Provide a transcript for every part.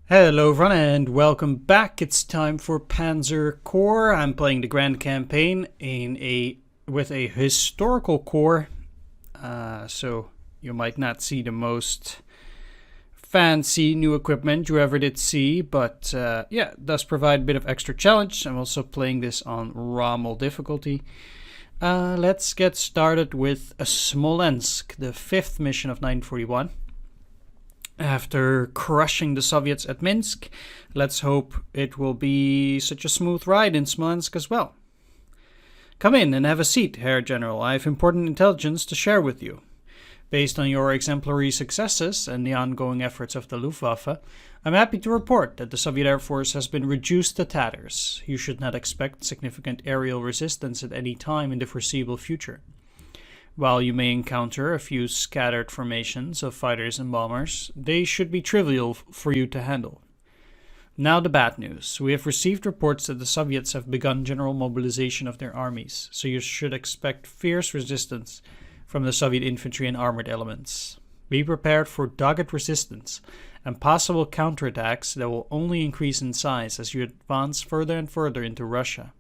Hello everyone and welcome back. It's time for Panzer Corps. I'm playing the Grand Campaign with a historical corps, so you might not see the most fancy new equipment you ever did see, but yeah, it does provide a bit of extra challenge. I'm also playing this on Rommel difficulty. Let's get started with Smolensk, the 5th mission of 941. After crushing the Soviets at Minsk, let's hope it will be such a smooth ride in Smolensk as well. Come in and have a seat, Herr General. I have important intelligence to share with you. Based on your exemplary successes and the ongoing efforts of the Luftwaffe, I'm happy to report that the Soviet Air Force has been reduced to tatters. You should not expect significant aerial resistance at any time in the foreseeable future. While you may encounter a few scattered formations of fighters and bombers, they should be trivial for you to handle. Now the bad news. We have received reports that the Soviets have begun general mobilization of their armies, so you should expect fierce resistance from the Soviet infantry and armored elements. Be prepared for dogged resistance and possible counterattacks that will only increase in size as you advance further and further into Russia.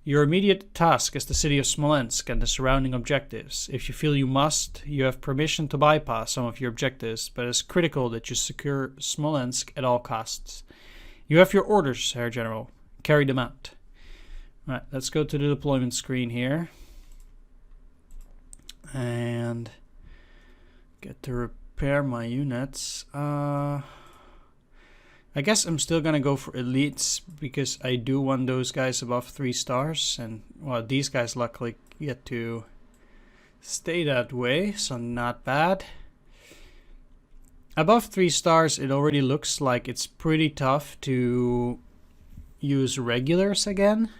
Your immediate task is the city of Smolensk and the surrounding objectives. If you feel you must, you have permission to bypass some of your objectives, but it's critical that you secure Smolensk at all costs. You have your orders, Herr General. Carry them out. Alright, let's go to the deployment screen here. And get to repair my units. I guess I'm still gonna go for elites because I do want those guys above 3 stars, and well, these guys luckily get to stay that way, so not bad. Above 3 stars, it already looks like it's pretty tough to use regulars again.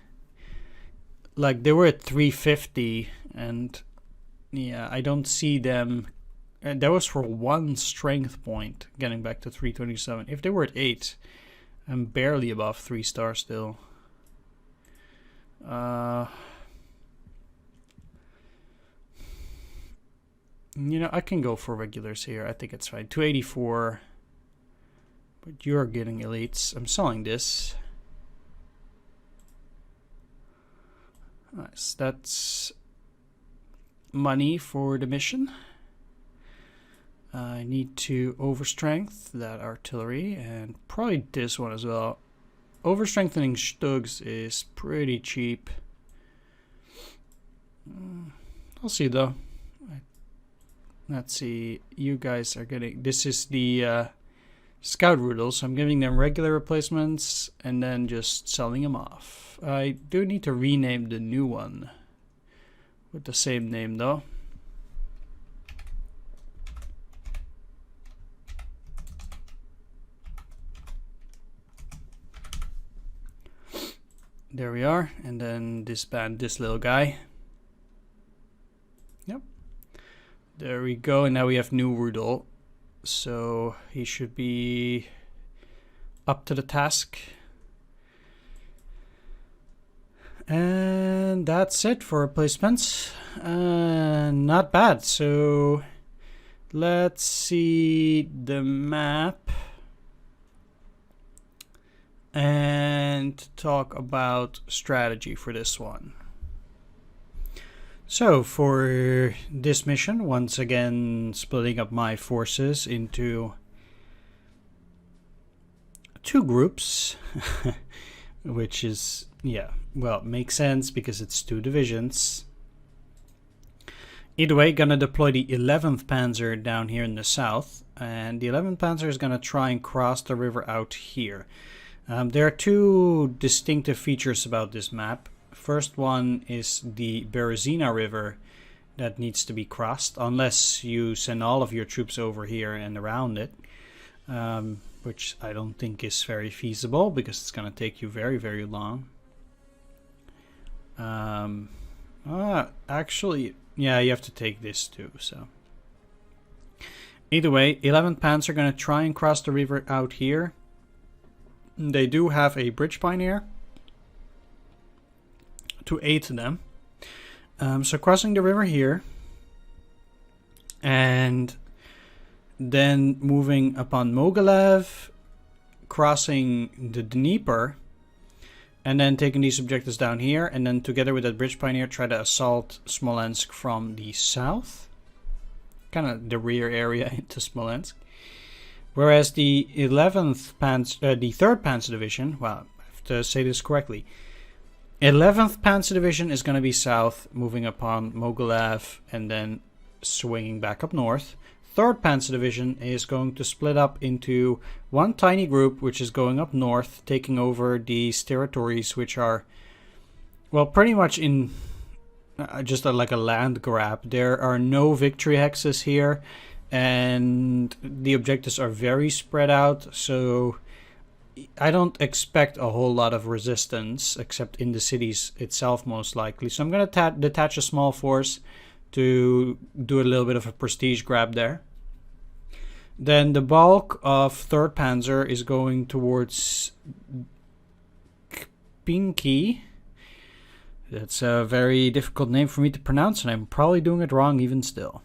Like, they were at 350, and yeah, I don't see them. And that was for 1 strength point, getting back to 327. If they were at 8, I'm barely above 3 stars still. You know, I can go for regulars here. I think it's fine. 284. But you're getting elites. I'm selling this. Nice. That's money for the mission. I need to overstrength that artillery and probably this one as well. Overstrengthening Stugs is pretty cheap. I'll see though. Let's see. You guys are getting. This is the Scout Rudel, so I'm giving them regular replacements and then just selling them off. I do need to rename the new one with the same name though. There we are, and then disband this little guy. Yep. There we go, and now we have new Rudel. So he should be up to the task. And that's it for replacements. Not bad. So let's see the map. And talk about strategy for this one. So for this mission, once again splitting up my forces into 2 groups, which is, yeah, well, makes sense because it's 2 divisions. Either way, gonna deploy the 11th Panzer down here in the south, and the 11th Panzer is gonna try and cross the river out here. There are 2 distinctive features about this map. First one is the Berezina River that needs to be crossed, unless you send all of your troops over here and around it, which I don't think is very feasible because it's going to take you very, very long. Actually, yeah, you have to take this too, so. Either way, 11th Panzer are going to try and cross the river out here. They do have a bridge pioneer to aid them. So crossing the river here and then moving upon Mogilev crossing the Dnieper and then taking these objectives down here, and then together with that bridge pioneer try to assault Smolensk from the south, kind of the rear area into Smolensk. Whereas the 11th the 3rd Panzer Division, well, I have to say this correctly, 11th Panzer Division is going to be south, moving upon Mogilev and then swinging back up north. 3rd Panzer Division is going to split up into one tiny group, which is going up north, taking over these territories, which are, well, pretty much in just like a land grab. There are no victory hexes here, and the objectives are very spread out, so I don't expect a whole lot of resistance, except in the cities itself, most likely. So I'm going to detach a small force to do a little bit of a prestige grab there. Then the bulk of 3rd Panzer is going towards Kpinki. That's a very difficult name for me to pronounce, and I'm probably doing it wrong even still.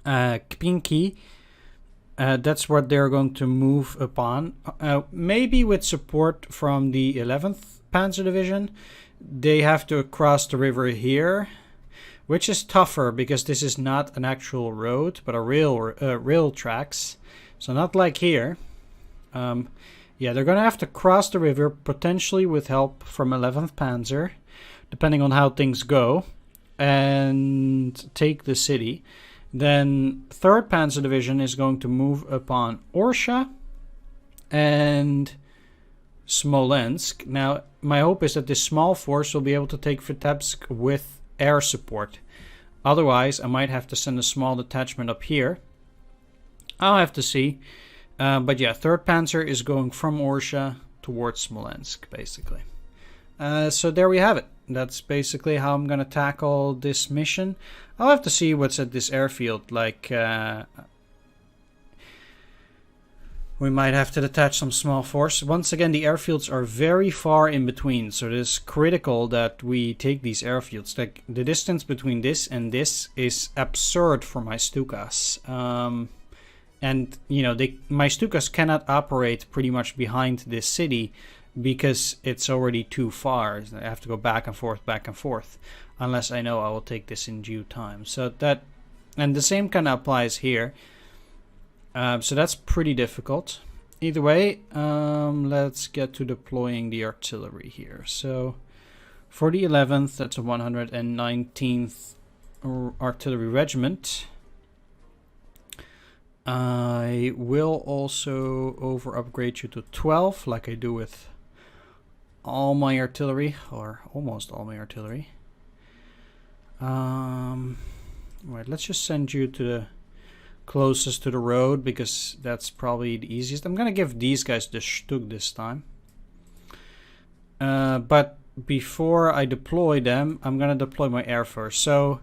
Kpinki, that's what they're going to move upon. Maybe with support from the 11th Panzer Division. They have to cross the river here, which is tougher because this is not an actual road, but a rail tracks. So not like here. Yeah, they're going to have to cross the river, potentially with help from 11th Panzer, depending on how things go, and take the city. Then 3rd Panzer Division is going to move upon Orsha and Smolensk. Now, my hope is that this small force will be able to take Vitebsk with air support. Otherwise, I might have to send a small detachment up here. I'll have to see. But yeah, 3rd Panzer is going from Orsha towards Smolensk, basically. So there we have it. That's basically how I'm going to tackle this mission. I'll have to see what's at this airfield. Like, we might have to detach some small force. Once again, the airfields are very far in between, so it is critical that we take these airfields. Like, the distance between this and this is absurd for my Stukas. And, you know, my Stukas cannot operate pretty much behind this city because it's already too far. I have to go back and forth, unless I know I will take this in due time. So that, and the same kind of applies here. So that's pretty difficult. Either way, let's get to deploying the artillery here. So for the 11th, that's a 119th Artillery Regiment. I will also over upgrade you to 12, like I do with all my artillery, or almost all my artillery. Right, let's just send you to the closest to the road, because that's probably the easiest. I'm gonna give these guys the Stug this time. But before I deploy them, I'm gonna deploy my Air Force. So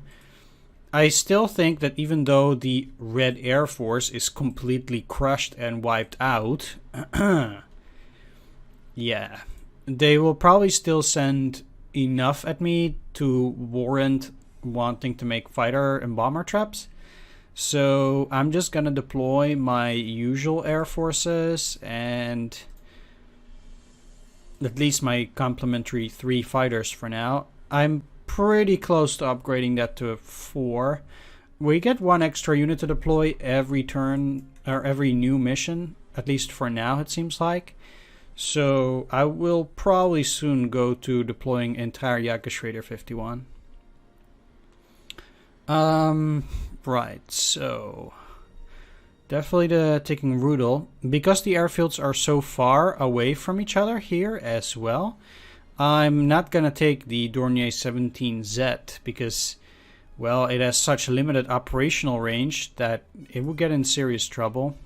I still think that even though the Red Air Force is completely crushed and wiped out, yeah, they will probably still send enough at me to warrant wanting to make fighter and bomber traps. So I'm just gonna deploy my usual air forces and at least my complementary 3 fighters for now. I'm pretty close to upgrading that to a 4. We get 1 extra unit to deploy every turn or every new mission, at least for now it seems like. So I will probably soon go to deploying entire Jagdgeschwader 51. Right, so definitely taking Rudel. Because the airfields are so far away from each other here as well, I'm not gonna take the Dornier 17Z because, well, it has such limited operational range that it will get in serious trouble.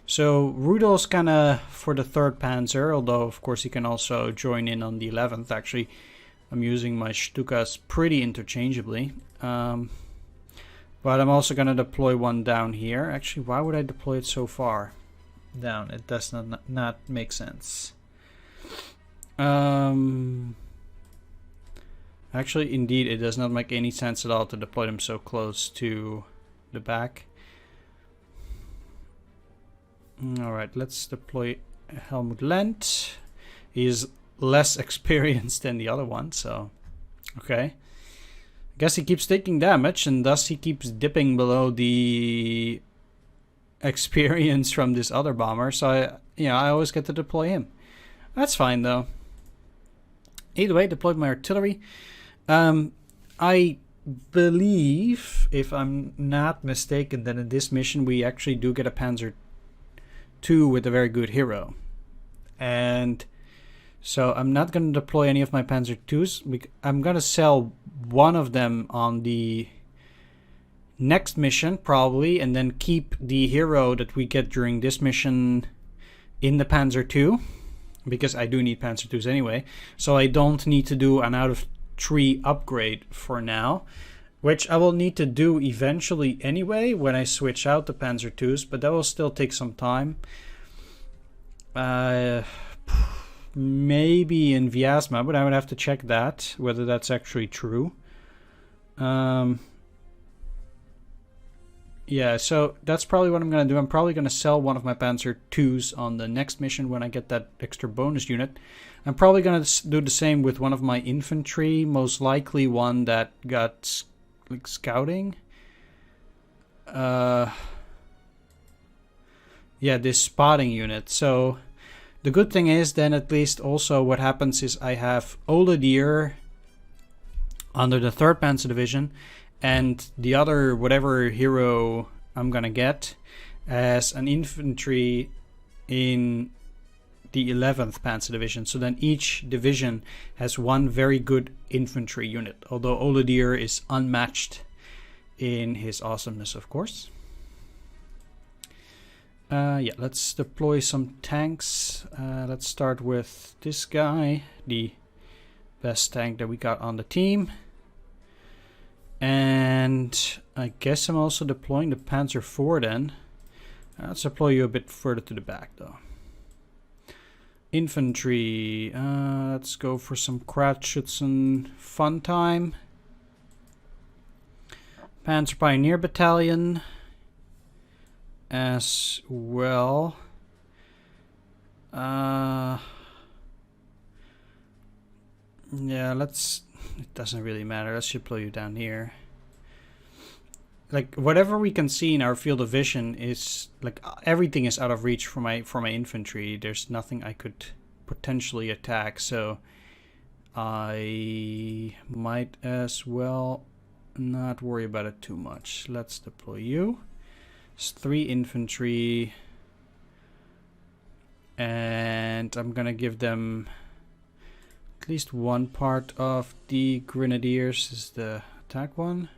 So Rudel's kinda for the 3rd Panzer, although of course he can also join in on the 11th. Actually, I'm using my Stukas pretty interchangeably. But I'm also going to deploy 1 down here. Actually, why would I deploy it so far down? It does not make sense. Actually, indeed, it does not make any sense at all to deploy them so close to the back. Alright, let's deploy Helmut Lent. He's less experienced than the other one, so... Okay. I guess he keeps taking damage, and thus he keeps dipping below the experience from this other bomber, so I always get to deploy him. That's fine, though. Either way, deployed my artillery. I believe, if I'm not mistaken, that in this mission we actually do get a Panzer II with a very good hero. And so I'm not going to deploy any of my Panzer IIs. I'm going to sell one of them on the next mission, probably, and then keep the hero that we get during this mission in the Panzer II, because I do need Panzer IIs anyway. So I don't need to do an out of tree upgrade for now, which I will need to do eventually anyway when I switch out the Panzer IIs, but that will still take some time. Maybe in Vyazma, but I would have to check that, whether that's actually true. Yeah, so that's probably what I'm going to do. I'm probably going to sell one of my Panzer IIs on the next mission when I get that extra bonus unit. I'm probably going to do the same with one of my infantry, most likely one that got like scouting. Yeah, this spotting unit. So the good thing is then at least also what happens is I have Oladier under the 3rd Panzer Division, and the other whatever hero I'm gonna get as an infantry in the 11th Panzer Division. So then each division has one very good infantry unit, although Oladier is unmatched in his awesomeness, of course. Yeah, let's deploy some tanks. Let's start with this guy, the best tank that we got on the team. And I guess I'm also deploying the Panzer IV then. Let's deploy you a bit further to the back though. Infantry. Let's go for some Krautschützen fun time. Panzer Pioneer Battalion as well. Yeah, let's... It doesn't really matter. Let's deploy you down here. Like, whatever we can see in our field of vision is... Like, everything is out of reach for my infantry. There's nothing I could potentially attack, so... I might as well not worry about it too much. Let's deploy you. It's 3 infantry. And I'm gonna give them... At least one part of the Grenadiers. Is the attack one?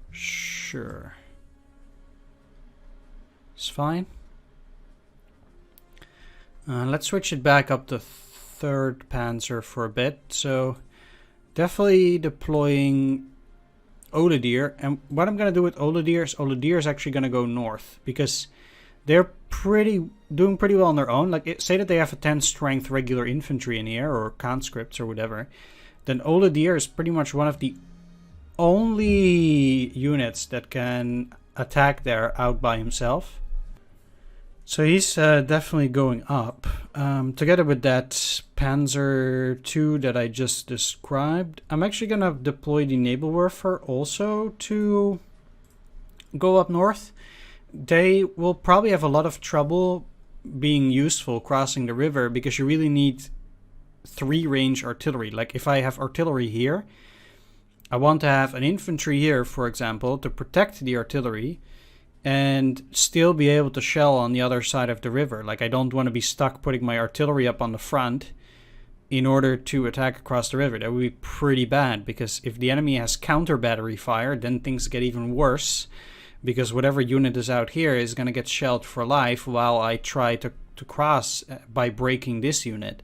Sure. It's fine. Let's switch it back up to 3rd Panzer for a bit. So definitely deploying Oladier. And what I'm going to do with Oladier is actually going to go north, because they're doing pretty well on their own. Like, say that they have a 10 strength regular infantry in here, or conscripts or whatever, then Oladier is pretty much one of the only units that can attack there out by himself. So he's definitely going up. Together with that Panzer II that I just described, I'm actually going to deploy the naval warfare also to go up north. They will probably have a lot of trouble being useful crossing the river, because you really need 3 range artillery. Like, if I have artillery here, I want to have an infantry here, for example, to protect the artillery and still be able to shell on the other side of the river. Like, I don't want to be stuck putting my artillery up on the front in order to attack across the river. That would be pretty bad, because if the enemy has counter battery fire, then things get even worse, because whatever unit is out here is going to get shelled for life while I try to cross by breaking this unit.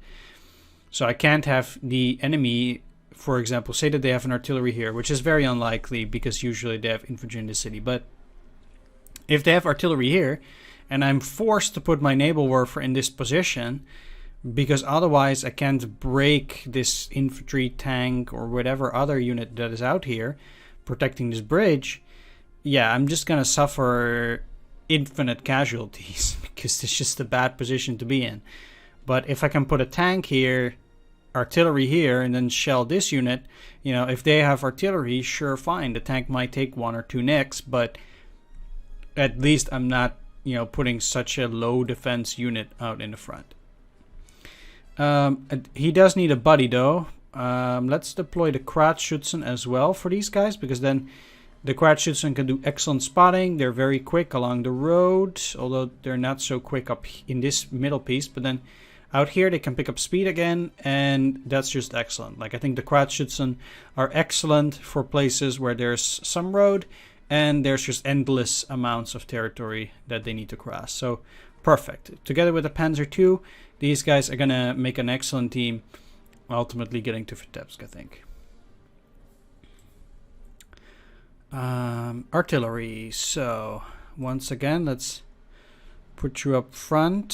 So I can't have the enemy, for example, say that they have an artillery here, which is very unlikely because usually they have infantry in the city. But if they have artillery here, and I'm forced to put my naval warfare in this position, because otherwise I can't break this infantry, tank, or whatever other unit that is out here protecting this bridge, yeah, I'm just gonna suffer infinite casualties because it's just a bad position to be in. But if I can put a tank here, artillery here, and then shell this unit, you know, if they have artillery, sure, fine, the tank might take 1 or 2 nicks, but at least I'm not, you know, putting such a low defense unit out in the front. He does need a buddy though. Let's deploy the Krautschützen as well for these guys, because then the Krautschützen can do excellent spotting. They're very quick along the road, although they're not so quick up in this middle piece. But then out here they can pick up speed again, and that's just excellent. Like, I think the Krautschützen are excellent for places where there's some road and there's just endless amounts of territory that they need to cross. So perfect. Together with the Panzer II, these guys are gonna make an excellent team, ultimately getting to Vitebsk, I think. Artillery. So once again, let's put you up front.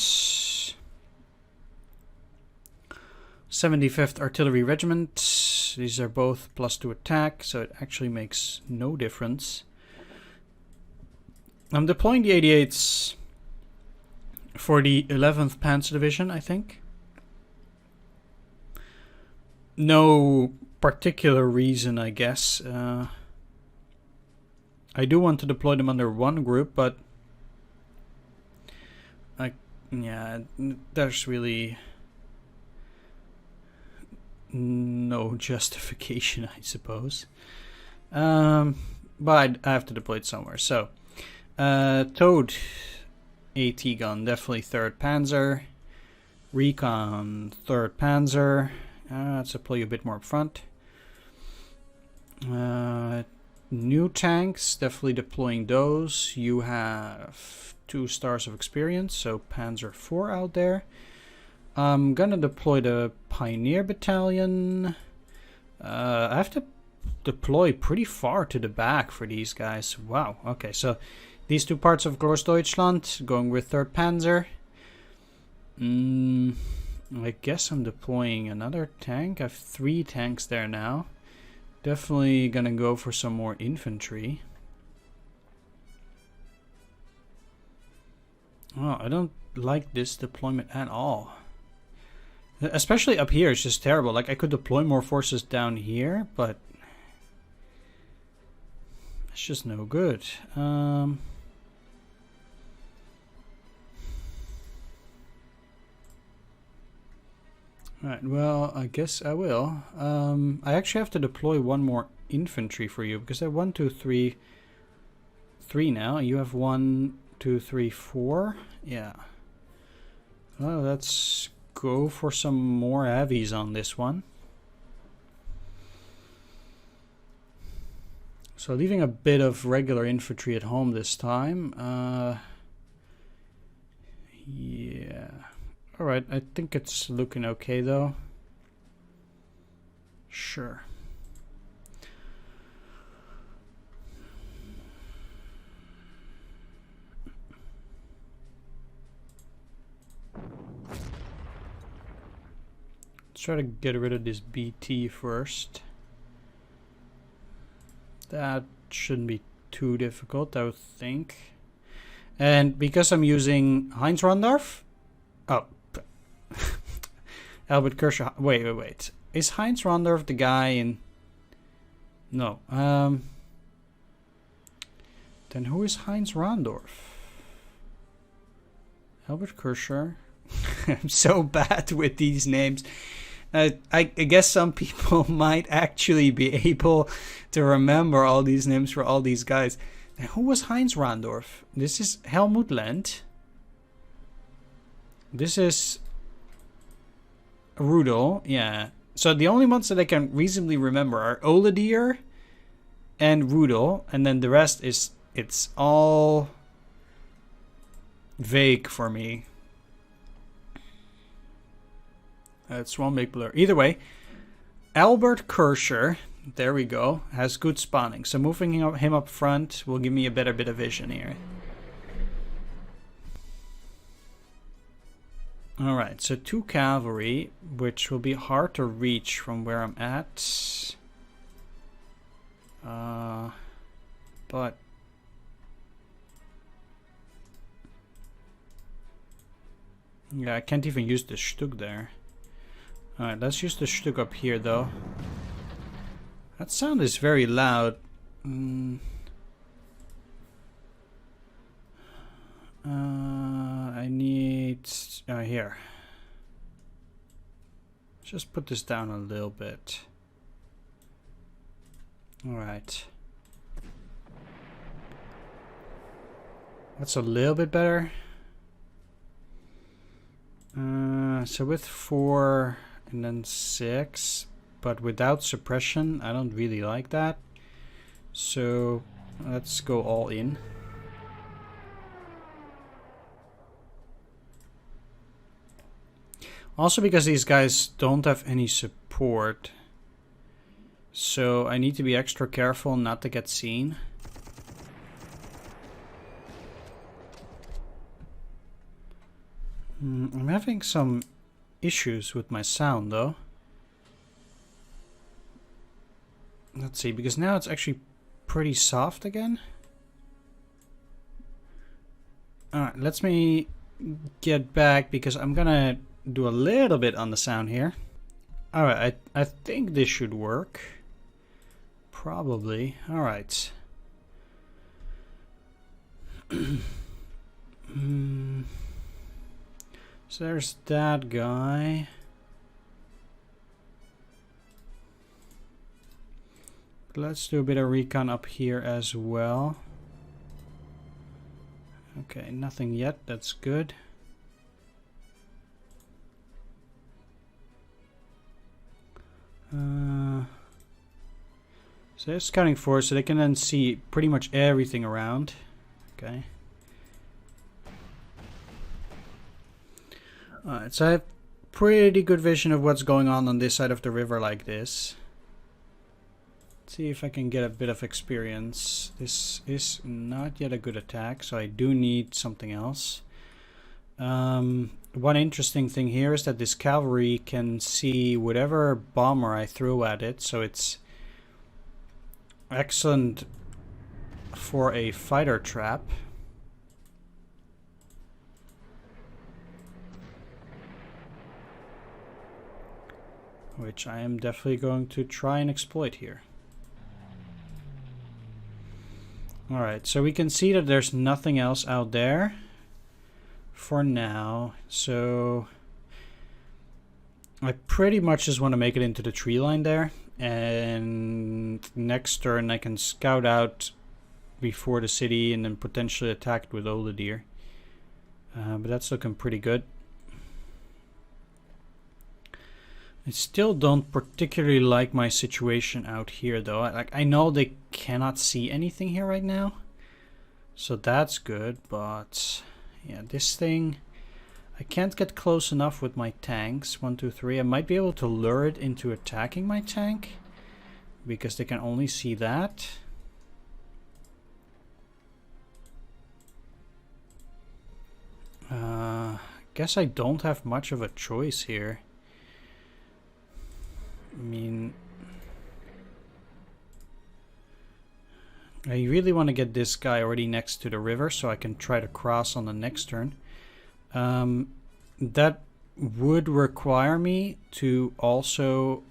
75th Artillery Regiment. These are both +2 attack, so it actually makes no difference. I'm deploying the 88s for the 11th Panzer Division, I think. No particular reason, I guess. I do want to deploy them under one group, but yeah, there's really no justification, I suppose. But I have to deploy it somewhere. So, Toad, AT gun, definitely 3rd Panzer. Recon, 3rd Panzer. Let's deploy you a bit more up front. New tanks, definitely deploying those. You have 2 stars of experience, so Panzer IV out there. I'm gonna deploy the Pioneer Battalion. I have to deploy pretty far to the back for these guys. Wow, okay, so these 2 parts of Großdeutschland, going with 3rd Panzer. I guess I'm deploying another tank. I have 3 tanks there now. Definitely gonna go for some more infantry. Oh, I don't like this deployment at all. Especially up here, it's just terrible. Like, I could deploy more forces down here, but it's just no good. Alright, well, I guess I will. I actually have to deploy 1 more infantry for you, because I have 1, 2, 3, 3 now. You have 1, 2, 3, 4. Yeah. Well, let's go for some more heavies on this one. So leaving a bit of regular infantry at home this time. Yeah. Alright, I think it's looking okay though. Sure. Let's try to get rid of this BT first. That shouldn't be too difficult, I would think. And because I'm using Heinz Rondorf... Oh. Albert Kirscher... Wait. Is Heinz Rondorf the guy in... No. Then who is Heinz Rondorf? Albert Kirscher. I'm so bad with these names. I guess some people might actually be able to remember all these names for all these guys. And who was Heinz Rondorf? This is Helmut Lent. This is Rudel. Yeah. So the only ones that I can reasonably remember are Oladier and Rudel, and then the rest is it's all vague for me. It's one big blur. Either way, Albert Kirscher, there we go, has good spawning. So moving him up front will give me a better bit of vision here. Alright, so 2 cavalry, which will be hard to reach from where I'm at. But Yeah, I can't even use the Stug there. Alright, let's use the Stug up here though. That sound is very loud. I need... here. Just put this down a little bit. Alright. That's a little bit better. So with 4 and then 6, but without suppression, I don't really like that. So let's go all in. Also because these guys don't have any support. So I need to be extra careful not to get seen. I'm having some issues with my sound though. Let's see, because now it's actually pretty soft again. Alright, let's me get back because I'm gonna do a little bit on the sound here. Alright, I think this should work. Probably. Alright. So there's that guy. Let's do a bit of recon up here as well. Okay, nothing yet. That's good. So they're scouting force, so they can then see pretty much everything around. Okay. Alright, so I have pretty good vision of what's going on this side of the river like this. Let's see if I can get a bit of experience. This is not yet a good attack, so I do need something else. One interesting thing here is that this cavalry can see whatever bomber I throw at it, so it's excellent for a fighter trap. Which I am definitely going to try and exploit here. Alright, so we can see that there's nothing else out there for now. So I pretty much just want to make it into the tree line there. And next turn I can scout out before the city and then potentially attack it with Ola deer. But that's looking pretty good. I still don't particularly like my situation out here though. I know they cannot see anything here right now. So that's good, but yeah, this thing, I can't get close enough with my tanks. 1, 2, 3. I might be able to lure it into attacking my tank because they can only see that. Guess I don't have much of a choice here. I mean, I really want to get this guy already next to the river so I can try to cross on the next turn. That would require me to also...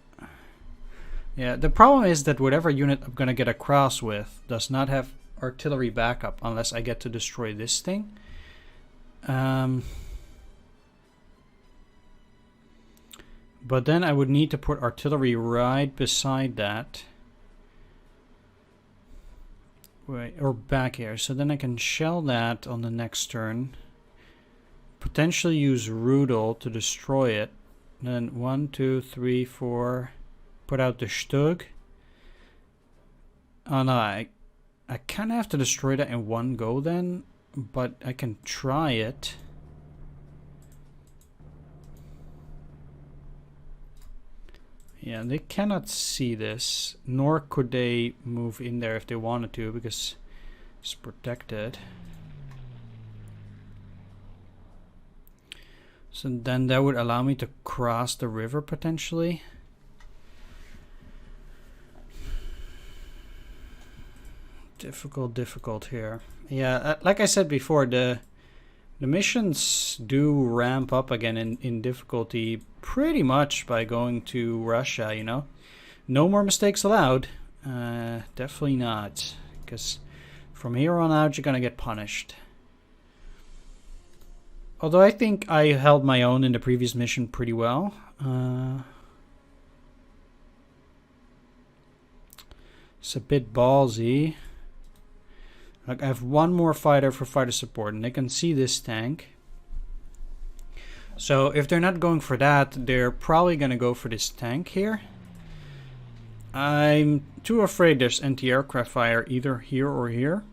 Yeah, the problem is that whatever unit I'm going to get across with does not have artillery backup unless I get to destroy this thing. But then I would need to put artillery right beside that. Wait, or back here. So then I can shell that on the next turn. Potentially use Rudel to destroy it. Then 1, 2, 3, 4. Put out the Stug. Oh no, I kind of have to destroy that in one go then. But I can try it. Yeah, they cannot see this, nor could they move in there if they wanted to, because it's protected. So then that would allow me to cross the river potentially. Difficult here. Yeah, like I said before, the The missions do ramp up again in difficulty pretty much by going to Russia, you know. No more mistakes allowed. Definitely not. Because from here on out, you're gonna get punished. Although I think I held my own in the previous mission pretty well. It's a bit ballsy. Like, I have one more fighter for fighter support, and they can see this tank. So if they're not going for that, they're probably going to go for this tank here. I'm too afraid there's anti-aircraft fire either here or here.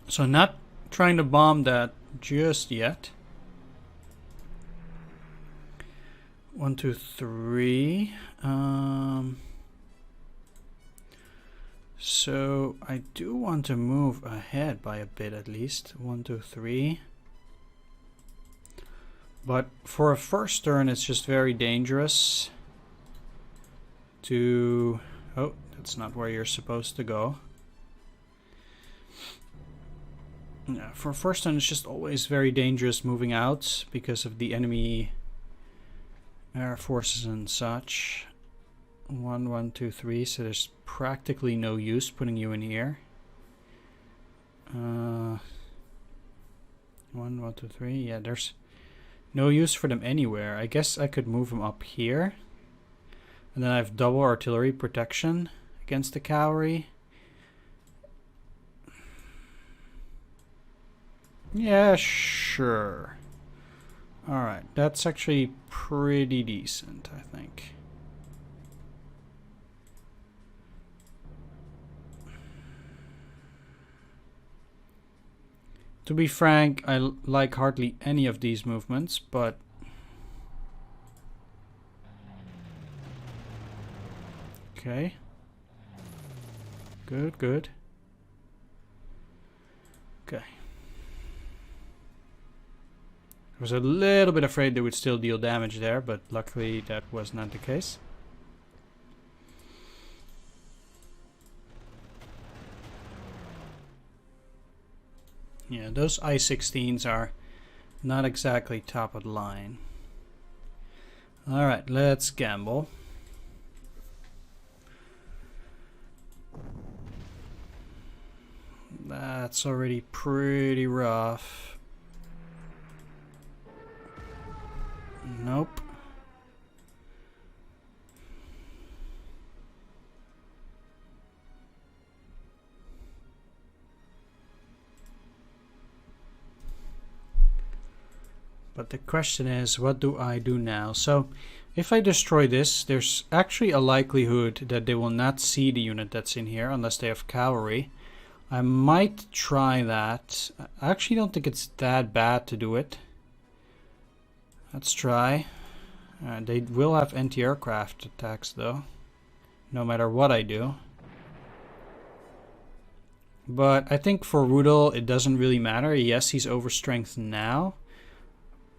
So not trying to bomb that just yet. 1, 2, 3. So I do want to move ahead by a bit at least. 1, 2, 3. But for a first turn, it's just very dangerous to... Oh, that's not where you're supposed to go. Yeah, for a first turn, it's just always very dangerous moving out because of the enemy air forces and such. 1, 1, 2, 3. So there's practically no use putting you in here. 1, 1, 2, 3. Yeah, there's no use for them anywhere. I guess I could move them up here. And then I have double artillery protection against the cavalry. Yeah, sure. Alright, that's actually pretty decent, I think. To be frank, I like hardly any of these movements, but... Okay. Good, good. Okay. I was a little bit afraid they would still deal damage there, but luckily that was not the case. Yeah, those I-16s are not exactly top of the line. Alright, let's gamble. That's already pretty rough. Nope. But the question is, what do I do now? So, if I destroy this, there's actually a likelihood that they will not see the unit that's in here unless they have cavalry. I might try that. I actually don't think it's that bad to do it. Let's try. They will have anti-aircraft attacks though, no matter what I do. But I think for Rudel it doesn't really matter. Yes, he's overstrength now.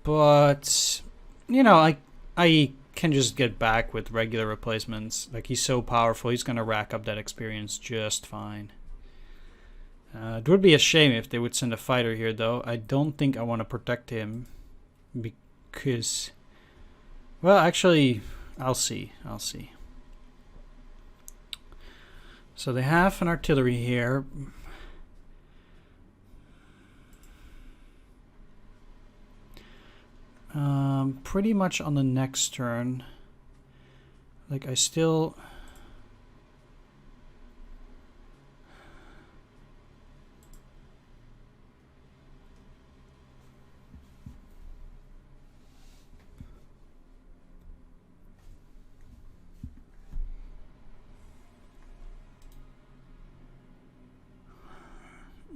But, you know, I can just get back with regular replacements. Like, he's so powerful, he's going to rack up that experience just fine. It would be a shame if they would send a fighter here, though. I don't think I want to protect him. Because... Well, actually, I'll see. I'll see. So they have an artillery here. Pretty much on the next turn. Like, I still...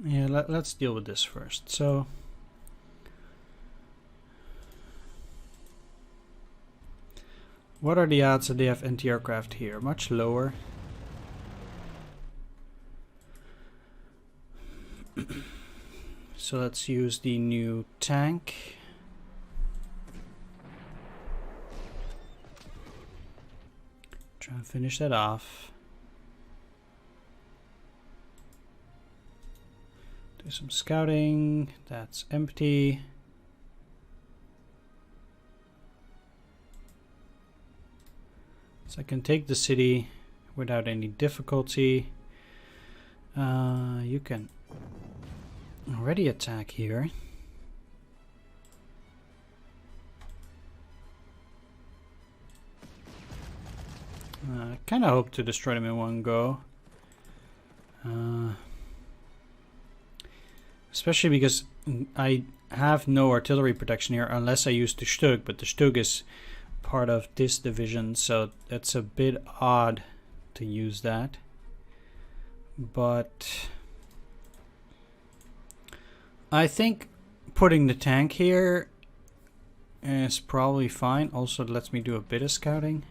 Yeah, let's deal with this first. So... What are the odds that they have anti-aircraft here? Much lower. So let's use the new tank. Try and finish that off. Do some scouting. That's empty. So I can take the city without any difficulty. You can already attack here. I kind of hope to destroy them in one go. Especially because I have no artillery protection here unless I use the Stug, but the Stug is part of this division, so that's a bit odd to use that. But I think putting the tank here is probably fine. Also, it lets me do a bit of scouting.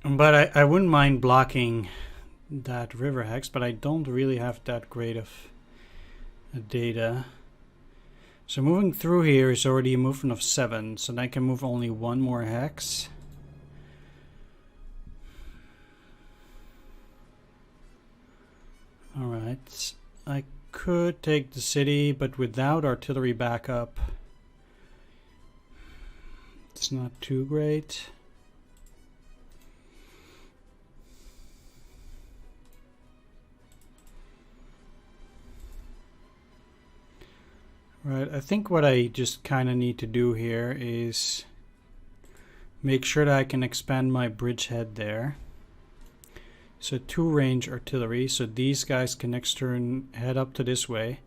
But I wouldn't mind blocking that river hex, but I don't really have that great of data. So moving through here is already a movement of 7, so then I can move only one more hex. Alright, I could take the city, but without artillery backup, it's not too great. Right, I think what I just kind of need to do here is make sure that I can expand my bridgehead there. So 2 range artillery, so these guys can next turn head up to this way.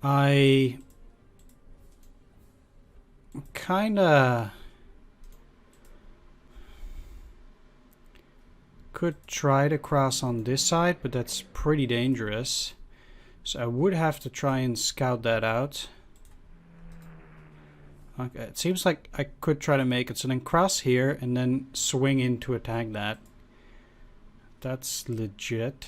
I kind of could try to cross on this side, but that's pretty dangerous. So I would have to try and scout that out. Okay, it seems like I could try to make it. So then cross here and then swing in to attack that. That's legit.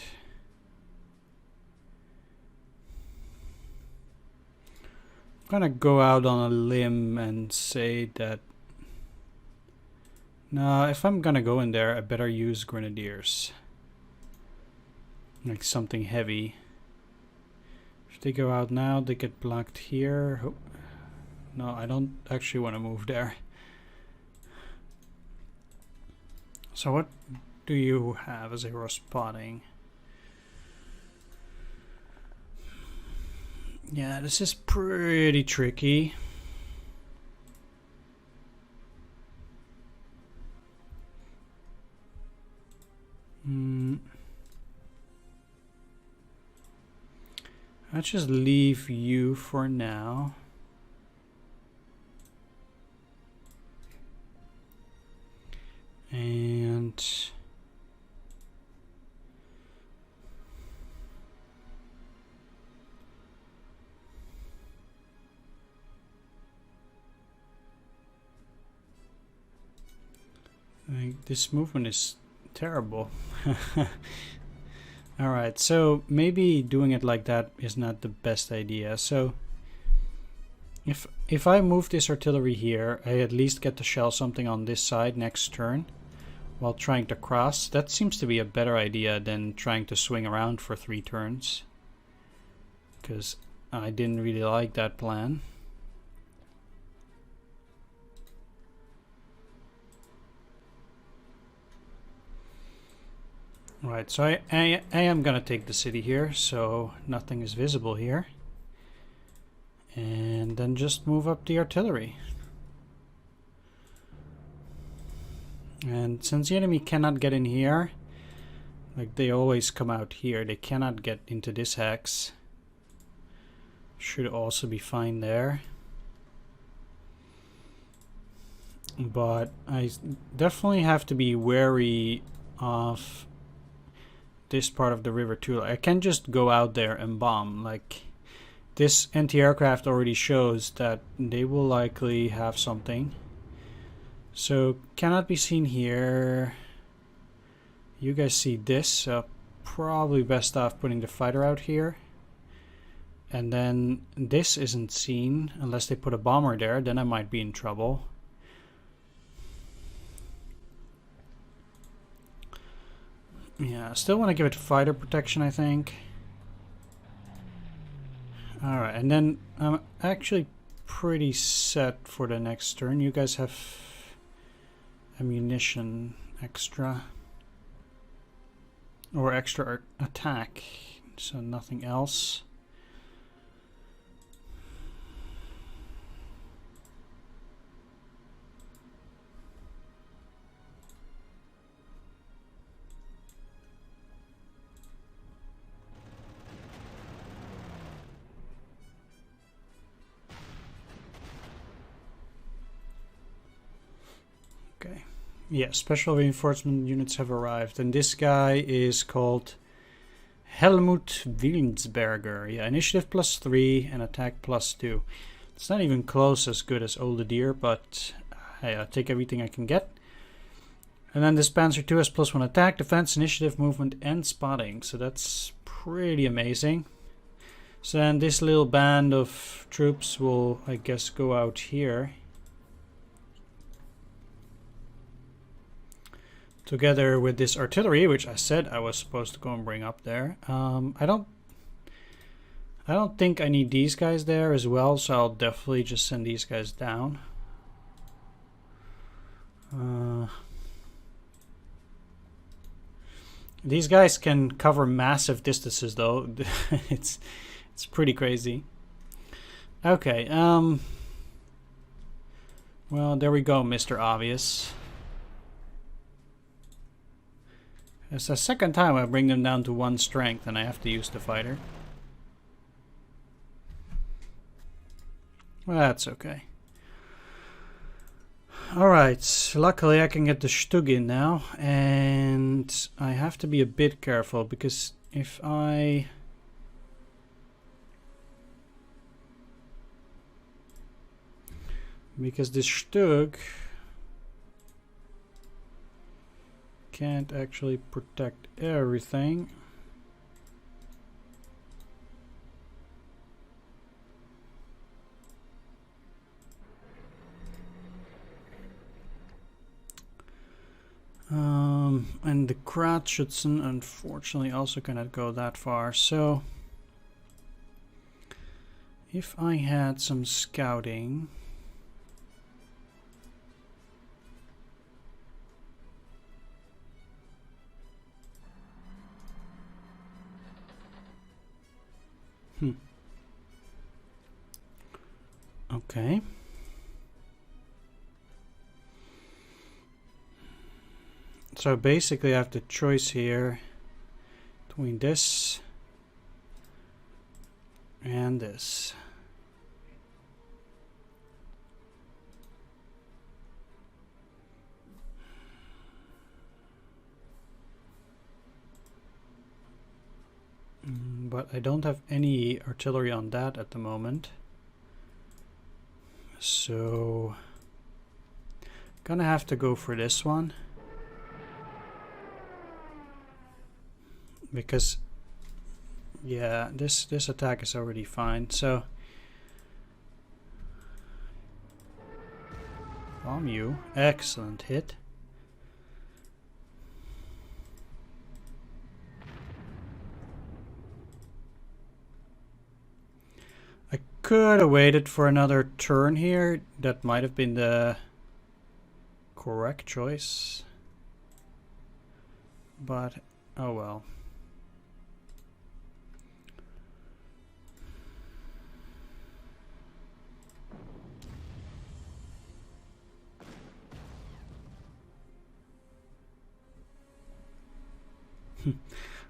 I'm gonna go out on a limb and say that... No, if I'm gonna go in there, I better use grenadiers. Like something heavy. If they go out now, they get blocked here. Oh. No, I don't actually want to move there. So what do you have as hero spotting? Yeah, this is pretty tricky. I'll just leave you for now. And this movement is terrible. Alright, so maybe doing it like that is not the best idea. So if I move this artillery here, I at least get to shell something on this side next turn while trying to cross. That seems to be a better idea than trying to swing around for 3 turns, because I didn't really like that plan. Right, so I am gonna take the city here, so nothing is visible here. And then just move up the artillery. And since the enemy cannot get in here, like they always come out here, they cannot get into this hex. Should also be fine there. But I definitely have to be wary of this part of the river too. I can't just go out there and bomb. Like, this anti-aircraft already shows that they will likely have something. So cannot be seen here. You guys see this, so probably best off putting the fighter out here. And then this isn't seen unless they put a bomber there, then I might be in trouble. Yeah, I still want to give it fighter protection, I think. Alright, and then I'm actually pretty set for the next turn. You guys have ammunition extra. Or extra attack, so nothing else. Okay. Yeah, special reinforcement units have arrived, and this guy is called Helmut Wilnsberger. Yeah, initiative +3 and attack +2. It's not even close as good as Olde Deer, but hey, I'll take everything I can get. And then this Panzer II has +1 attack, defense, initiative, movement, and spotting. So that's pretty amazing. So then this little band of troops will, I guess, go out here. Together with this artillery, which I said I was supposed to go and bring up there. I don't think I need these guys there as well, so I'll definitely just send these guys down. These guys can cover massive distances, though. it's pretty crazy. Okay. Well, there we go, Mr. Obvious. It's the second time I bring them down to 1 strength and I have to use the fighter. Well, that's okay. Alright, luckily I can get the Stug in now, and I have to be a bit careful because if I... Because this Stug can't actually protect everything. And the Kratschützen unfortunately also cannot go that far, so if I had some scouting, okay. So basically I have the choice here between this and this. But I don't have any artillery on that at the moment. So gonna have to go for this one. Because yeah, this attack is already fine. So bomb you, excellent hit. I could have waited for another turn here. That might have been the correct choice, but oh well.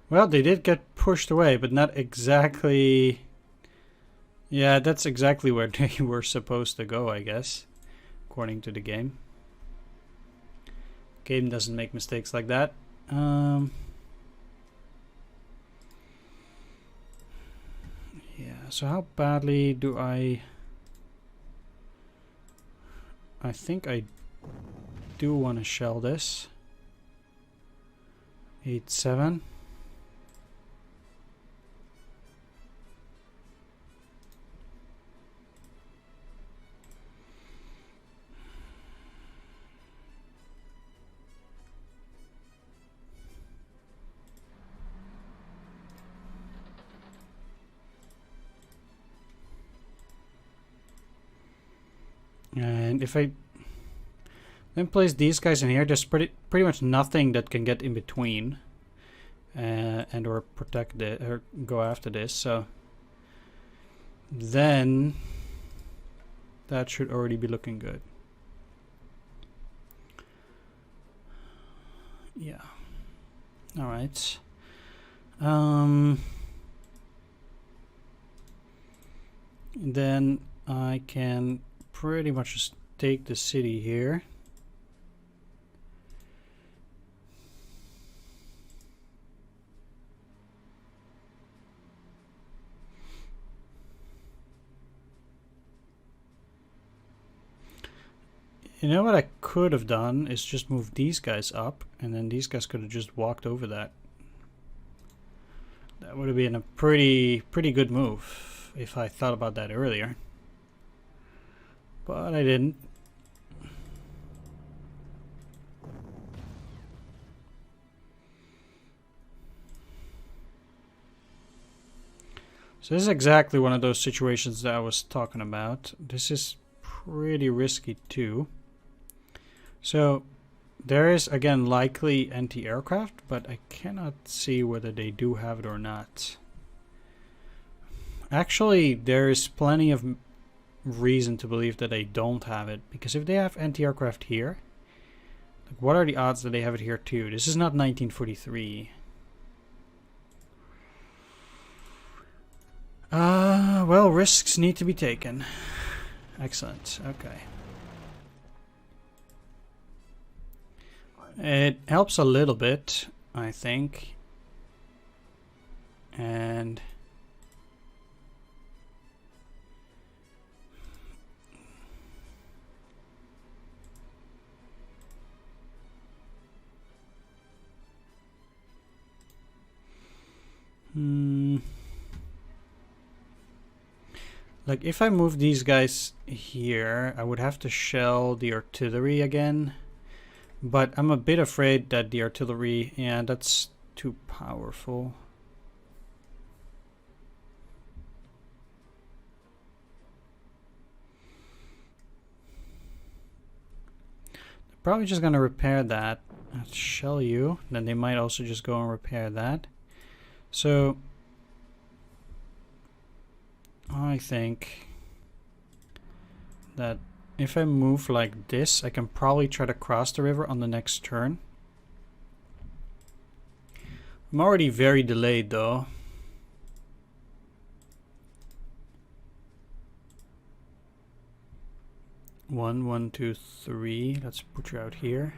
Well, they did get pushed away, but not exactly... Yeah, that's exactly where they were supposed to go, I guess. According to the game. Game doesn't make mistakes like that. Yeah, so how badly do I think I do want to shell this. 8-7. And if I then place these guys in here, there's pretty much nothing that can get in between and or protect it or go after this. So then that should already be looking good. Yeah. All right. Then I can pretty much just take the city here. You know what I could have done is just move these guys up, and then these guys could have just walked over that. That would have been a pretty good move if I thought about that earlier. But I didn't. So this is exactly one of those situations that I was talking about. This is pretty risky too. So there is again likely anti-aircraft, but I cannot see whether they do have it or not. Actually, there is plenty of reason to believe that they don't have it, because if they have anti-aircraft here, like, what are the odds that they have it here too? This is not 1943. Well, risks need to be taken. Excellent. Okay. It helps a little bit, I think. And like if I move these guys here, I would have to shell the artillery again. But I'm a bit afraid that the artillery, yeah, that's too powerful. They're probably just gonna repair that. Shell you. Then they might also just go and repair that. So I think that if I move like this, I can probably try to cross the river on the next turn. I'm already very delayed though. One, two, three. Let's put you out here.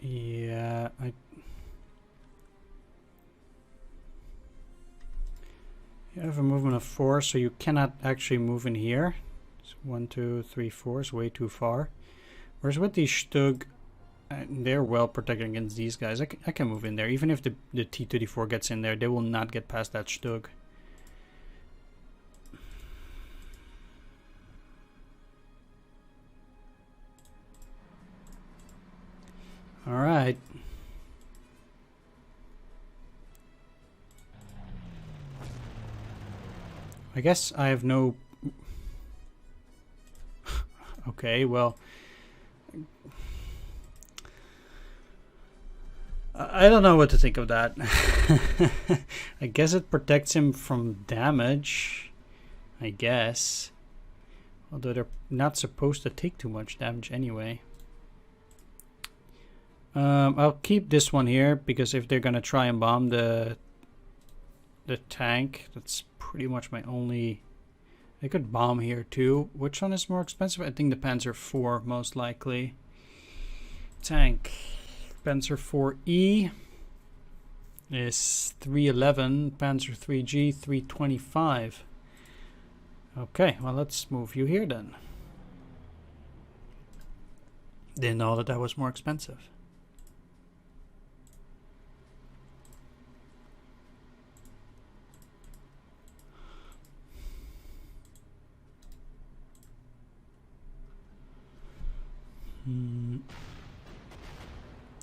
Yeah, you have a movement of 4, so you cannot actually move in here. So 1, 2, 3, 4 is way too far. Whereas with these Stug, they're well protected against these guys. I can move in there. Even if the T-34 gets in there, they will not get past that Stug. Alright. I guess I have no... Okay, well... I don't know what to think of that. I guess it protects him from damage. I guess. Although they're not supposed to take too much damage anyway. I'll keep this one here, because if they're gonna try and bomb the tank, that's pretty much my only... They could bomb here too. Which one is more expensive? I think the Panzer IV most likely. Tank. Panzer IVe is 311. Panzer IIIG 325. Okay, well let's move you here then. Didn't know that that was more expensive.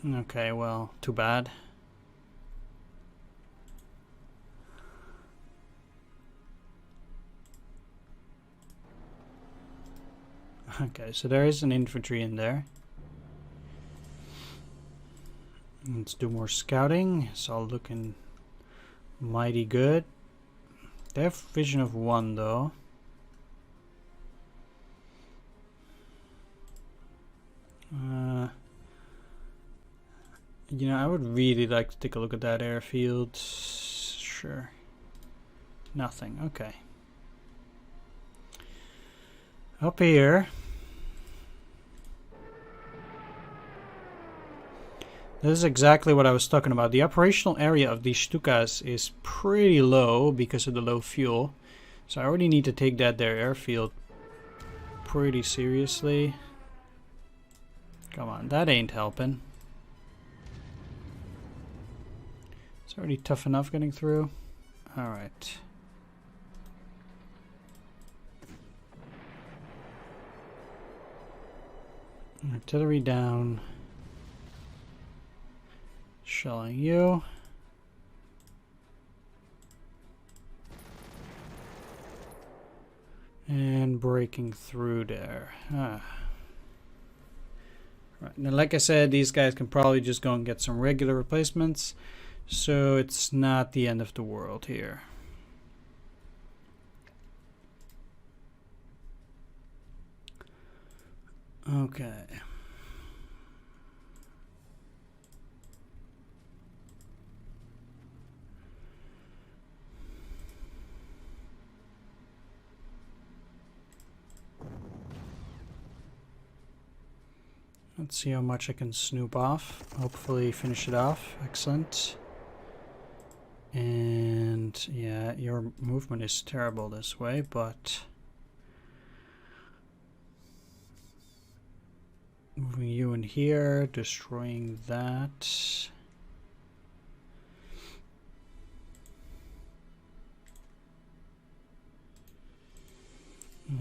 Okay, well, too bad. Okay, so there is an infantry in there. Let's do more scouting. It's all looking mighty good. They have vision of 1 though. You know, I would really like to take a look at that airfield. Sure. Nothing. Okay. Up here. This is exactly what I was talking about. The operational area of these Stukas is pretty low because of the low fuel. So I already need to take that there airfield pretty seriously. Come on, that ain't helping. It's already tough enough getting through. Alright. Artillery down. Shelling you. And breaking through there. Right. Now, like I said, these guys can probably just go and get some regular replacements. So it's not the end of the world here. Okay. Let's see how much I can snoop off. Hopefully finish it off. Excellent. And yeah, your movement is terrible this way, but moving you in here, destroying that.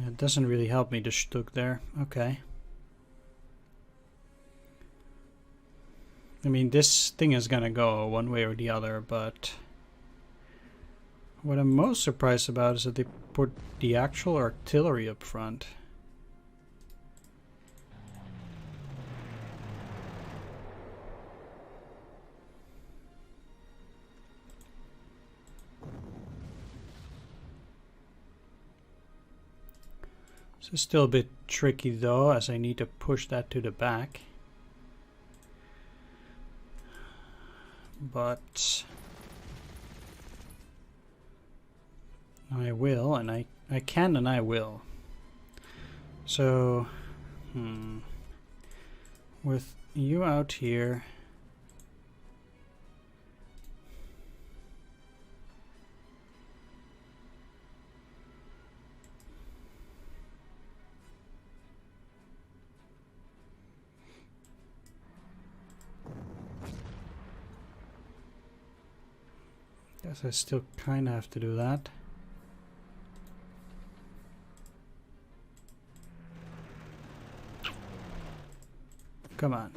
It doesn't really help me to Stück there. Okay. I mean, this thing is gonna go one way or the other, but what I'm most surprised about is that they put the actual artillery up front. This is still a bit tricky though, as I need to push that to the back. But I will, and I can, and I will. So, with you out here, guess I still kind of have to do that. Come on.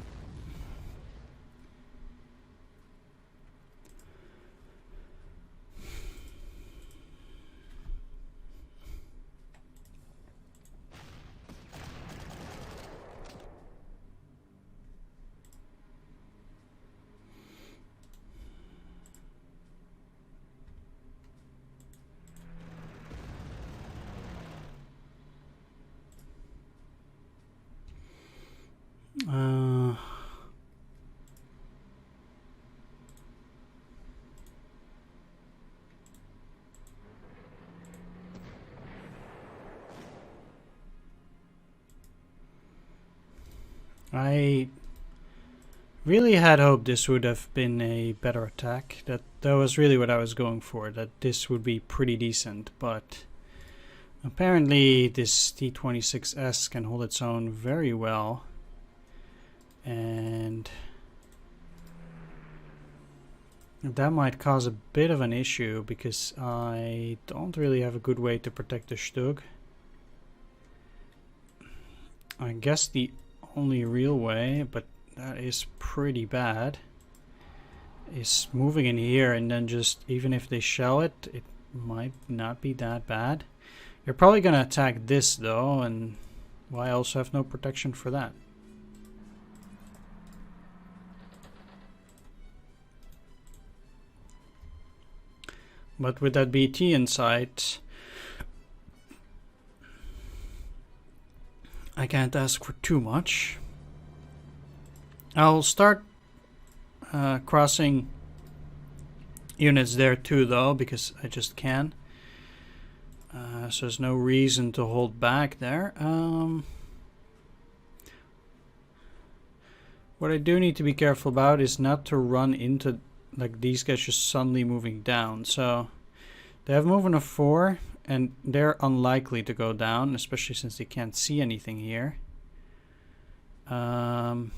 I really had hoped this would have been a better attack. That was really what I was going for, that this would be pretty decent, but apparently this T-26S can hold its own very well. And that might cause a bit of an issue because I don't really have a good way to protect the Stug. I guess the only real way, but that is pretty bad. Is moving in here and then just, even if they shell it, it might not be that bad. You're probably gonna attack this though, and I also have no protection for that. But with that BT in sight, I can't ask for too much. I'll start crossing units there too though, because I just can. So there's no reason to hold back there. What I do need to be careful about is not to run into, like, these guys just suddenly moving down. So they have movement of 4 and they're unlikely to go down, especially since they can't see anything here. But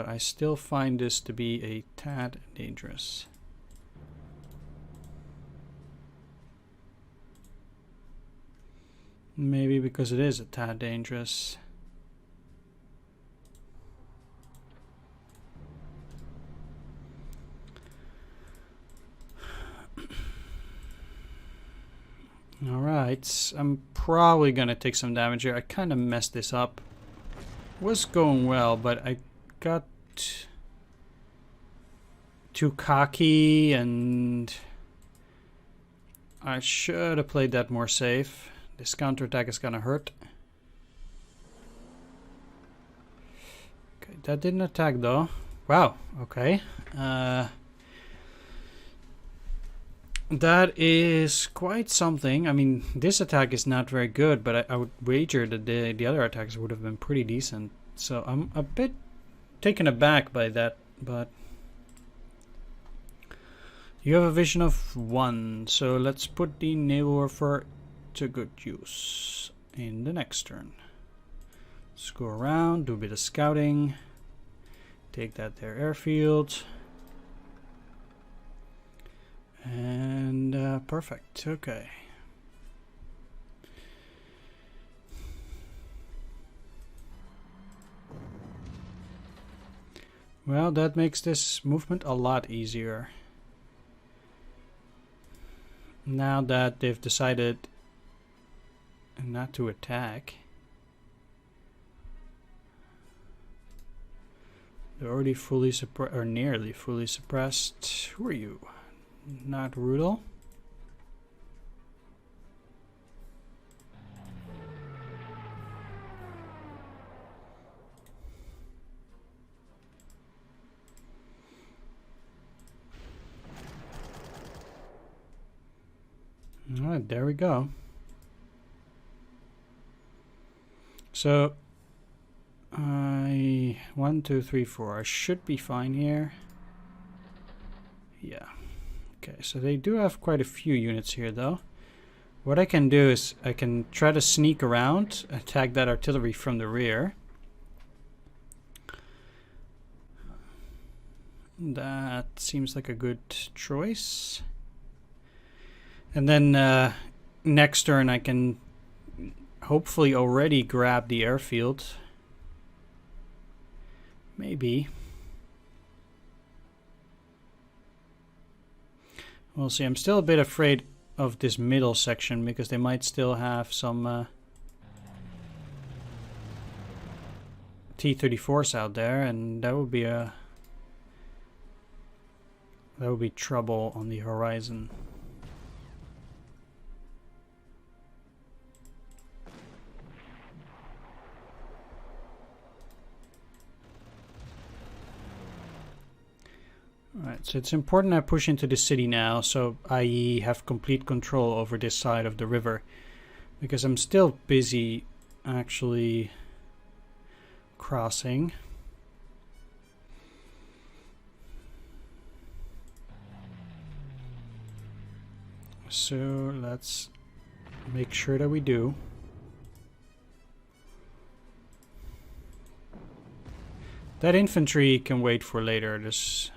I still find this to be a tad dangerous. Maybe because it is a tad dangerous. Alright, I'm probably gonna take some damage here. I kind of messed this up. Was going well, but I got too cocky and I should have played that more safe. This counterattack is gonna hurt. Okay, that didn't attack though. Wow, okay. That is quite something. I mean, this attack is not very good, but I would wager that the other attacks would have been pretty decent. So I'm a bit taken aback by that, but you have a vision of 1, so let's put the naval warfare to good use in the next turn. Let's go around, do a bit of scouting, take that there airfield, and perfect. Okay. Well, that makes this movement a lot easier. Now that they've decided not to attack. They're already fully suppressed, or nearly fully suppressed. Who are you? Not Rudel? Alright, there we go. So, 1, 2, 3, 4. I should be fine here. Yeah. Okay, so they do have quite a few units here, though. What I can do is I can try to sneak around, attack that artillery from the rear. That seems like a good choice. And then next turn I can hopefully already grab the airfield. Maybe. We'll see. I'm still a bit afraid of this middle section because they might still have some T-34s out there, and that would be trouble on the horizon. Alright, so it's important I push into the city now, so i.e. have complete control over this side of the river. Because I'm still busy actually crossing. So let's make sure that we do. That infantry can wait for later. It's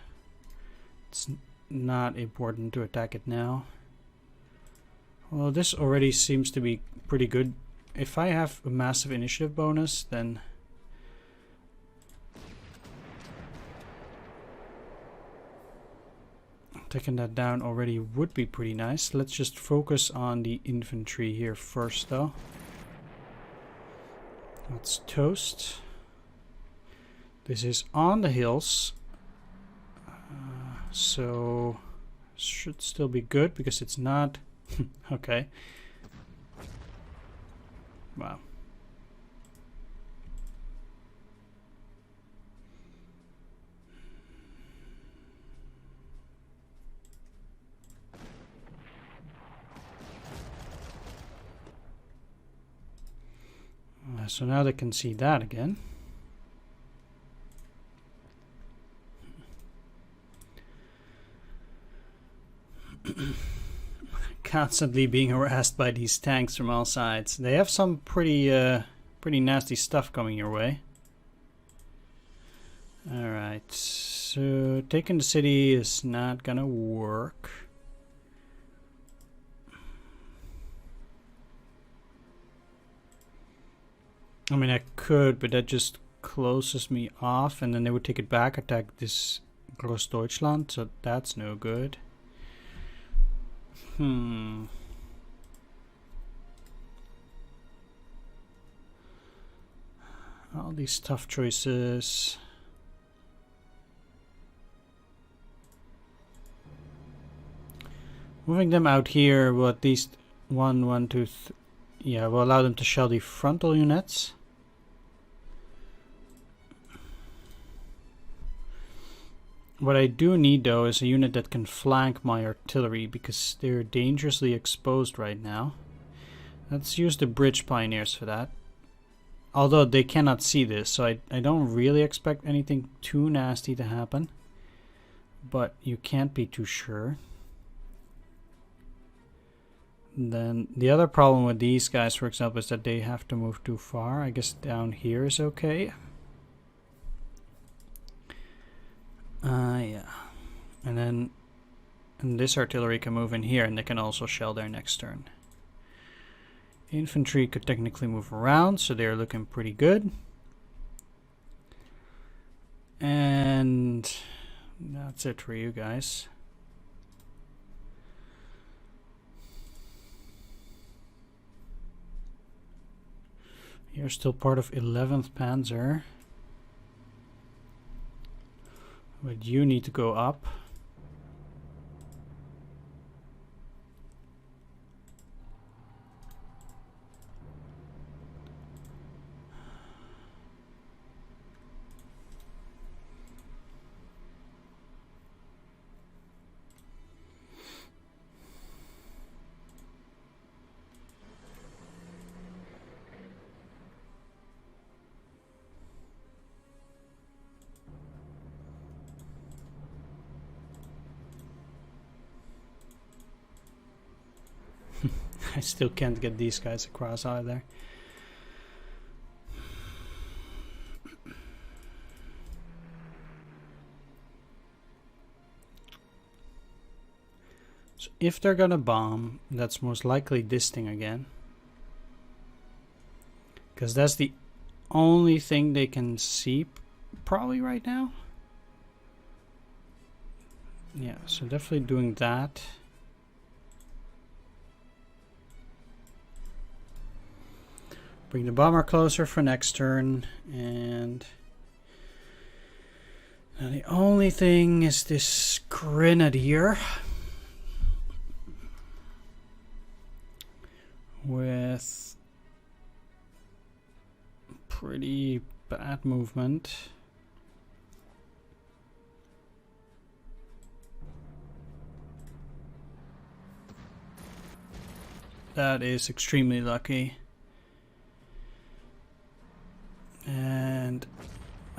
not important to attack it now. Well, this already seems to be pretty good. If I have a massive initiative bonus, then taking that down already would be pretty nice. Let's just focus on the infantry here first, though. Let's toast. This is on the hills, so should still be good because it's not. Okay. Wow. So now they can see that again. Constantly being harassed by these tanks from all sides. They have some pretty nasty stuff coming your way. Alright, so taking the city is not gonna work. I mean, I could, but that just closes me off, and then they would take it back, attack this Großdeutschland, so that's no good. All these tough choices. Moving them out here will at least yeah, will allow them to shell the frontal units. What I do need, though, is a unit that can flank my artillery, because they're dangerously exposed right now. Let's use the bridge pioneers for that. Although they cannot see this, so I don't really expect anything too nasty to happen. But you can't be too sure. Then the other problem with these guys, for example, is that they have to move too far. I guess down here is okay. Yeah. And this artillery can move in here, and they can also shell there next turn. Infantry could technically move around, so they're looking pretty good. And that's it for you guys. You're still part of 11th Panzer. But you need to go up. I still can't get these guys across either. So if they're gonna bomb, that's most likely this thing again. Because that's the only thing they can see probably right now. Yeah, so definitely doing that. Bring the bomber closer for next turn, and now the only thing is this grenadier with pretty bad movement. That is extremely lucky. And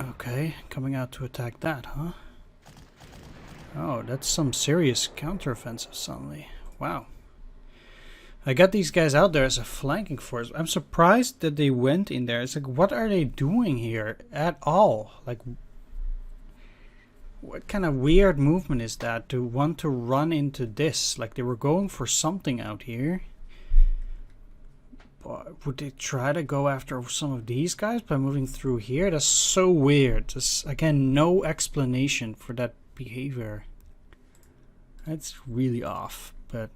okay, coming out to attack that, huh? Oh, that's some serious counteroffensive suddenly. Wow. I got these guys out there as a flanking force. I'm surprised that they went in there. It's like, what are they doing here at all? Like, what kind of weird movement is that to want to run into this? Like, they were going for something out here. Would they try to go after some of these guys by moving through here? That's so weird. There's, again, no explanation for that behavior. That's really off, but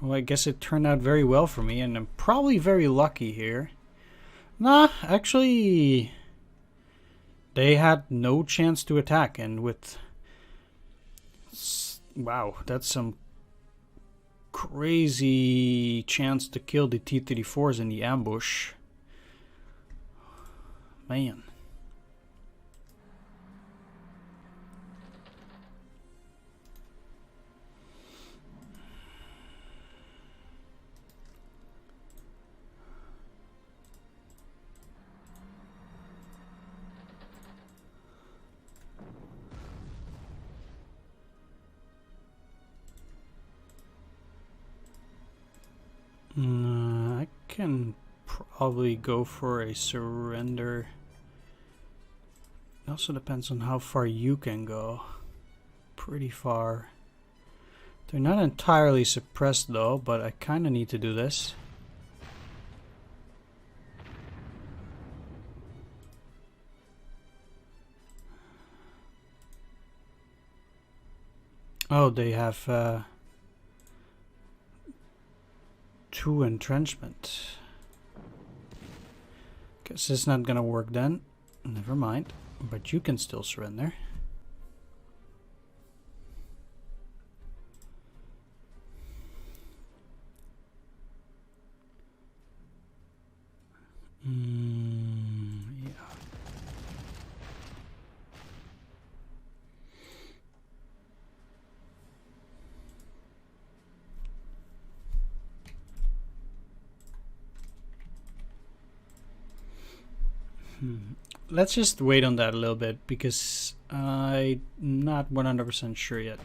well, I guess it turned out very well for me, and I'm probably very lucky here. Nah, actually, they had no chance to attack, and with... Wow, that's some crazy chance to kill the T-34s in the ambush. Man. I can probably go for a surrender. It also depends on how far you can go. Pretty far. They're not entirely suppressed though, but I kind of need to do this. Oh, they have 2 entrenchment. Guess it's not gonna work then. Never mind. But you can still surrender. Yeah. Let's just wait on that a little bit because I'm not 100% sure yet.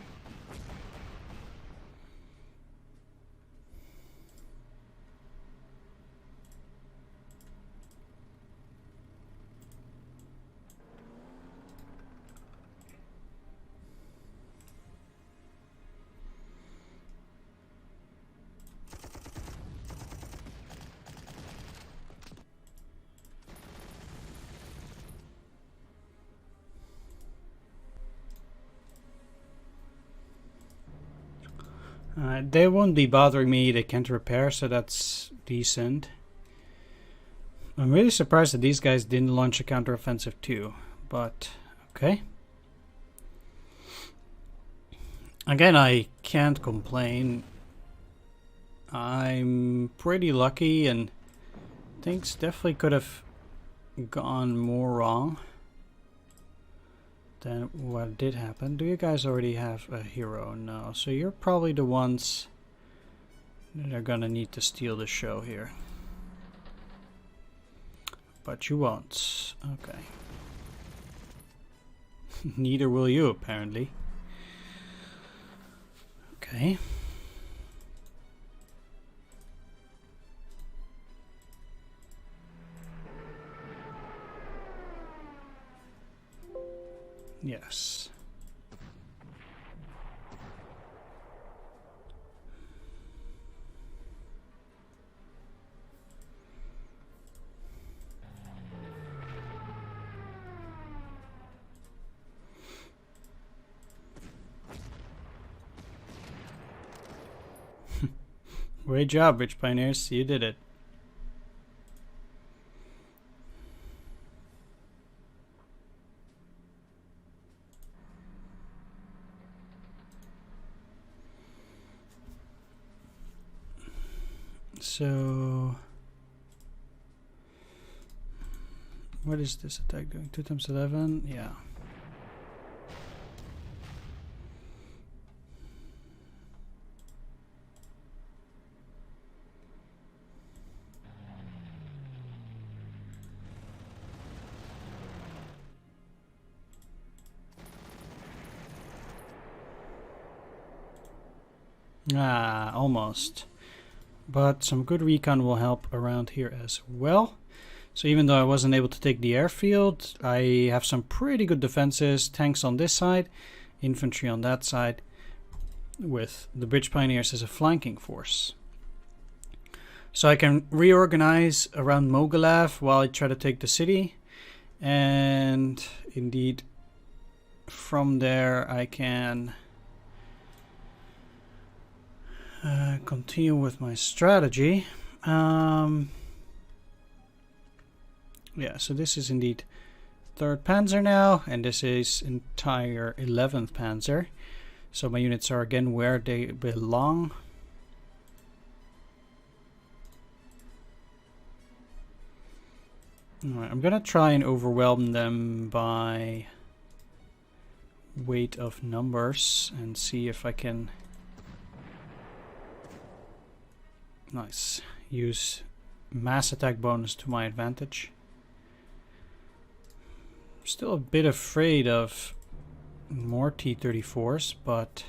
They won't be bothering me, they can't repair, so that's decent. I'm really surprised that these guys didn't launch a counteroffensive too, but okay. Again, I can't complain. I'm pretty lucky and things definitely could have gone more wrong than what did happen. Do you guys already have a hero? No. So you're probably the ones that are gonna need to steal the show here. But you won't. Okay. Neither will you, apparently. Okay. Yes. Great job, Rich Pioneers. You did it. So, what is this attack doing? 2 times 11? Yeah. Ah, almost. But some good recon will help around here as well. So even though I wasn't able to take the airfield, I have some pretty good defenses. Tanks on this side, infantry on that side, with the Bridge Pioneers as a flanking force. So I can reorganize around Mogilev while I try to take the city. And indeed, from there I can Continue with my strategy. Yeah, so this is indeed 3rd Panzer now, and this is entire 11th Panzer. So my units are again where they belong. Alright, I'm gonna try and overwhelm them by weight of numbers and see if I can use mass attack bonus to my advantage. Still a bit afraid of more T-34s, but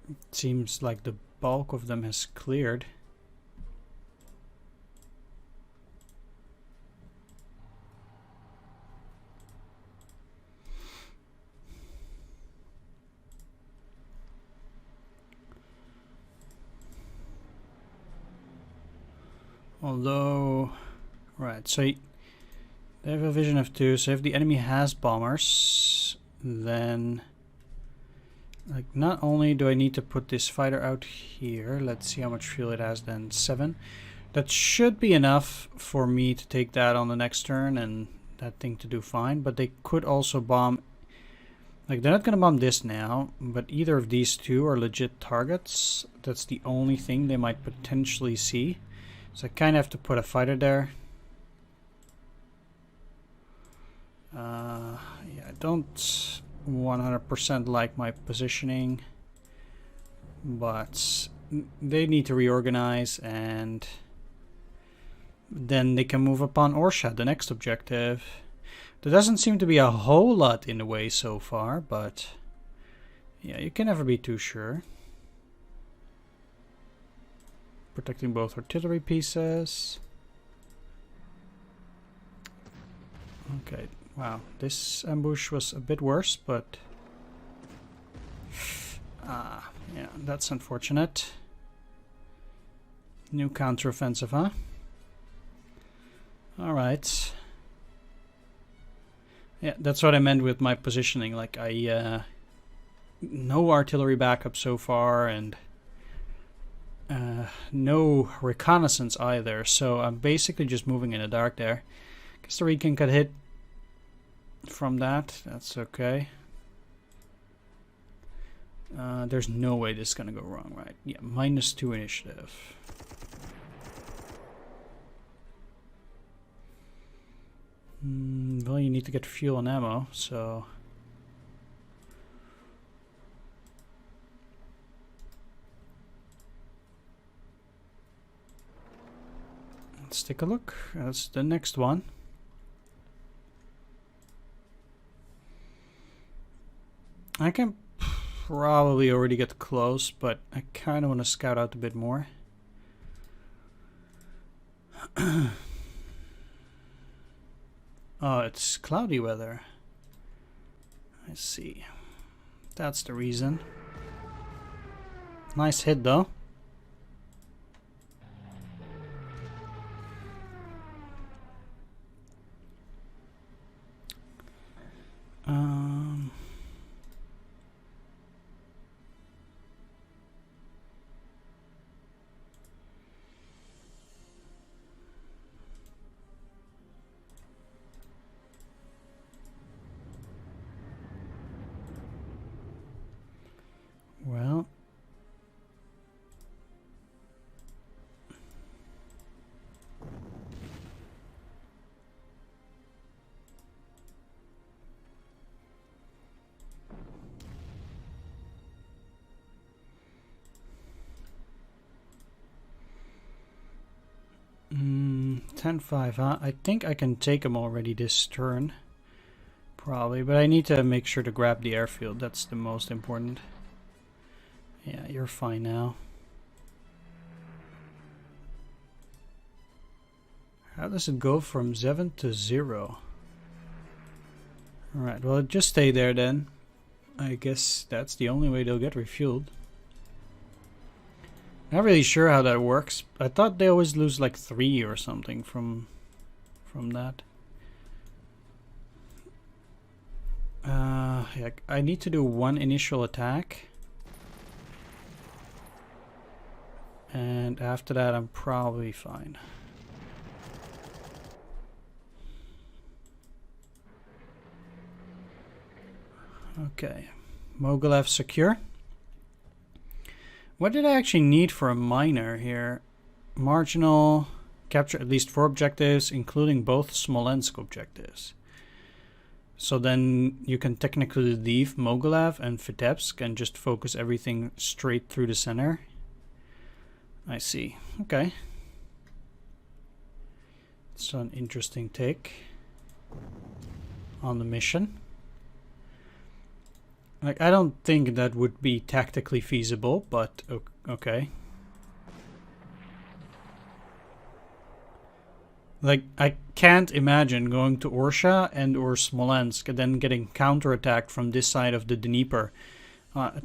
it seems like the bulk of them has cleared. Although, right, so they have a vision of 2, so if the enemy has bombers, then like not only do I need to put this fighter out here, let's see how much fuel it has then, 7. That should be enough for me to take that on the next turn and that thing to do fine, but they could also bomb, like they're not going to bomb this now, but either of these two are legit targets. That's the only thing they might potentially see. So I kind of have to put a fighter there. Yeah, I don't 100% like my positioning, but they need to reorganize, and then they can move upon Orsha, the next objective. There doesn't seem to be a whole lot in the way so far, but yeah, you can never be too sure. Protecting both artillery pieces. Okay, wow, this ambush was a bit worse, but yeah, that's unfortunate. New counteroffensive, huh? Alright. Yeah, that's what I meant with my positioning. Like, no artillery backup so far, and no reconnaissance either, so I'm basically just moving in the dark there. Guess the recon could hit from that, that's okay. There's no way this is gonna go wrong, right? Yeah, -2 initiative. Well, you need to get fuel and ammo, so let's take a look. That's the next one. I can probably already get close, but I kind of want to scout out a bit more. Oh, it's cloudy weather. I see. That's the reason. Nice hit though. Well, mm, 10-5, huh? I think I can take him already this turn. Probably, but I need to make sure to grab the airfield. That's the most important. Yeah, you're fine now. How does it go from 7 to 0? Alright, well, just stay there then. I guess that's the only way they'll get refueled. Not really sure how that works. I thought they always lose like 3 or something from that. Yeah, I need to do one initial attack. And after that, I'm probably fine. Okay. Mogilev secure. What did I actually need for a miner here? Marginal. Capture at least 4 objectives, including both Smolensk objectives. So then you can technically leave Mogilev and Vitebsk and just focus everything straight through the center. I see. Okay. It's an interesting take on the mission. Like, I don't think that would be tactically feasible, but okay. Like, I can't imagine going to Orsha and or Smolensk and then getting counterattacked from this side of the Dnieper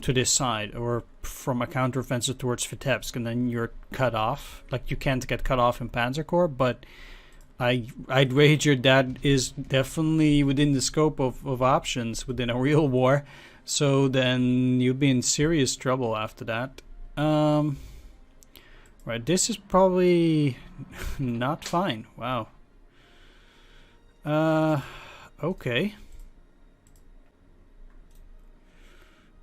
to this side, or from a counteroffensive towards Vitebsk, and then you're cut off. Like, you can't get cut off in Panzer Corps, but I'd wager that is definitely within the scope of options within a real war. So then you'll be in serious trouble after that. Right, this is probably not fine. Wow. Okay.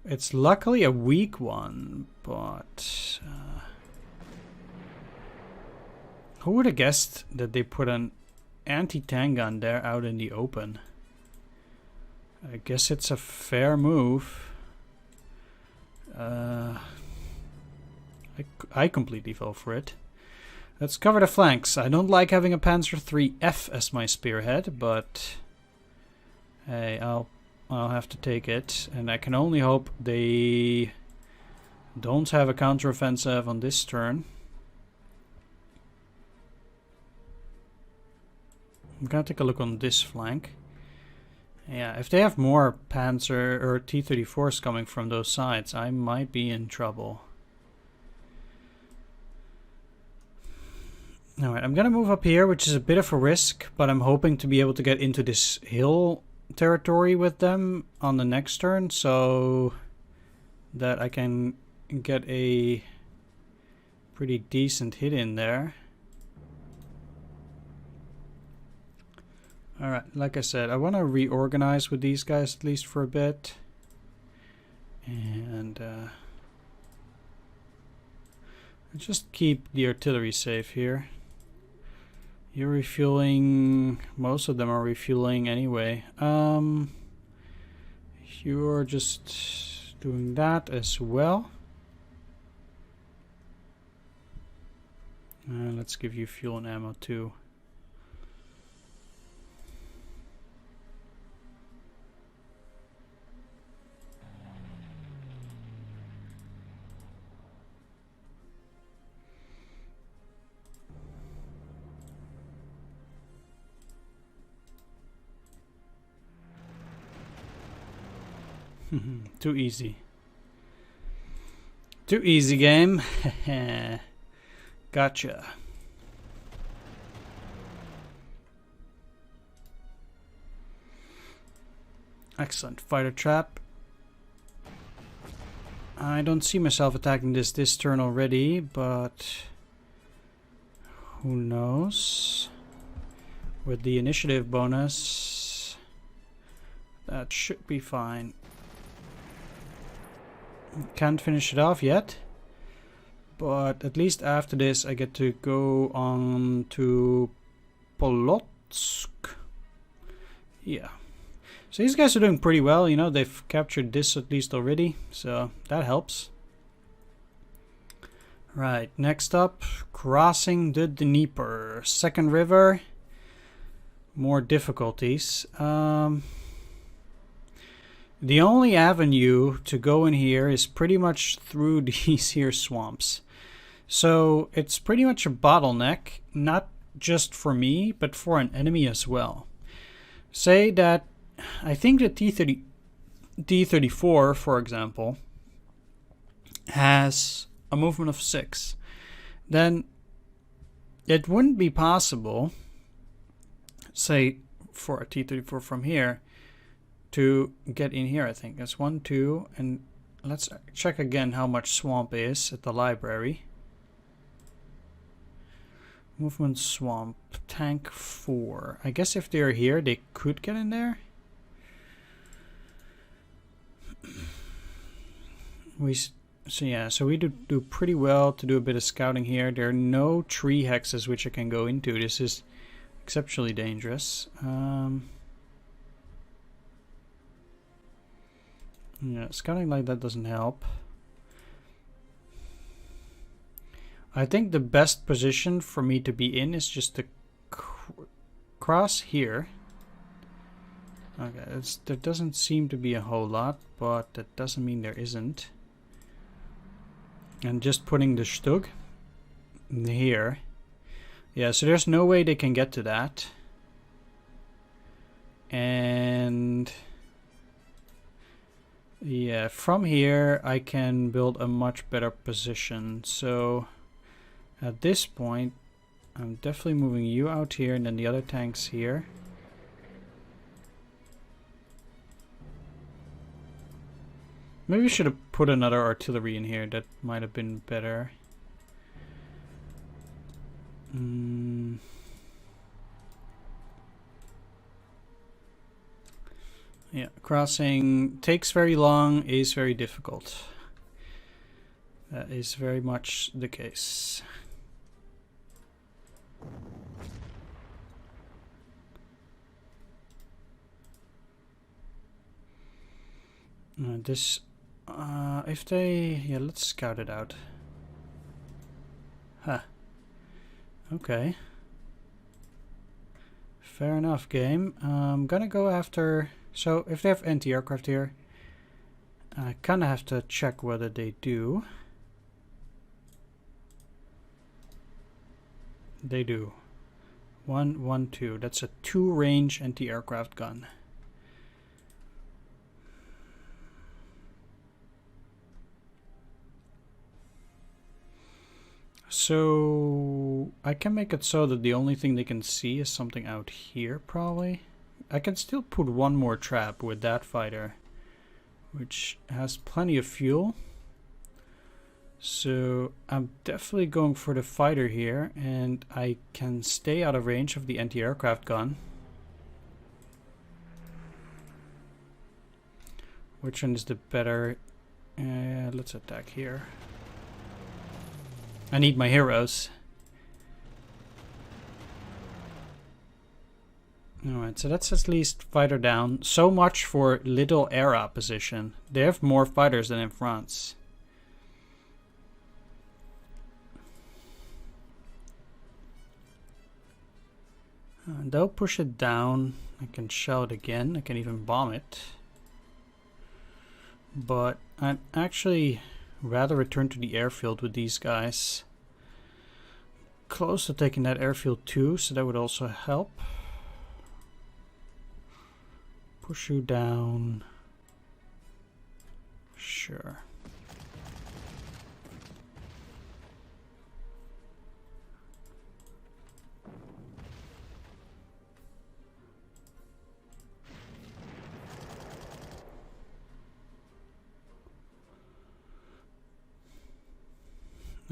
It's luckily a weak one, but who would have guessed that they put an anti-tank gun there out in the open? I guess it's a fair move. I completely fell for it. Let's cover the flanks. I don't like having a Panzer IIIF as my spearhead, but hey, I'll have to take it. And I can only hope they don't have a counteroffensive on this turn. I'm gonna take a look on this flank. Yeah, if they have more Panzer or T-34s coming from those sides, I might be in trouble. Alright, I'm gonna move up here, which is a bit of a risk, but I'm hoping to be able to get into this hill territory with them on the next turn, so that I can get a pretty decent hit in there. Alright, like I said, I want to reorganize with these guys at least for a bit. And just keep the artillery safe here. You're refueling, most of them are refueling anyway. You're just doing that as well. Let's give you fuel and ammo too. Too easy. Too easy game. Gotcha. Excellent. Fighter trap. I don't see myself attacking this turn already, but who knows? With the initiative bonus, that should be fine. Can't finish it off yet, but at least after this I get to go on to Polotsk. Yeah. So these guys are doing pretty well, you know, they've captured this at least already, so that helps. Right, next up, crossing the Dnieper. Second river, more difficulties. The only avenue to go in here is pretty much through these here swamps. So it's pretty much a bottleneck, not just for me, but for an enemy as well. Say that, I think the T-34, for example, has a movement of 6. Then it wouldn't be possible, say, for a T-34 from here, to get in here. I think that's 1, 2, and let's check again how much swamp is at the library. Movement swamp. Tank 4. I guess if they're here, they could get in there. So we do pretty well to do a bit of scouting here. There are no tree hexes which I can go into. This is exceptionally dangerous. Yeah, scouting like that doesn't help. I think the best position for me to be in is just to cross here. Okay, there doesn't seem to be a whole lot, but that doesn't mean there isn't. And just putting the Stug here. Yeah, so there's no way they can get to that. And yeah, from here I can build a much better position. So at this point, I'm definitely moving you out here and then the other tanks here. Maybe we should have put another artillery in here. That might have been better. Yeah, crossing takes very long, is very difficult. That is very much the case. If they, yeah, let's scout it out. Huh. Okay. Fair enough, game. I'm gonna go after, so if they have anti-aircraft here, I kinda have to check whether they do. They do. 1-1-2. That's a 2-range anti-aircraft gun. So I can make it so that the only thing they can see is something out here, probably. I can still put one more trap with that fighter, which has plenty of fuel. So I'm definitely going for the fighter here, and I can stay out of range of the anti-aircraft gun. Which one is the better? Let's attack here. I need my heroes. Alright, so that's at least fighter down. So much for little air opposition. They have more fighters than in France. They'll push it down. I can shell it again. I can even bomb it. But I'd actually rather return to the airfield with these guys. Close to taking that airfield too, so that would also help. Push you down. Sure.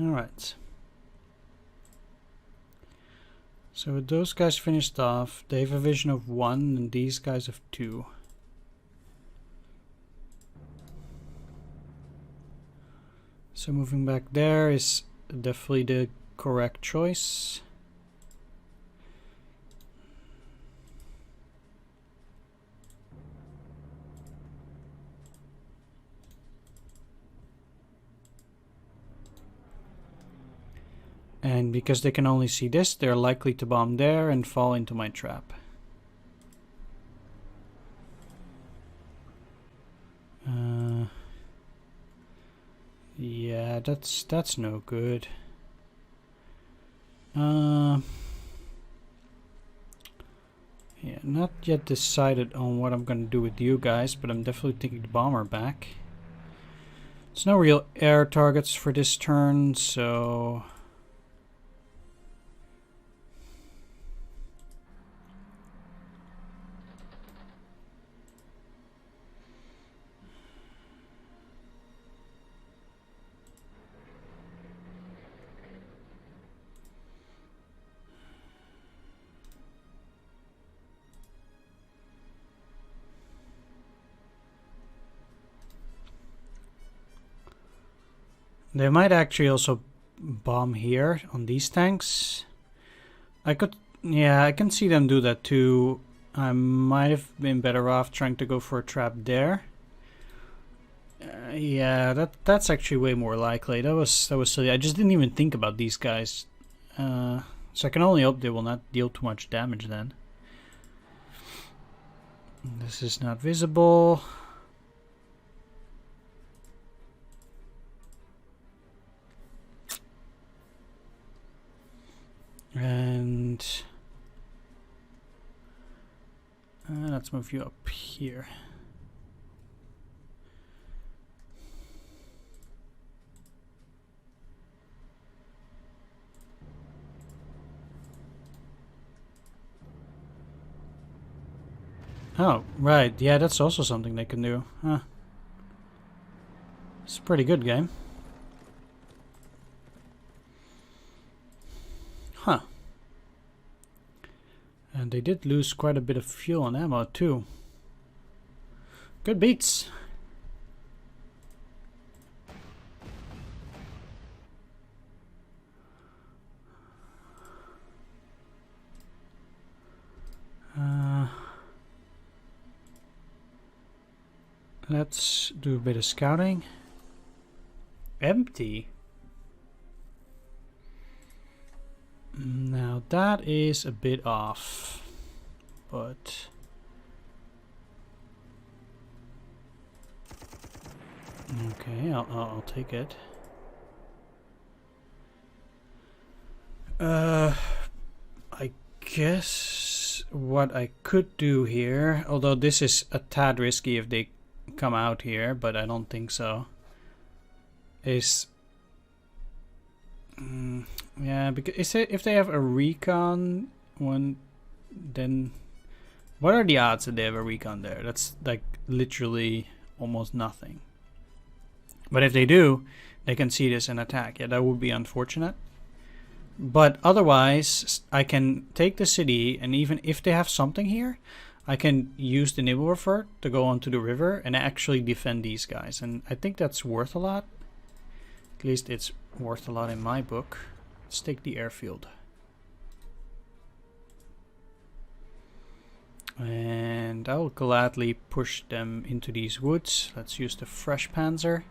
All right. So with those guys finished off, they have a vision of 1 and these guys have 2. So moving back there is definitely the correct choice. And because they can only see this, they're likely to bomb there and fall into my trap. Yeah, that's no good. Yeah, not yet decided on what I'm gonna do with you guys, but I'm definitely taking the bomber back. There's no real air targets for this turn, so They might actually also bomb here on these tanks. Yeah, I can see them do that too. I might have been better off trying to go for a trap there. Yeah, that's actually way more likely. That was silly. I just didn't even think about these guys. So I can only hope they will not deal too much damage then. This is not visible. And let's move you up here. Oh, right. Yeah, that's also something they can do. Huh. It's a pretty good game. Huh. And they did lose quite a bit of fuel and ammo too. Good beats. Let's do a bit of scouting. Empty. Now that is a bit off, but okay, I'll take it. I guess what I could do here, although this is a tad risky if they come out here, but I don't think so, is yeah, because if they have a recon one, then what are the odds that they have a recon there? That's like literally almost nothing. But if they do, they can see this and attack. Yeah, that would be unfortunate. But otherwise, I can take the city, and even if they have something here, I can use the Nibelwerfer to go onto the river and actually defend these guys. And I think that's worth a lot. At least it's worth a lot in my book. Let's take the airfield. And I will gladly push them into these woods. Let's use the fresh Panzer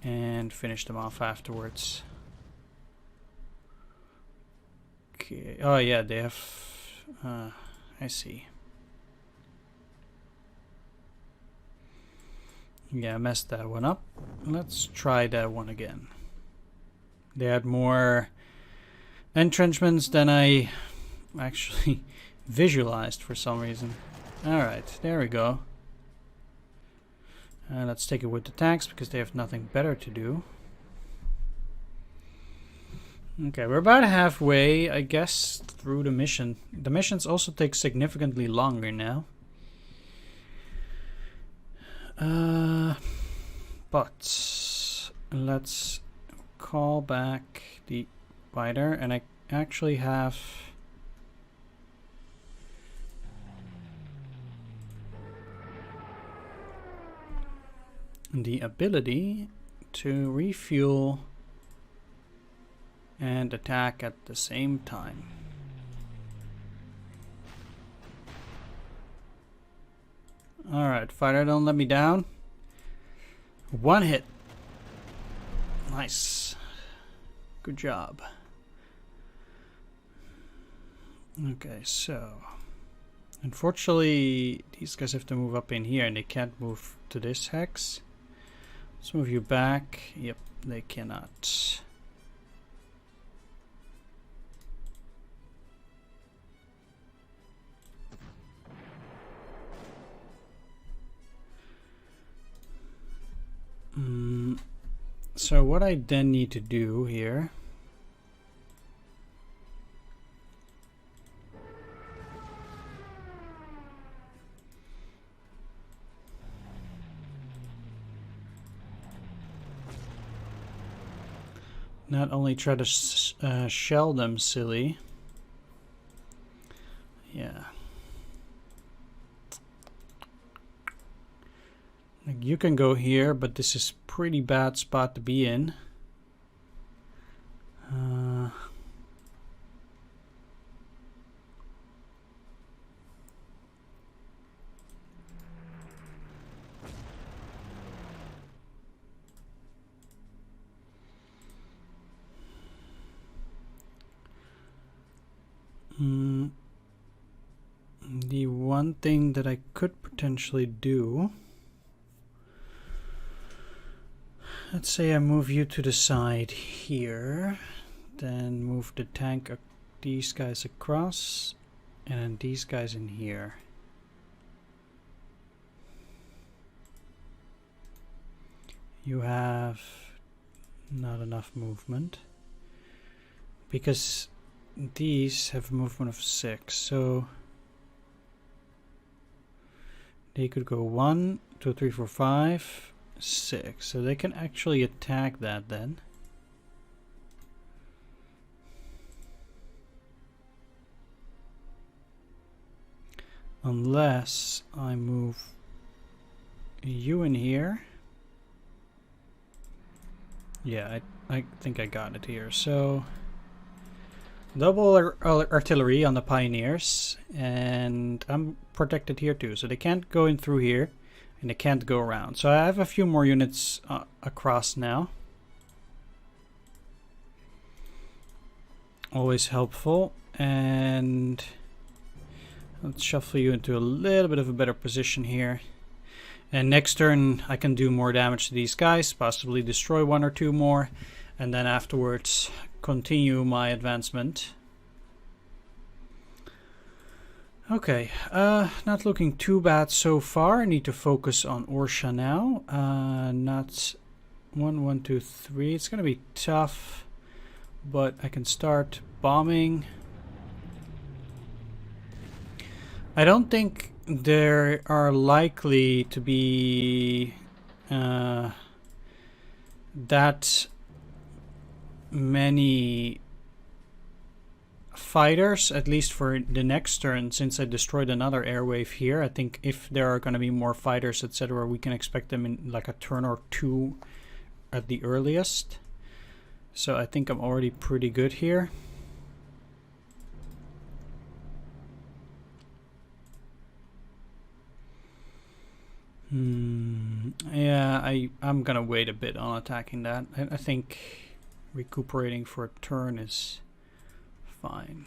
and finish them off afterwards. Okay. Oh yeah, they have... I see. Yeah, I messed that one up. Let's try that one again. They had more entrenchments than I actually visualized for some reason. Alright, there we go. Let's take it with the tanks because they have nothing better to do. Okay, we're about halfway, I guess, through the mission. The missions also take significantly longer now. But let's call back the fighter, and I actually have the ability to refuel and attack at the same time. Alright, fighter, don't let me down. One hit. Nice. Good job. Okay, so unfortunately these guys have to move up in here and they can't move to this hex. Let's move you back. Yep, they cannot. So what I then need to do here not only try to shell them silly. Yeah. Like you can go here, but this is pretty bad spot to be in. one thing that I could potentially do. Let's say I move you to the side here, then move the tank, these guys across, and then these guys in here. You have not enough movement because these have movement of 6, so they could go 1, 2, 3, 4, 5, 6, so they can actually attack that then. Unless I move you in here. Yeah, I think I got it here. So double artillery on the pioneers, and I'm protected here too, so they can't go in through here and they can't go around. So I have a few more units across now. Always helpful. And let's shuffle you into a little bit of a better position here. And next turn I can do more damage to these guys, possibly destroy 1 or 2 more, and then afterwards continue my advancement. Okay, not looking too bad so far. I need to focus on Orsha now. Not 1, 1, 2, 3. It's gonna be tough, but I can start bombing. I don't think there are likely to be that many fighters, at least for the next turn, since I destroyed another airwave here. I think if there are going to be more fighters, etc., we can expect them in like a turn or 2 at the earliest. So I think I'm already pretty good here. Yeah, I'm gonna wait a bit on attacking that. I think recuperating for a turn is fine.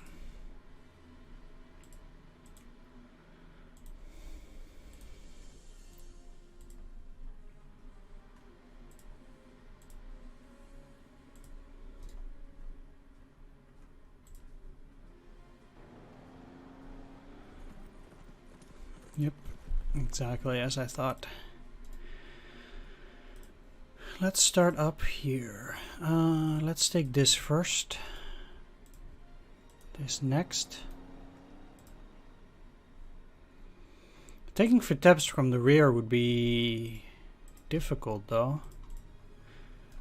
Yep. Exactly as I thought. Let's start up here. Let's take this first. This next. Taking Vitebsk from the rear would be difficult though.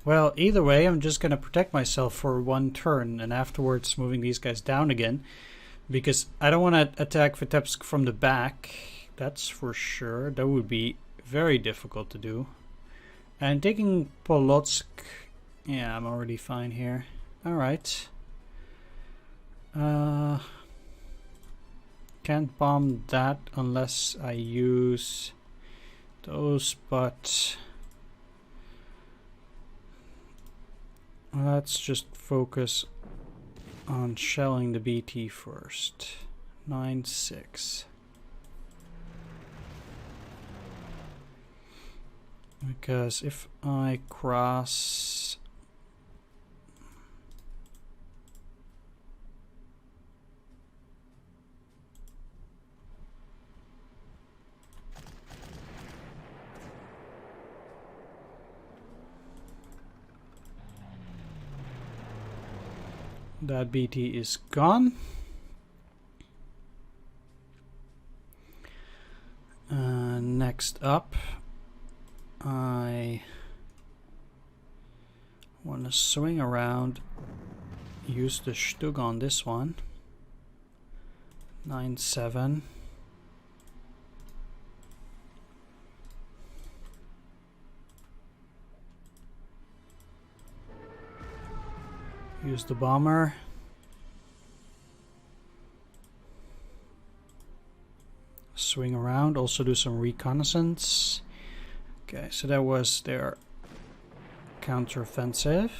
Well, either way, I'm just gonna protect myself for 1 turn and afterwards moving these guys down again, because I don't want to attack Vitebsk from the back. That's for sure. That would be very difficult to do. And taking Polotsk, yeah, I'm already fine here. Alright. Can't bomb that unless I use those, but let's just focus on shelling the BT first. 9-6. Because if I cross that BT is gone. Next up, I want to swing around, use the Stug on this one. 9-7. Use the bomber. Swing around, also do some reconnaissance. Okay, so that was their counteroffensive.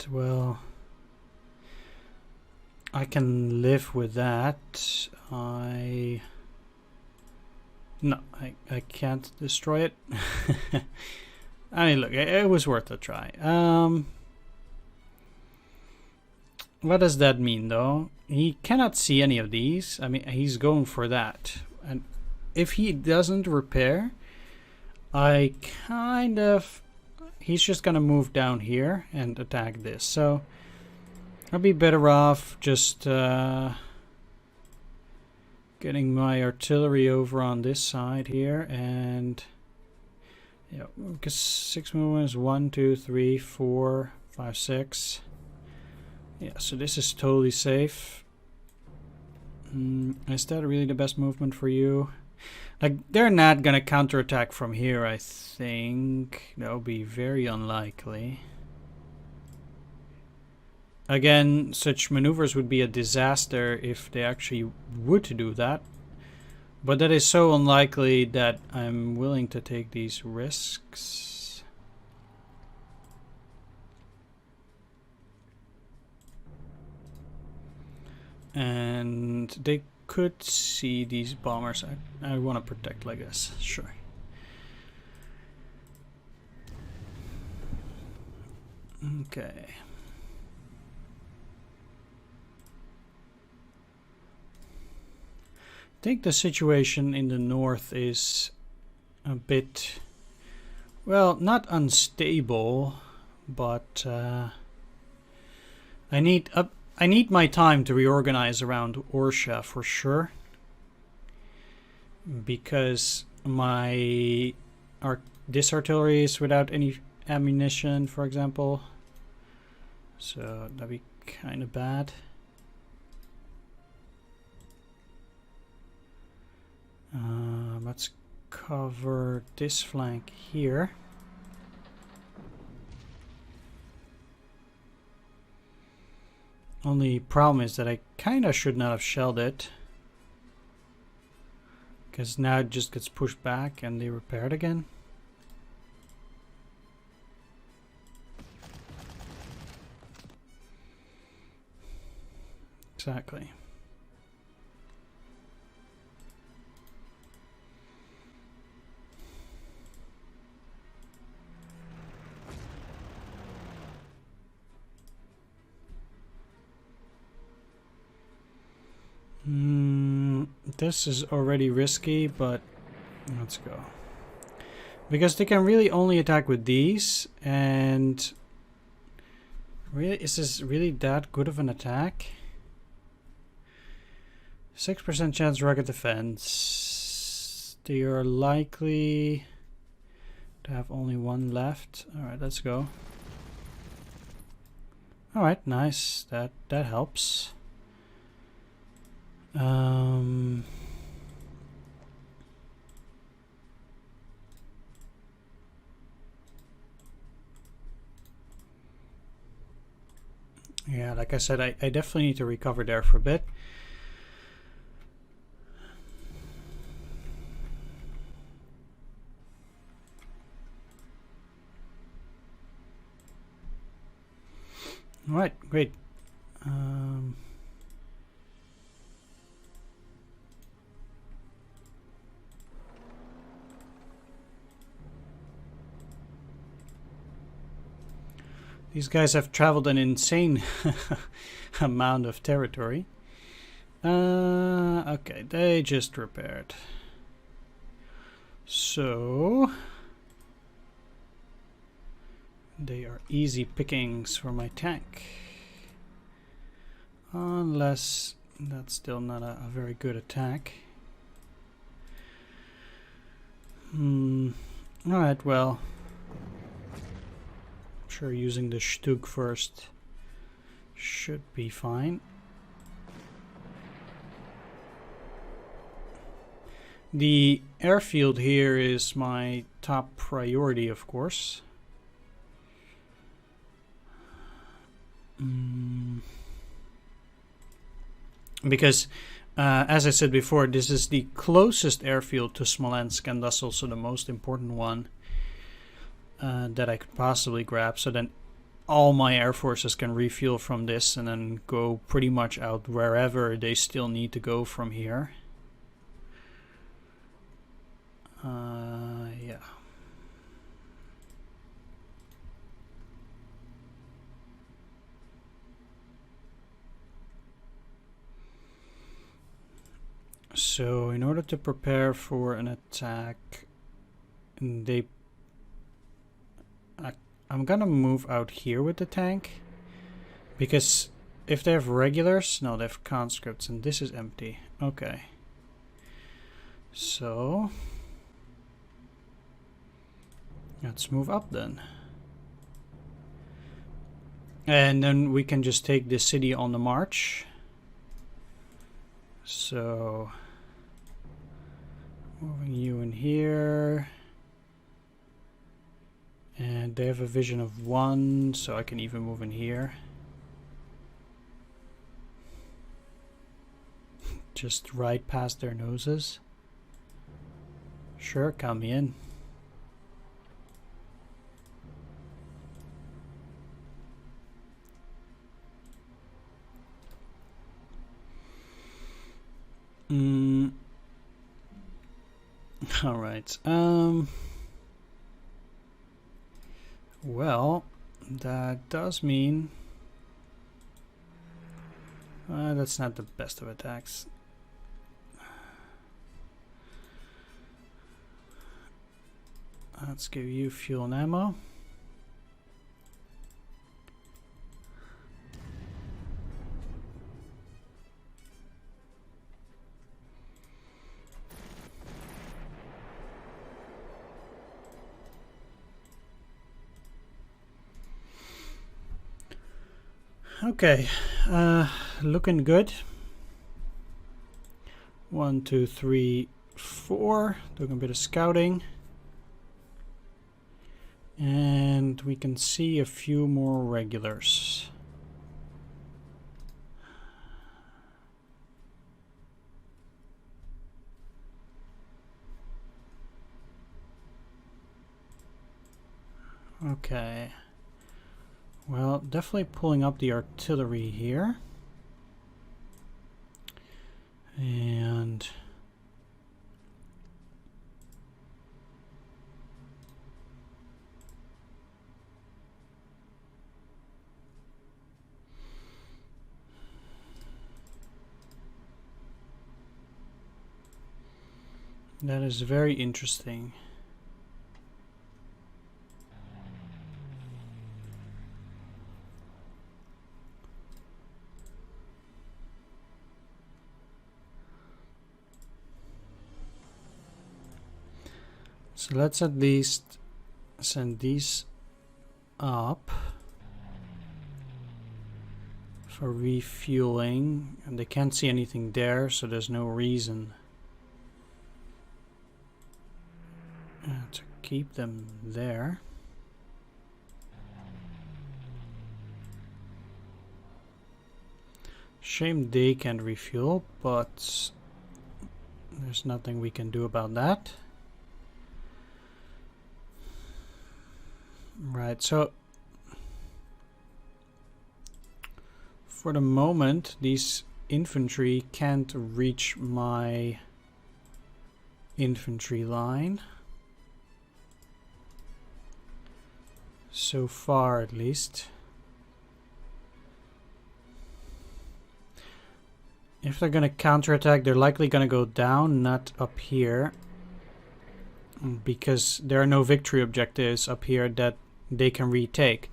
well, I can live with that. I can't destroy it. I mean, look, it was worth a try. What does that mean, though? He cannot see any of these. I mean, he's going for that. And if he doesn't repair, he's just gonna move down here and attack this. So I'll be better off just getting my artillery over on this side here, and yeah, because 6 movements, 1, 2, 3, 4, 5, 6. Yeah, so this is totally safe. Is that really the best movement for you? Like, they're not gonna counterattack from here, I think. That would be very unlikely. Again, such maneuvers would be a disaster if they actually would do that. But that is so unlikely that I'm willing to take these risks. And they could see these bombers. I want to protect like this, sure. Okay. I think the situation in the north is a bit, well, not unstable, but I need my time to reorganize around Orsha for sure, because this artillery is without any ammunition, for example, so that'd be kind of bad. Let's cover this flank here. Only problem is that I kind of should not have shelled it, because now it just gets pushed back and they repair it again. Exactly. This is already risky, but let's go. Because they can really only attack with these, and really, is this really that good of an attack? 6% chance rocket defense. They are likely to have only one left. Alright, let's go. Alright, nice. That helps. Yeah, like I said, I definitely need to recover there for a bit. All right, great. These guys have traveled an insane amount of territory. Okay, they just repaired. So they are easy pickings for my tank. Unless that's still not a very good attack. Alright, well, I'm sure using the Stug first should be fine. The airfield here is my top priority, of course. Because, as I said before, this is the closest airfield to Smolensk, and thus also the most important one that I could possibly grab. So then all my air forces can refuel from this and then go pretty much out wherever they still need to go from here. Yeah. So in order to prepare for an attack, I'm gonna move out here with the tank, because if they have regulars, no, they have conscripts, and this is empty. Okay. So let's move up then. And then we can just take this city on the march. So moving you in here. And they have a vision of 1, so I can even move in here. Just right past their noses. Sure, come in. All right. Well, that does mean that's not the best of attacks. Let's give you fuel and ammo. Okay, looking good. 1, 2, 3, 4. Doing a bit of scouting. And we can see a few more regulars. Okay. Well, definitely pulling up the artillery here. And that is very interesting. So let's at least send these up for refueling, and they can't see anything there, so there's no reason to keep them there. Shame they can't refuel, but there's nothing we can do about that. Right, so for the moment these infantry can't reach my infantry line. So far at least. If they're gonna counterattack, they're likely gonna go down, not up here. Because there are no victory objectives up here that they can retake.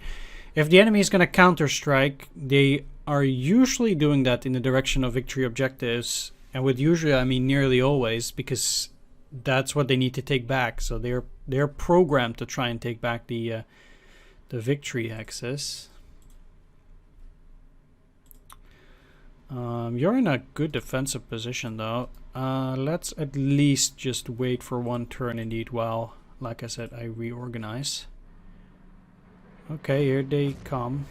If the enemy is going to counter-strike, they are usually doing that in the direction of victory objectives. And with usually, I mean nearly always, because that's what they need to take back. So they're programmed to try and take back the victory axis. You're in a good defensive position, though. Let's at least just wait for one turn indeed while, like I said, I reorganize. Okay, here they come.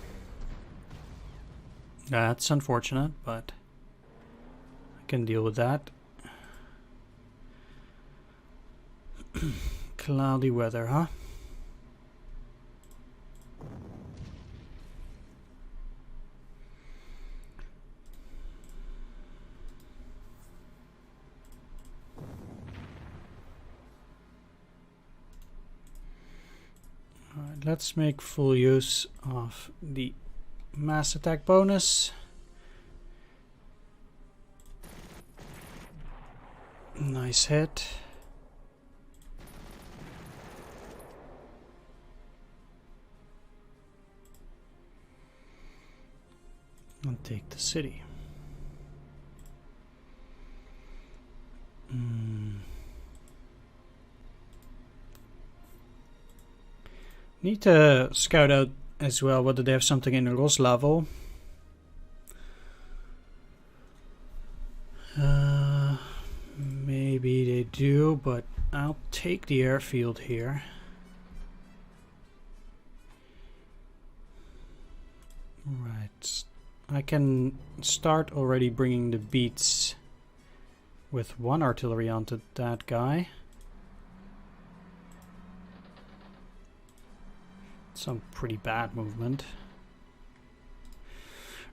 That's unfortunate, but I can deal with that. Cloudy weather, huh? let's make full use of the mass attack bonus. Nice hit. And take the city. Need to scout out as well whether they have something in Roslavo. Maybe they do, but I'll take the airfield here. Right. I can start already bringing the beats with one artillery onto that guy. Some pretty bad movement.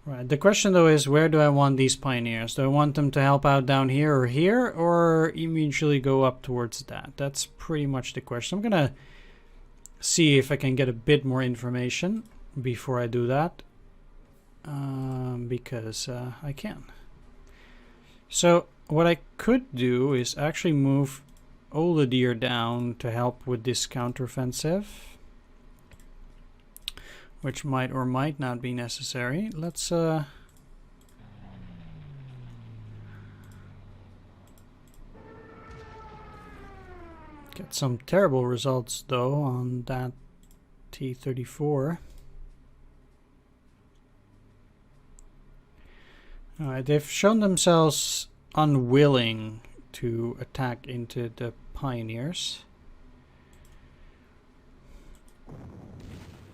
Right, the question though is, where do I want these pioneers? Do I want them to help out down here, or immediately go up towards that? That's pretty much the question. I'm gonna see if I can get a bit more information before I do that, because I can. So what I could do is actually move Oladir down to help with this counteroffensive, which might or might not be necessary. Let's get some terrible results though on that T-34. Alright, they've shown themselves unwilling to attack into the pioneers.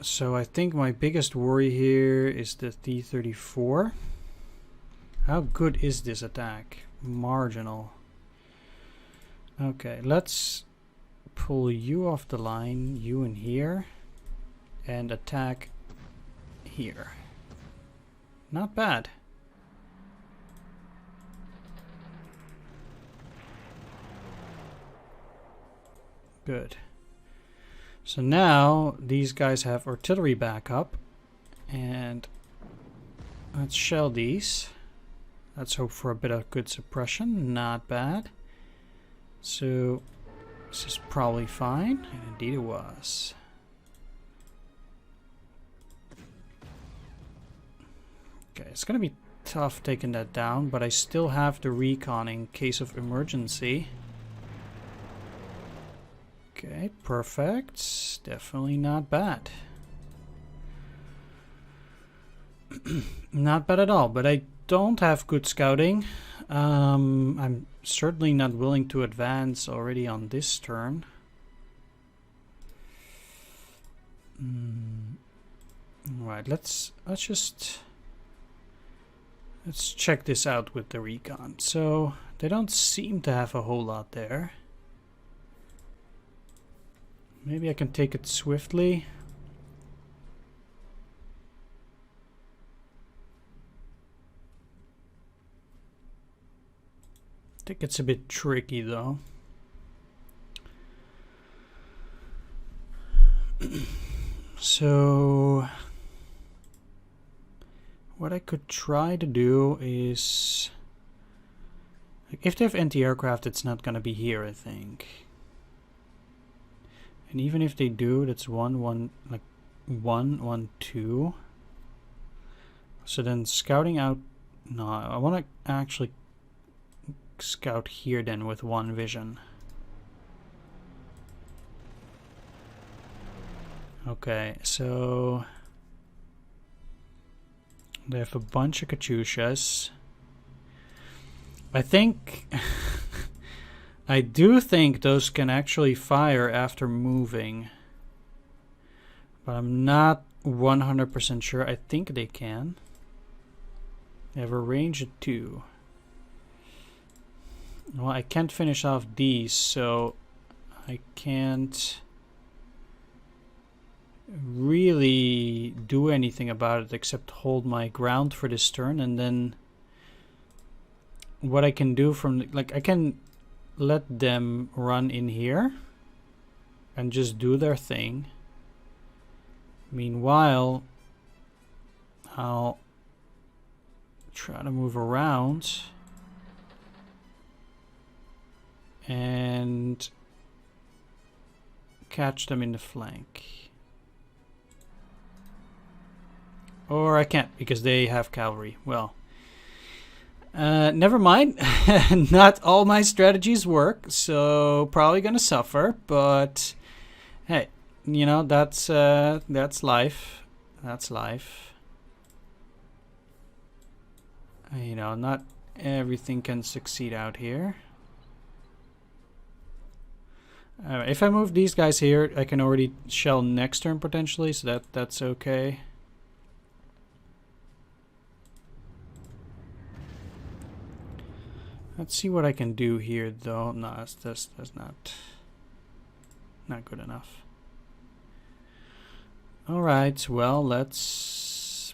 So I think my biggest worry here is the T-34. How good is this attack? Marginal. Okay, let's pull you off the line, you in here, and attack here. Not bad. Good. So now these guys have artillery backup, and let's shell these. Let's hope for a bit of good suppression. Not bad. So this is probably fine, and indeed it was. Okay, it's gonna be tough taking that down, but I still have the recon in case of emergency. Okay, perfect. Definitely not bad. Not bad at all, but I don't have good scouting. I'm certainly not willing to advance already on this turn. Right, let's check this out with the recon. So they don't seem to have a whole lot there. Maybe I can take it swiftly. I think it's a bit tricky though. So what I could try to do is, if they have anti-aircraft, it's not gonna be here, I think. And even if they do, that's 1-1, like 1-1-2. So then scouting out, no, I want to actually scout here then with one vision. Okay, so they have a bunch of Katyushas. I think I do think those can actually fire after moving, but I'm not 100% sure. I think they can. They have a range of 2. Well, I can't finish off these, so I can't really do anything about it except hold my ground for this turn. And then what I can do from, like, I can let them run in here and just do their thing. Meanwhile, I'll try to move around and catch them in the flank. Or I can't because they have cavalry. Well, never mind. Not all my strategies work, so probably gonna suffer. But hey, you know, that's life. That's life. You know, not everything can succeed out here. If I move these guys here, I can already shell next turn potentially, so that's okay. Let's see what I can do here, though. No, that's not good enough. All right, well, let's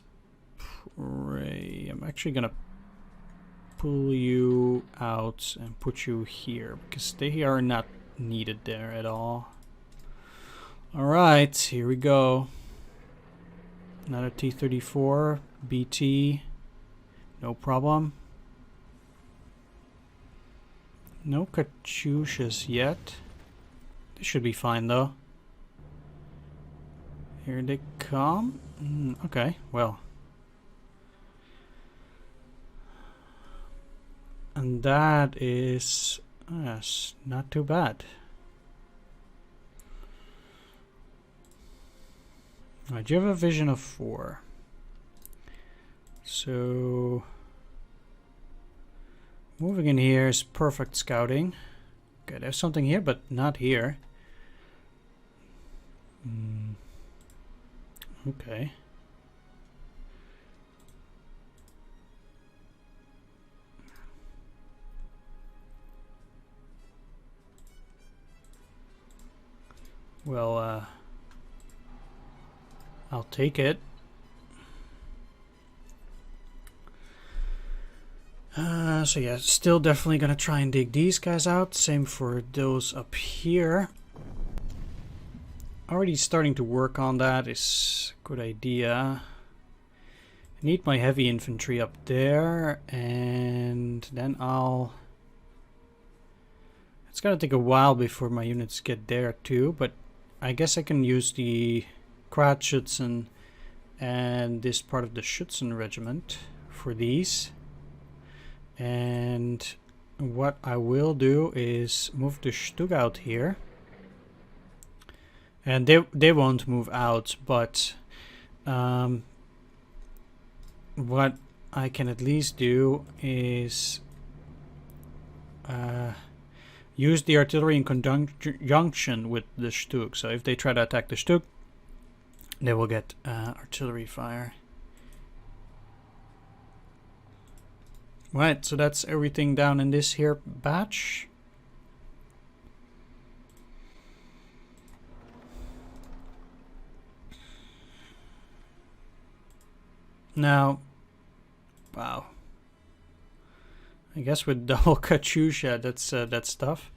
pray. I'm actually gonna pull you out and put you here because they are not needed there at all. All right, here we go. Another T-34 BT, no problem. No Katyushas yet. They should be fine though. Here they come. Okay, well. And that is yes, not too bad. Alright, you have a vision of 4. So moving in here is perfect scouting. Okay, there's something here, but not here. Okay. Well, I'll take it. So yeah, still definitely gonna try and dig these guys out. Same for those up here. Already starting to work on that is a good idea. I need my heavy infantry up there, and then it's gonna take a while before my units get there too, but I guess I can use the Krautschützen and this part of the Schützen regiment for these. And what I will do is move the Stug out here. And they won't move out, but what I can at least do is use the artillery in conjunction with the Stug. So if they try to attack the Stug, they will get artillery fire. Right, so that's everything down in this here batch. Now, wow. I guess with double Katyusha, that's tough.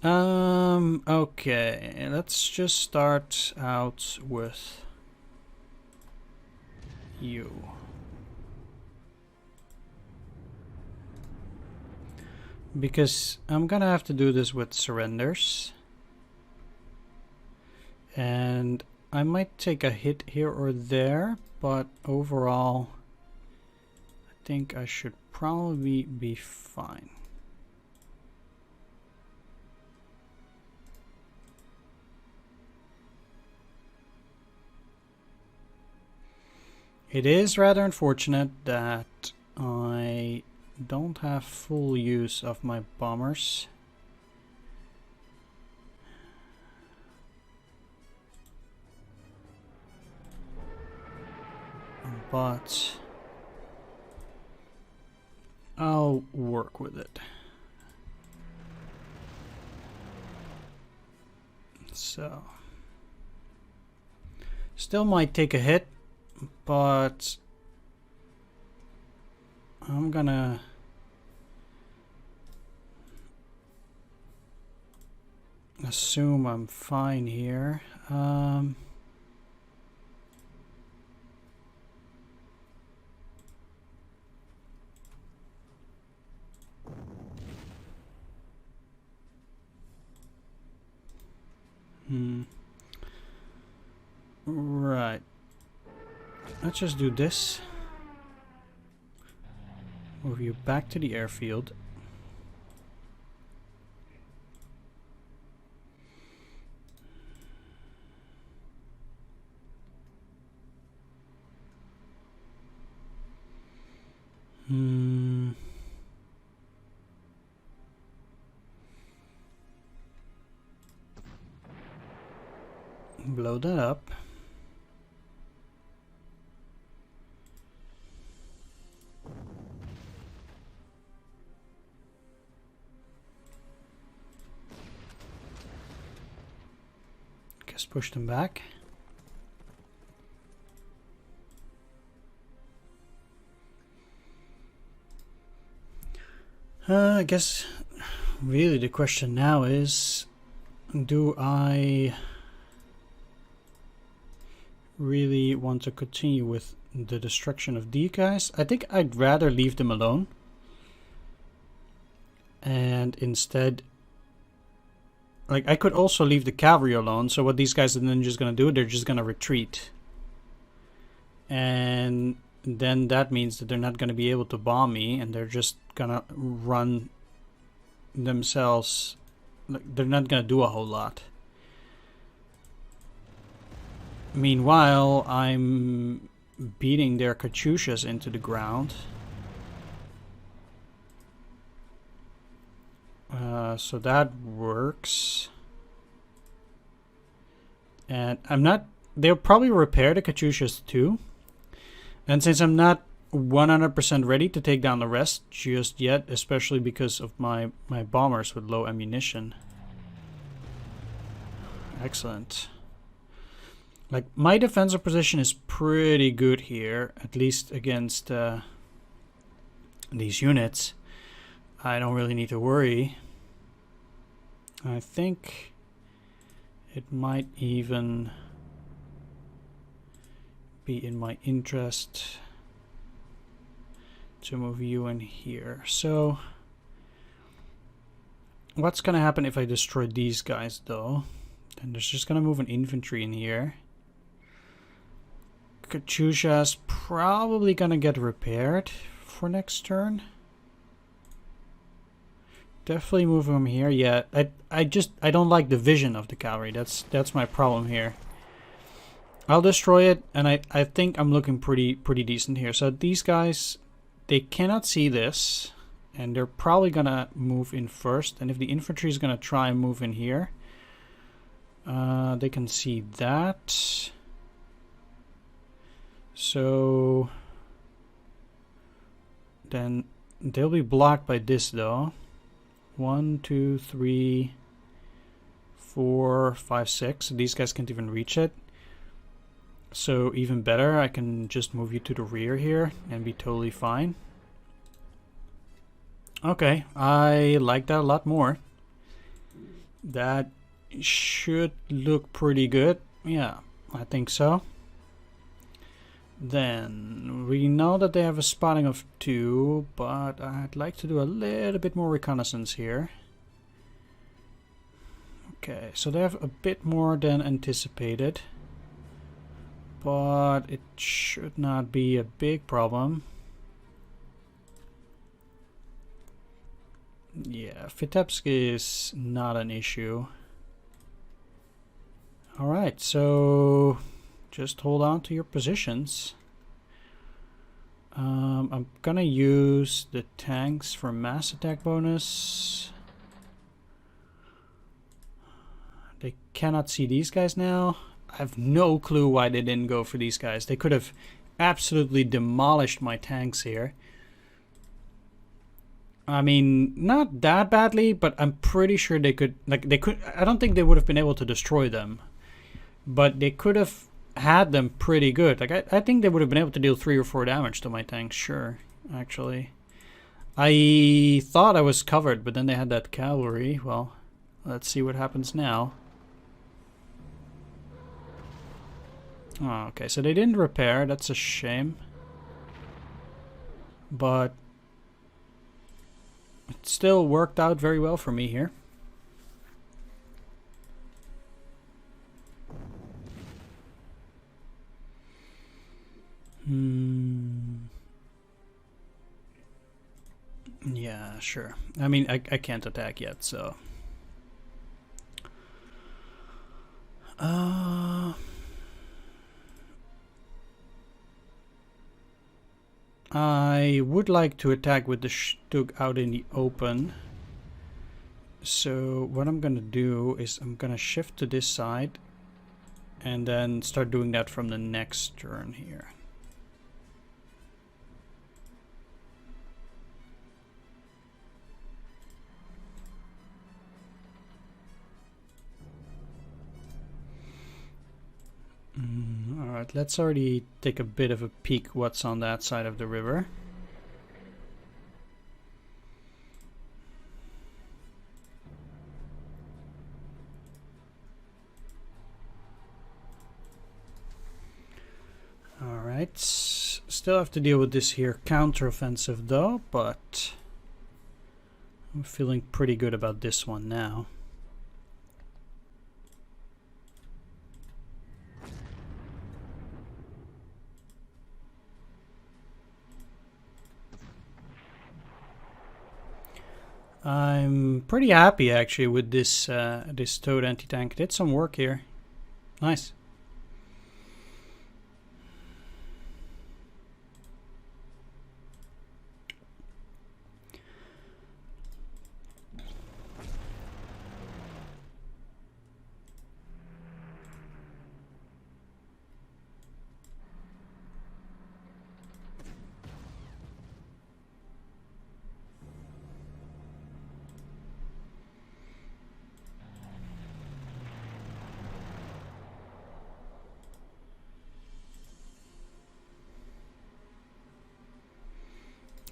Okay, let's just start out with you. Because I'm gonna have to do this with surrenders. And I might take a hit here or there, but overall, I think I should probably be fine. It is rather unfortunate that I don't have full use of my bombers. But I'll work with it. So still might take a hit, but I'm gonna assume I'm fine here. Right. Let's just do this. Move you back to the airfield. Blow that up. Guess push them back. I guess really the question now is, do I really want to continue with the destruction of these guys? I think I'd rather leave them alone and instead, like, I could also leave the cavalry alone, so what these guys are then just gonna do, they're just gonna retreat, and then that means that they're not gonna be able to bomb me, and they're just gonna run themselves, like, they're not gonna do a whole lot. Meanwhile, I'm beating their Katyushas into the ground. So that works. And I'm not... They'll probably repair the Katyushas too. And since I'm not 100% ready to take down the rest just yet, especially because of my bombers with low ammunition. Excellent. Like, my defensive position is pretty good here, at least against these units. I don't really need to worry. I think it might even be in my interest to move you in here. So, what's gonna happen if I destroy these guys though? Then there's just gonna move an infantry in here. Katyusha's probably gonna get repaired for next turn. Definitely move him here. Yeah, I don't like the vision of the cavalry. That's my problem here. I'll destroy it, and I think I'm looking pretty decent here. So these guys, they cannot see this, and they're probably gonna move in first. And if the infantry is gonna try and move in here, they can see that. So then they'll be blocked by this though. 1, 2, 3, 4, 5, 6. These guys can't even reach it. So even better, I can just move you to the rear here and be totally fine. Okay, I like that a lot more. That should look pretty good. Yeah, I think so. Then we know that they have a spotting of 2, but I'd like to do a little bit more reconnaissance here. Okay, so they have a bit more than anticipated, but it should not be a big problem. Yeah, Vitebsk is not an issue. Alright, so just hold on to your positions. I'm gonna use the tanks for mass attack bonus. They cannot see these guys now. I have no clue why they didn't go for these guys. They could have absolutely demolished my tanks here. I mean, not that badly, but I'm pretty sure they could, like, I don't think they would have been able to destroy them, but they could have had them pretty good. Like, I think they would have been able to deal 3 or 4 damage to my tanks, sure, actually. I thought I was covered, but then they had that cavalry. Well, let's see what happens now. Oh, okay, so they didn't repair. That's a shame. But it still worked out very well for me here. sure. I mean, I can't attack yet, so. I would like to attack with the Stug out in the open. So what I'm gonna do is I'm gonna shift to this side and then start doing that from the next turn here. Alright, let's already take a bit of a peek what's on that side of the river. Alright, still have to deal with this here counteroffensive though, but I'm feeling pretty good about this one now. I'm pretty happy actually with this this towed anti-tank. Did some work here. Nice.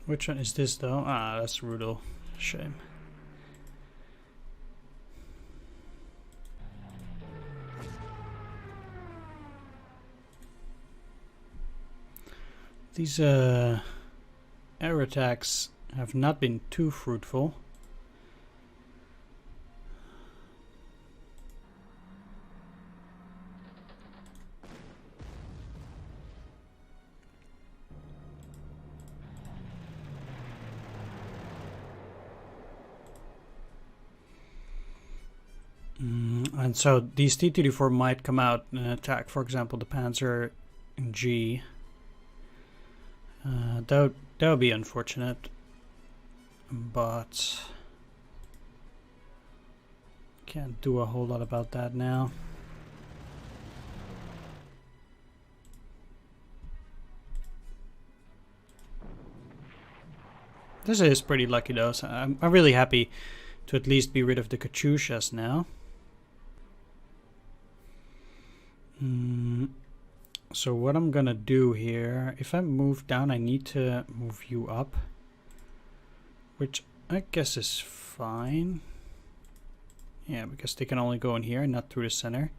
Which one is this though? Ah, that's Rudel. Shame. These air attacks have not been too fruitful. And so these T-34 might come out and attack, for example, the Panzer G. That would be unfortunate, but can't do a whole lot about that now. This is pretty lucky though, so I'm really happy to at least be rid of the Katyushas now. So what I'm gonna do here, if I move down, I need to move you up, which I guess is fine. Yeah, because they can only go in here and not through the center.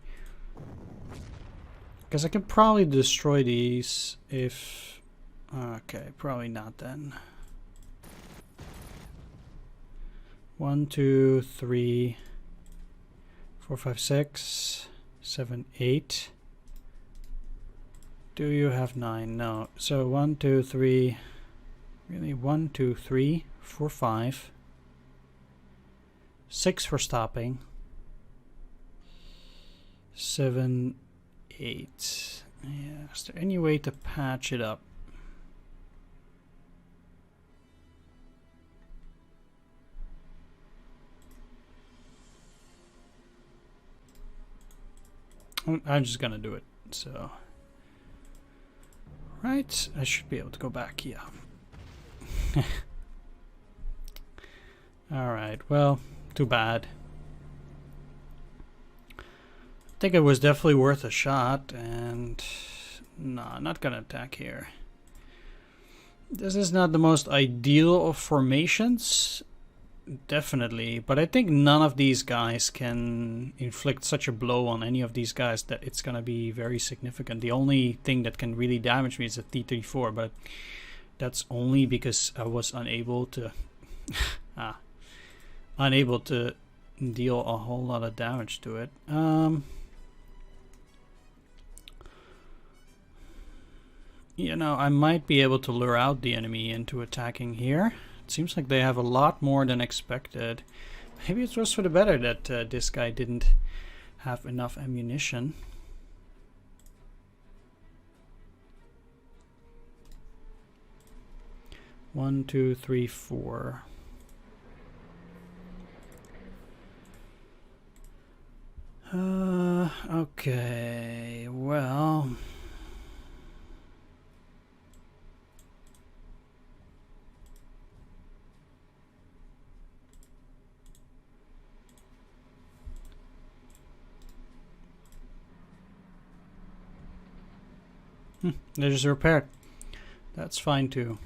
Because I can probably destroy these if... Okay, probably not then. 1, 2, 3, 4, 5, 6, 7, 8. Do you have 9? No. So 1, 2, 3. Really? 1, 2, 3, 4, 5. 6 for stopping. 7, 8. Yeah. Is there any way to patch it up? I'm just gonna do it. So. Right, I should be able to go back, yeah. Alright, well, too bad. I think it was definitely worth a shot, and... No, not gonna attack here. This is not the most ideal of formations, definitely, but I think none of these guys can inflict such a blow on any of these guys that it's gonna be very significant. The only thing that can really damage me is a T-34, but that's only because I was unable to unable to deal a whole lot of damage to it. You know, I might be able to lure out the enemy into attacking here. It seems like they have a lot more than expected. Maybe it was for the better that this guy didn't have enough ammunition. One, two, three, four. Okay, well. They're just repaired. That's fine too.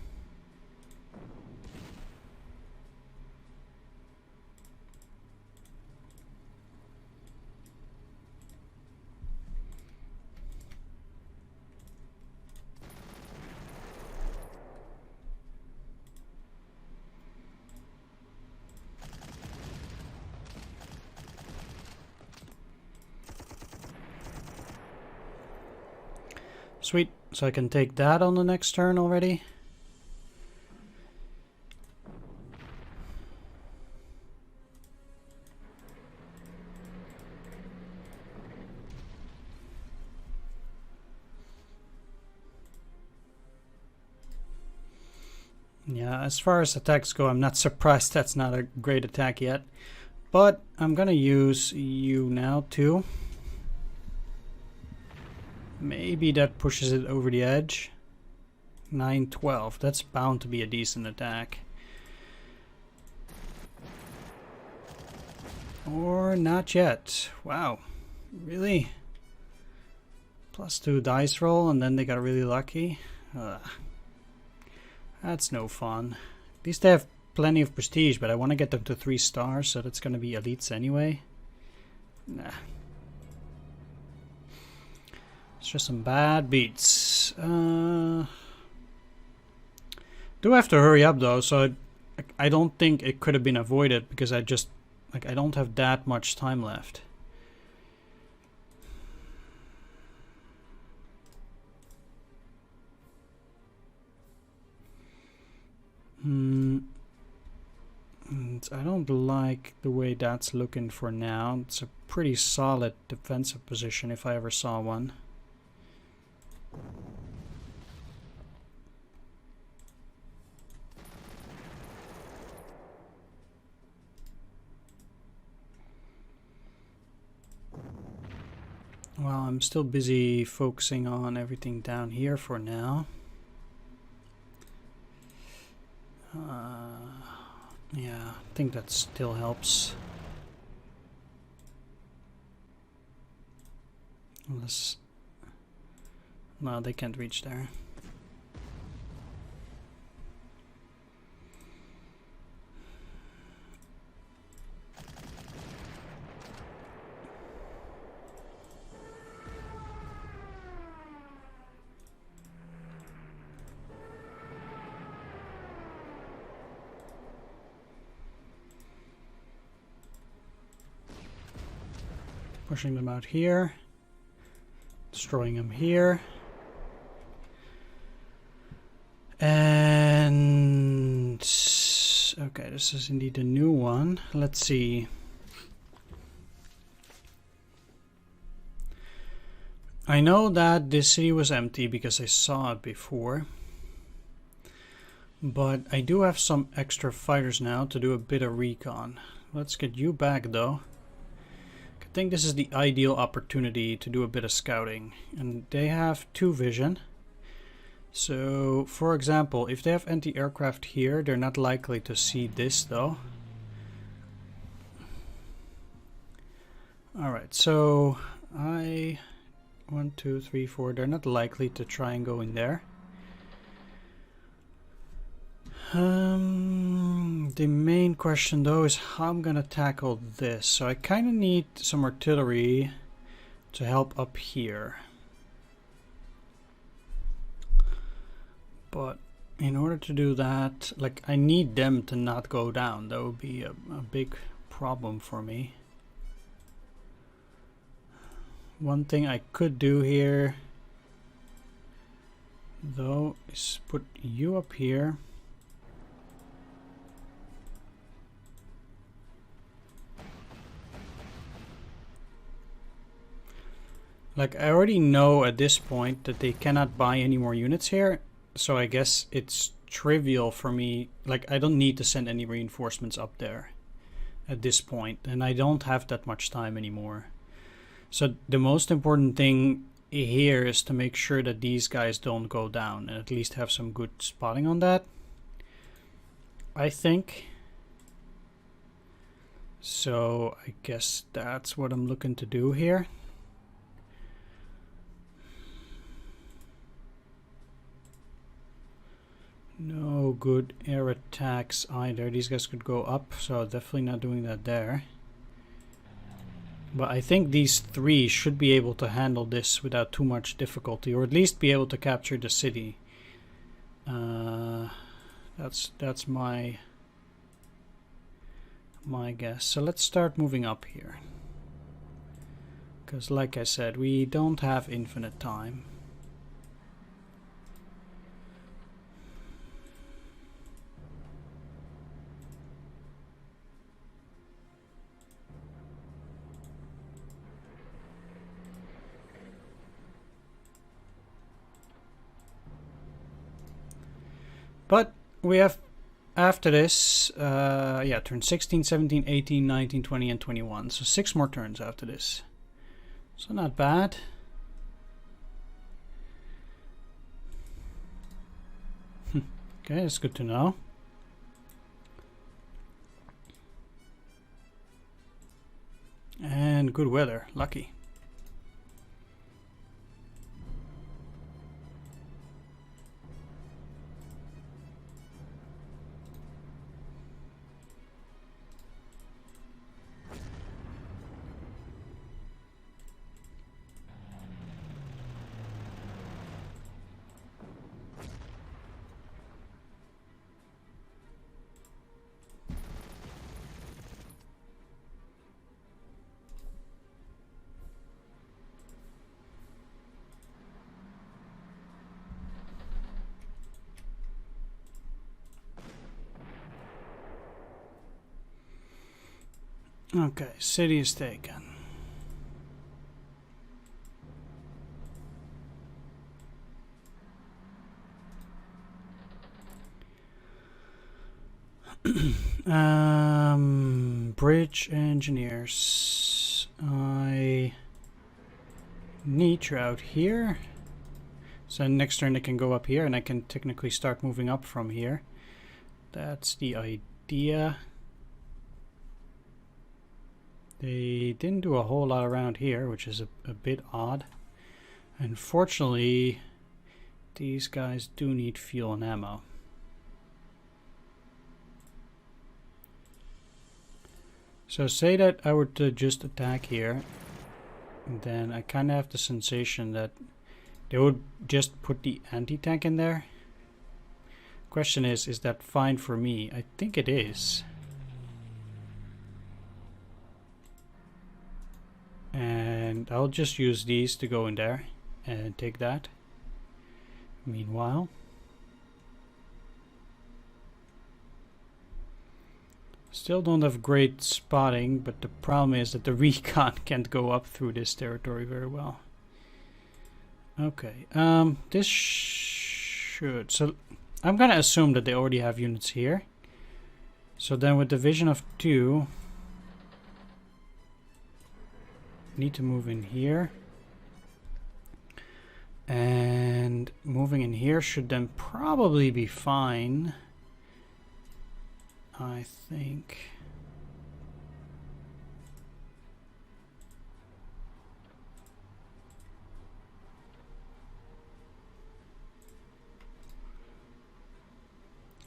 Sweet, so I can take that on the next turn already. Yeah, as far as attacks go, I'm not surprised that's not a great attack yet. But I'm gonna use you now too. Maybe that pushes it over the edge. 9-12. That's bound to be a decent attack. Or not yet. Wow. Really? +2 dice roll and then they got really lucky? That's no fun. At least they have plenty of prestige, but I want to get them to 3 stars, so that's going to be elites anyway. Nah. It's just some bad beats. Do have to hurry up though, so I don't think it could have been avoided because I just I don't have that much time left. I don't like the way that's looking for now. It's a pretty solid defensive position if I ever saw one. Well, I'm still busy focusing on everything down here for now. Yeah, I think that still helps. Unless... no, they can't reach there. Pushing them out here, destroying them here, and okay, this is indeed a new one. Let's see. I know that this city was empty because I saw it before, but I do have some extra fighters now to do a bit of recon. Let's get you back though. I think this is the ideal opportunity to do a bit of scouting, and they have 2 vision. So for example, if they have anti-aircraft here, they're not likely to see this though. Alright, so 1, 2, 3, 4, they're not likely to try and go in there. The main question though is how I'm gonna tackle this. So I kind of need some artillery to help up here. But in order to do that, like, I need them to not go down. That would be a big problem for me. One thing I could do here though is put you up here. Like, I already know at this point that they cannot buy any more units here, so I guess it's trivial for me. Like, I don't need to send any reinforcements up there at this point, and I don't have that much time anymore. So the most important thing here is to make sure that these guys don't go down, and at least have some good spotting on that, I think. So I guess that's what I'm looking to do here. No good air attacks either. These guys could go up, so definitely not doing that there. But I think these three should be able to handle this without too much difficulty, or at least be able to capture the city. That's my guess. So let's start moving up here, because like I said, we don't have infinite time. But we have, after this, yeah, turn 16, 17, 18, 19, 20, and 21. So 6 more turns after this. So not bad. Okay, that's good to know. And good weather, lucky. Okay, city is taken. Bridge engineers. I need you out here. So next turn they can go up here and I can technically start moving up from here. That's the idea. They didn't do a whole lot around here, which is a bit odd. Unfortunately, these guys do need fuel and ammo. So say that I were to just attack here, then I kind of have the sensation that they would just put the anti-tank in there. Question is that fine for me? I think it is. And I'll just use these to go in there and take that. Meanwhile, still don't have great spotting, but the problem is that the recon can't go up through this territory very well. Okay, this should... So I'm gonna assume that they already have units here. So then with division of 2, need to move in here. And moving in here should then probably be fine, I think.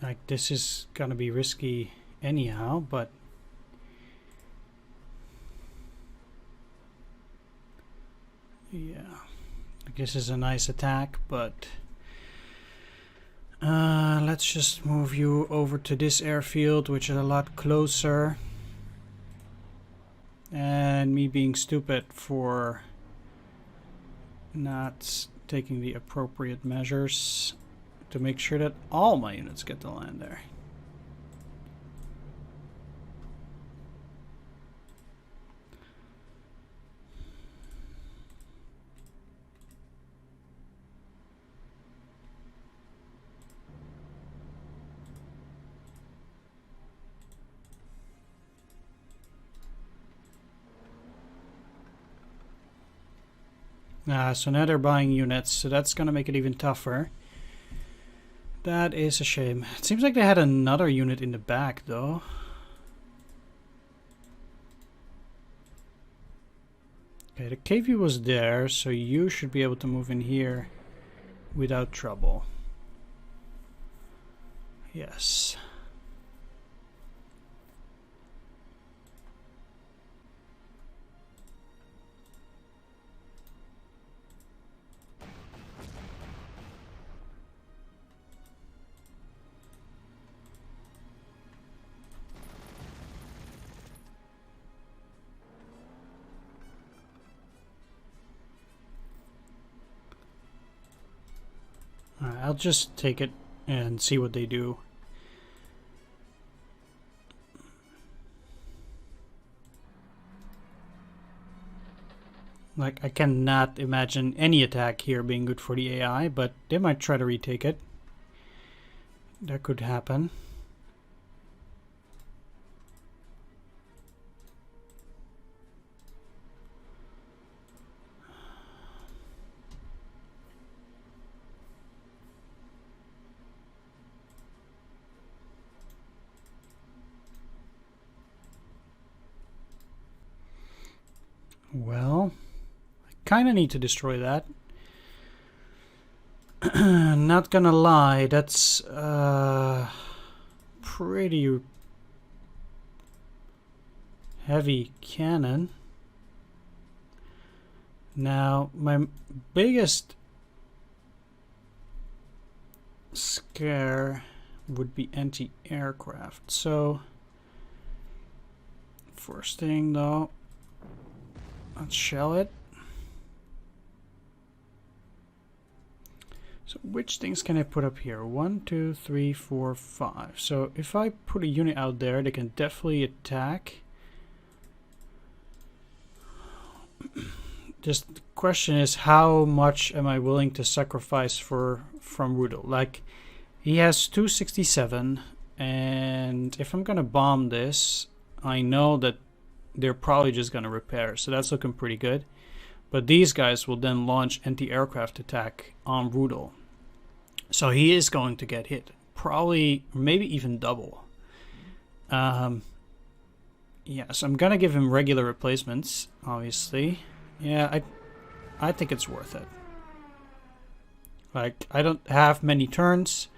Like, this is gonna be risky anyhow, but yeah, this is a nice attack, but let's just move you over to this airfield, which is a lot closer. And me being stupid for not taking the appropriate measures to make sure that all my units get to land there. So now they're buying units, so that's gonna make it even tougher. That is a shame. It seems like they had another unit in the back, though. Okay, the KV was there, so you should be able to move in here without trouble. Yes. Alright, I'll just take it and see what they do. Like, I cannot imagine any attack here being good for the AI, but they might try to retake it. That could happen. Well, I kind of need to destroy that. Not gonna lie, that's pretty heavy cannon. Now, my biggest scare would be anti-aircraft. So, first thing though, let's shell it. So which things can I put up here? 1, 2, 3, 4, 5. So if I put a unit out there, they can definitely attack. Just the question is, how much am I willing to sacrifice from Rudel? Like, he has 267, and if I'm gonna bomb this, I know that they're probably just gonna repair, so that's looking pretty good. But these guys will then launch anti-aircraft attack on Rudel. So he is going to get hit. Probably, maybe even double. Yes, I'm going to give him regular replacements, obviously. Yeah, I think it's worth it. Like, I don't have many turns.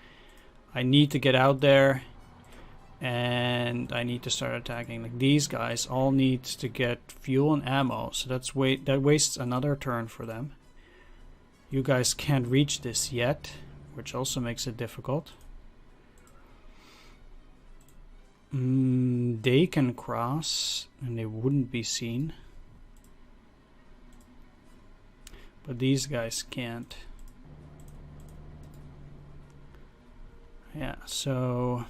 I need to get out there. And I need to start attacking. Like, these guys all need to get fuel and ammo, so that wastes another turn for them. You guys can't reach this yet, which also makes it difficult. They can cross and they wouldn't be seen, but these guys can't. Yeah, so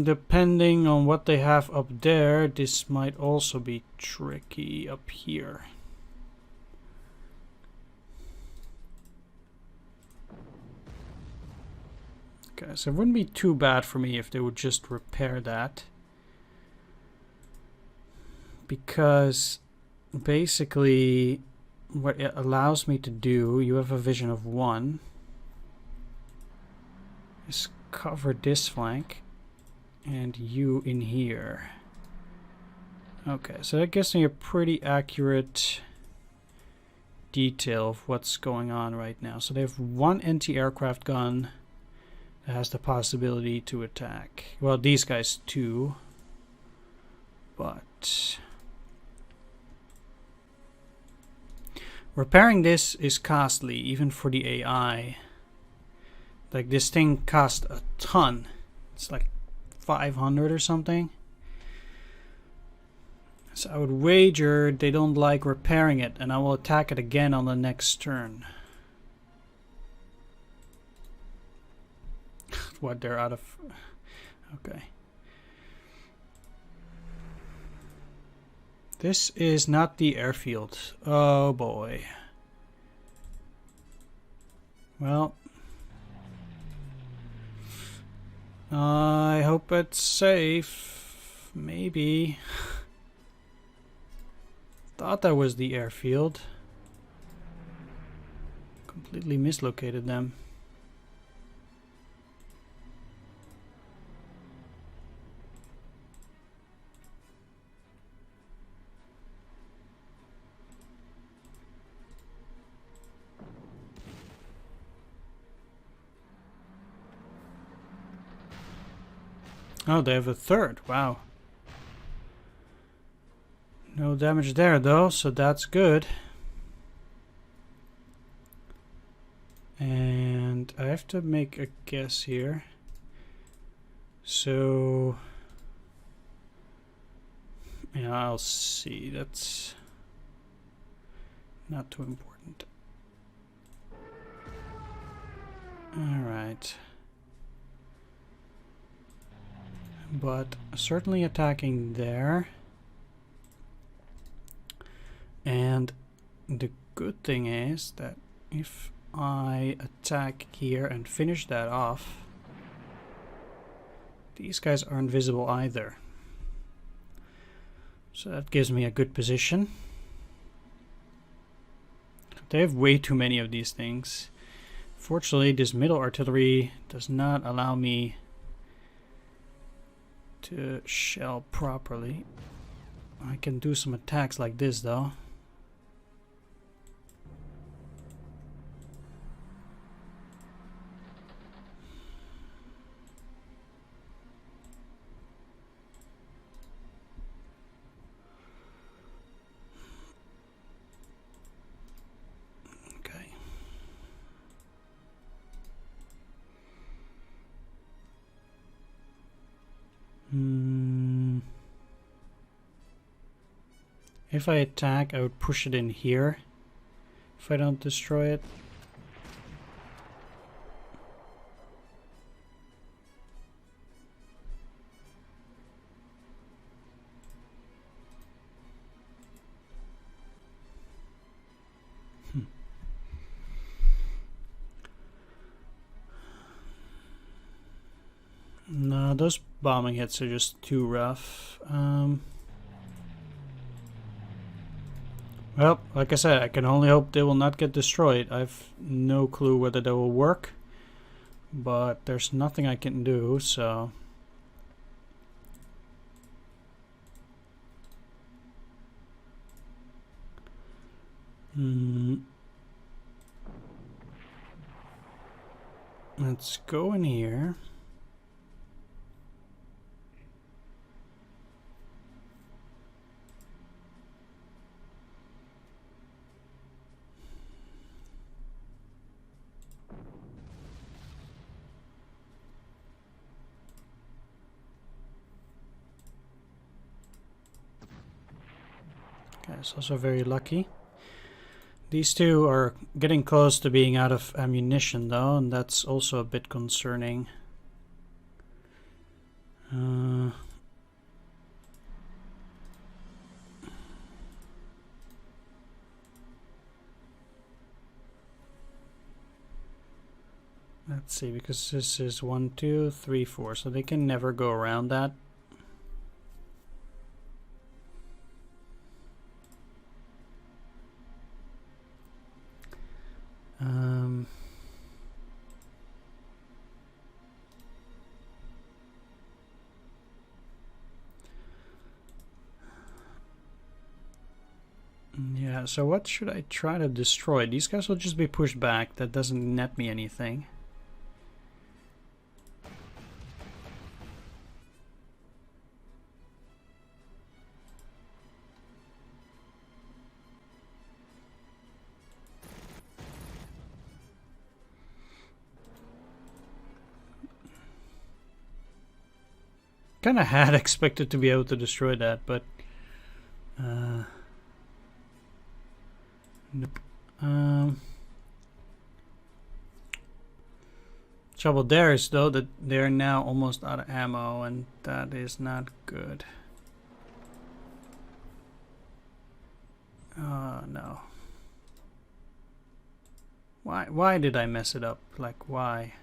depending on what they have up there, this might also be tricky up here. Okay, so it wouldn't be too bad for me if they would just repair that. Because basically what it allows me to do, you have a vision of 1, is cover this flank and you in here. Okay, so that gives me a pretty accurate detail of what's going on right now. So they have 1 anti-aircraft gun that has the possibility to attack. Well, these guys too, but repairing this is costly even for the AI. Like, this thing cost a ton. It's like 500 or something. So I would wager they don't like repairing it, and I will attack it again on the next turn. What, they're out of... Okay. This is not the airfield. Oh boy. Well, I hope it's safe. Maybe. Thought that was the airfield. Completely mislocated them. Oh, they have a third. Wow. No damage there though, so that's good. And I have to make a guess here. So yeah, I'll see. That's not too important. All right. But certainly attacking there. And the good thing is that if I attack here and finish that off, these guys aren't visible either. So that gives me a good position. They have way too many of these things. Fortunately, this middle artillery does not allow me to shell properly. I can do some attacks like this though. Okay. If I attack, I would push it in here if I don't destroy it. No, those bombing hits are just too rough. Well, like I said, I can only hope they will not get destroyed. I've no clue whether they will work, but there's nothing I can do, so... Let's go in here. Okay, it's also very lucky. These two are getting close to being out of ammunition though, and that's also a bit concerning. Let's see, because this is 1, 2, 3, 4, so they can never go around that. Yeah, so what should I try to destroy? These guys will just be pushed back. That doesn't net me anything. Kind of had expected to be able to destroy that, but nope. Trouble there is though that they're now almost out of ammo, and that is not good. Oh no. Why did I mess it up? Like, why?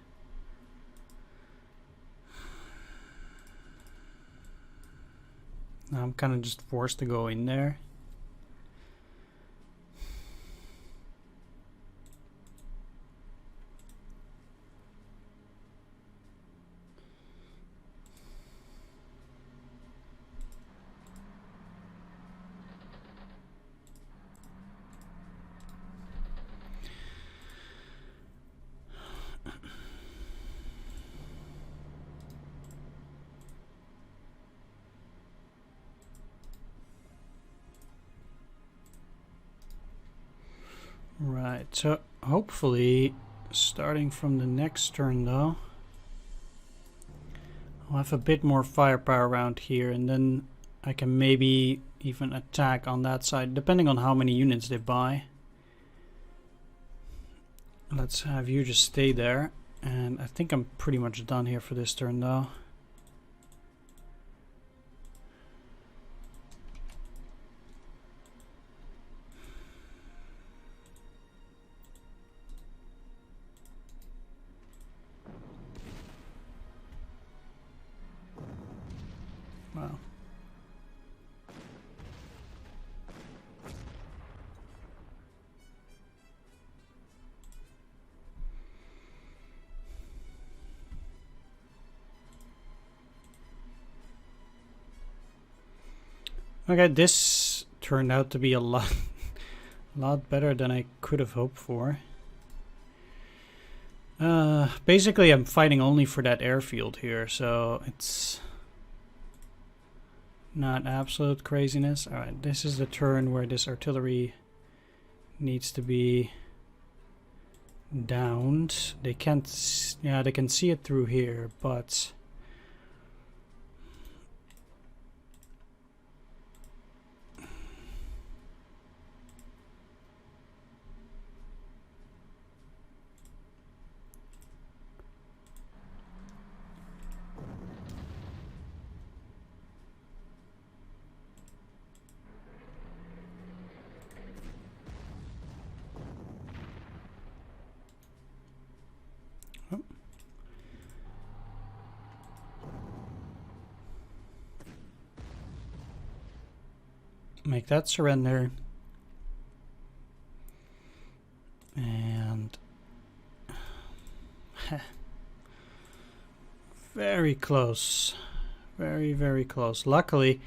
Now I'm kind of just forced to go in there. Right, so hopefully starting from the next turn though, I'll have a bit more firepower around here, and then I can maybe even attack on that side, depending on how many units they buy. Let's have you just stay there, and I think I'm pretty much done here for this turn though. Wow. Okay, this turned out to be a lot better than I could have hoped for. Basically I'm fighting only for that airfield here, so it's not absolute craziness. Alright, this is the turn where this artillery needs to be downed. They can't, yeah, they can see it through here, but make that surrender. And very close. Very close. Luckily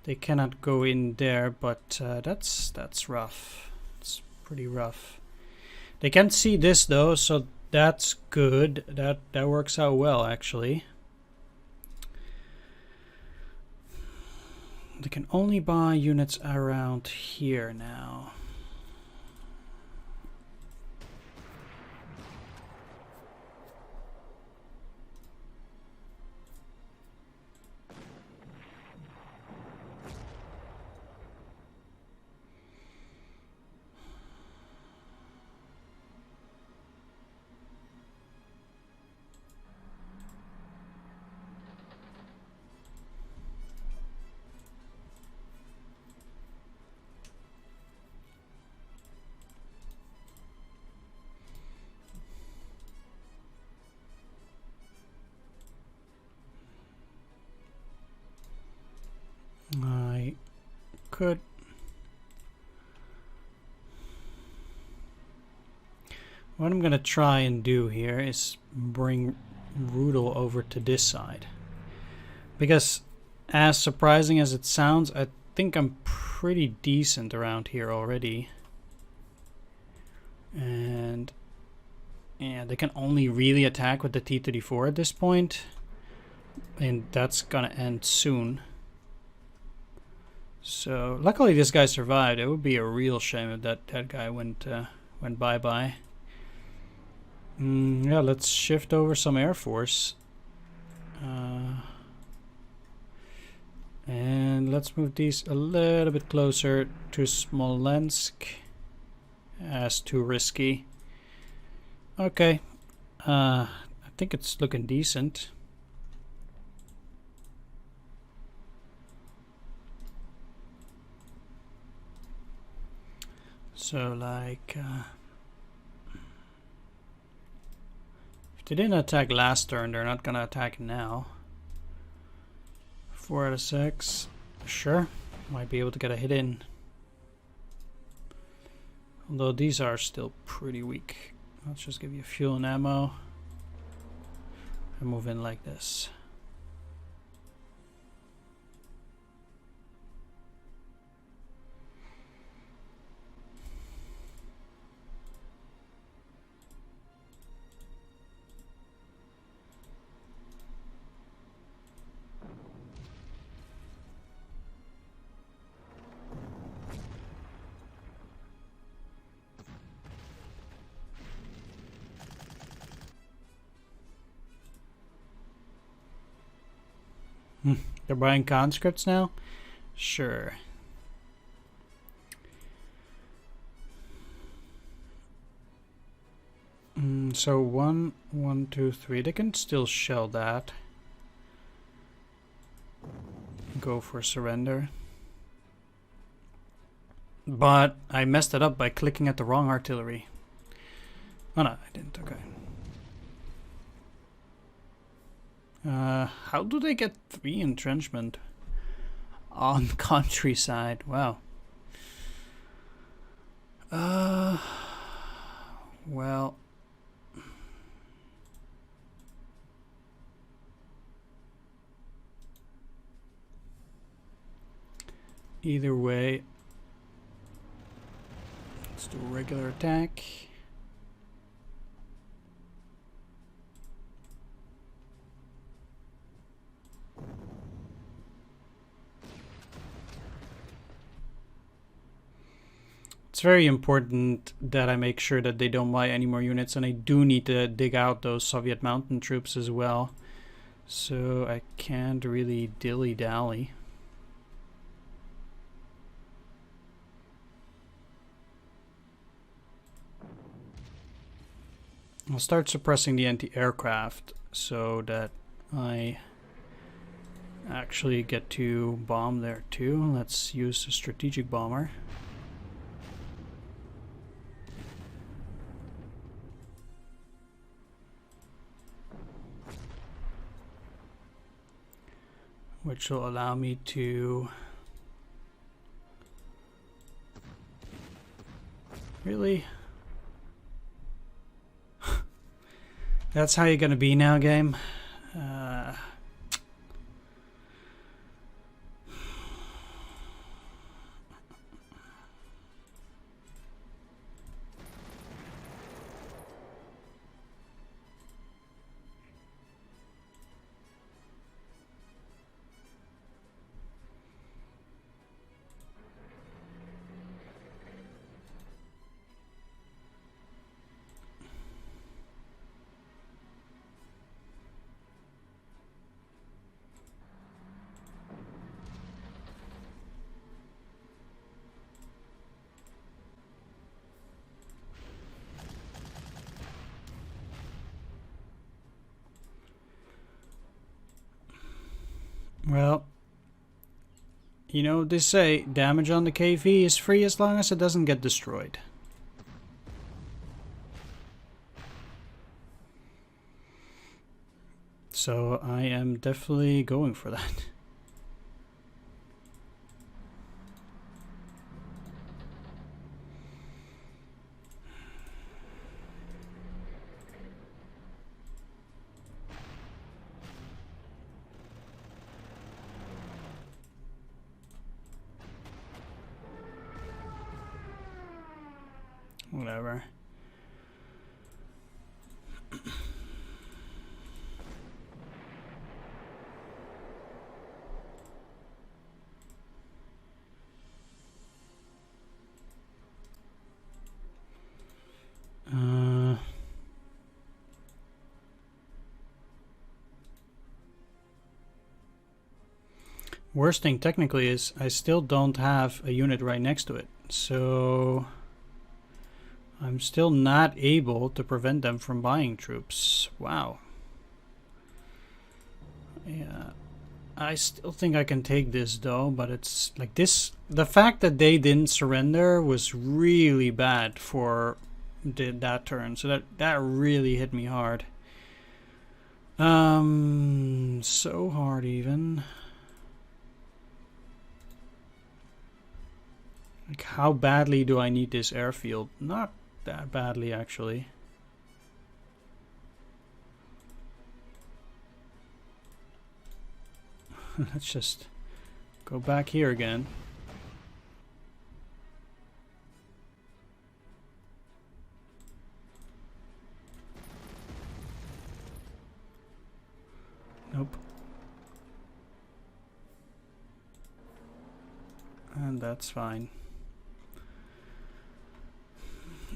they cannot go in there, but that's rough. It's pretty rough. They can't see this though, so that's good. That works out well actually. They can only buy units around here now. I could. What I'm gonna try and do here is bring Rudel over to this side, because as surprising as it sounds, I think I'm pretty decent around here already. And yeah, they can only really attack with the T-34 at this point, and that's gonna end soon. So luckily this guy survived. It would be a real shame if that guy went bye-bye. Yeah, let's shift over some Air Force. And let's move these a little bit closer to Smolensk. That's too risky. Okay. I think it's looking decent. So like They didn't attack last turn, they're not gonna attack now. 4 out of 6. Sure, might be able to get a hit in. Although these are still pretty weak. Let's just give you fuel and ammo. And move in like this. They're buying conscripts now? Sure. So 1, 1, 2, 3. They can still shell that. Go for surrender. But I messed it up by clicking at the wrong artillery. Oh no, I didn't. Okay. How do they get 3 entrenchment on countryside? Wow. Well. Either way, let's do a regular attack. It's very important that I make sure that they don't buy any more units, and I do need to dig out those Soviet mountain troops as well. So I can't really dilly-dally. I'll start suppressing the anti-aircraft so that I actually get to bomb there too. Let's use a strategic bomber. Which will allow me to really. That's how you're gonna be now, game. Well, you know, they say damage on the KV is free as long as it doesn't get destroyed. So I am definitely going for that. Whatever. Worst thing technically is I still don't have a unit right next to it, so I'm still not able to prevent them from buying troops. Wow. Yeah, I still think I can take this though, but it's like this. The fact that they didn't surrender was really bad for that turn, so that really hit me hard. So hard even. Like, how badly do I need this airfield? Not that badly, actually. Let's just go back here again. Nope. And that's fine.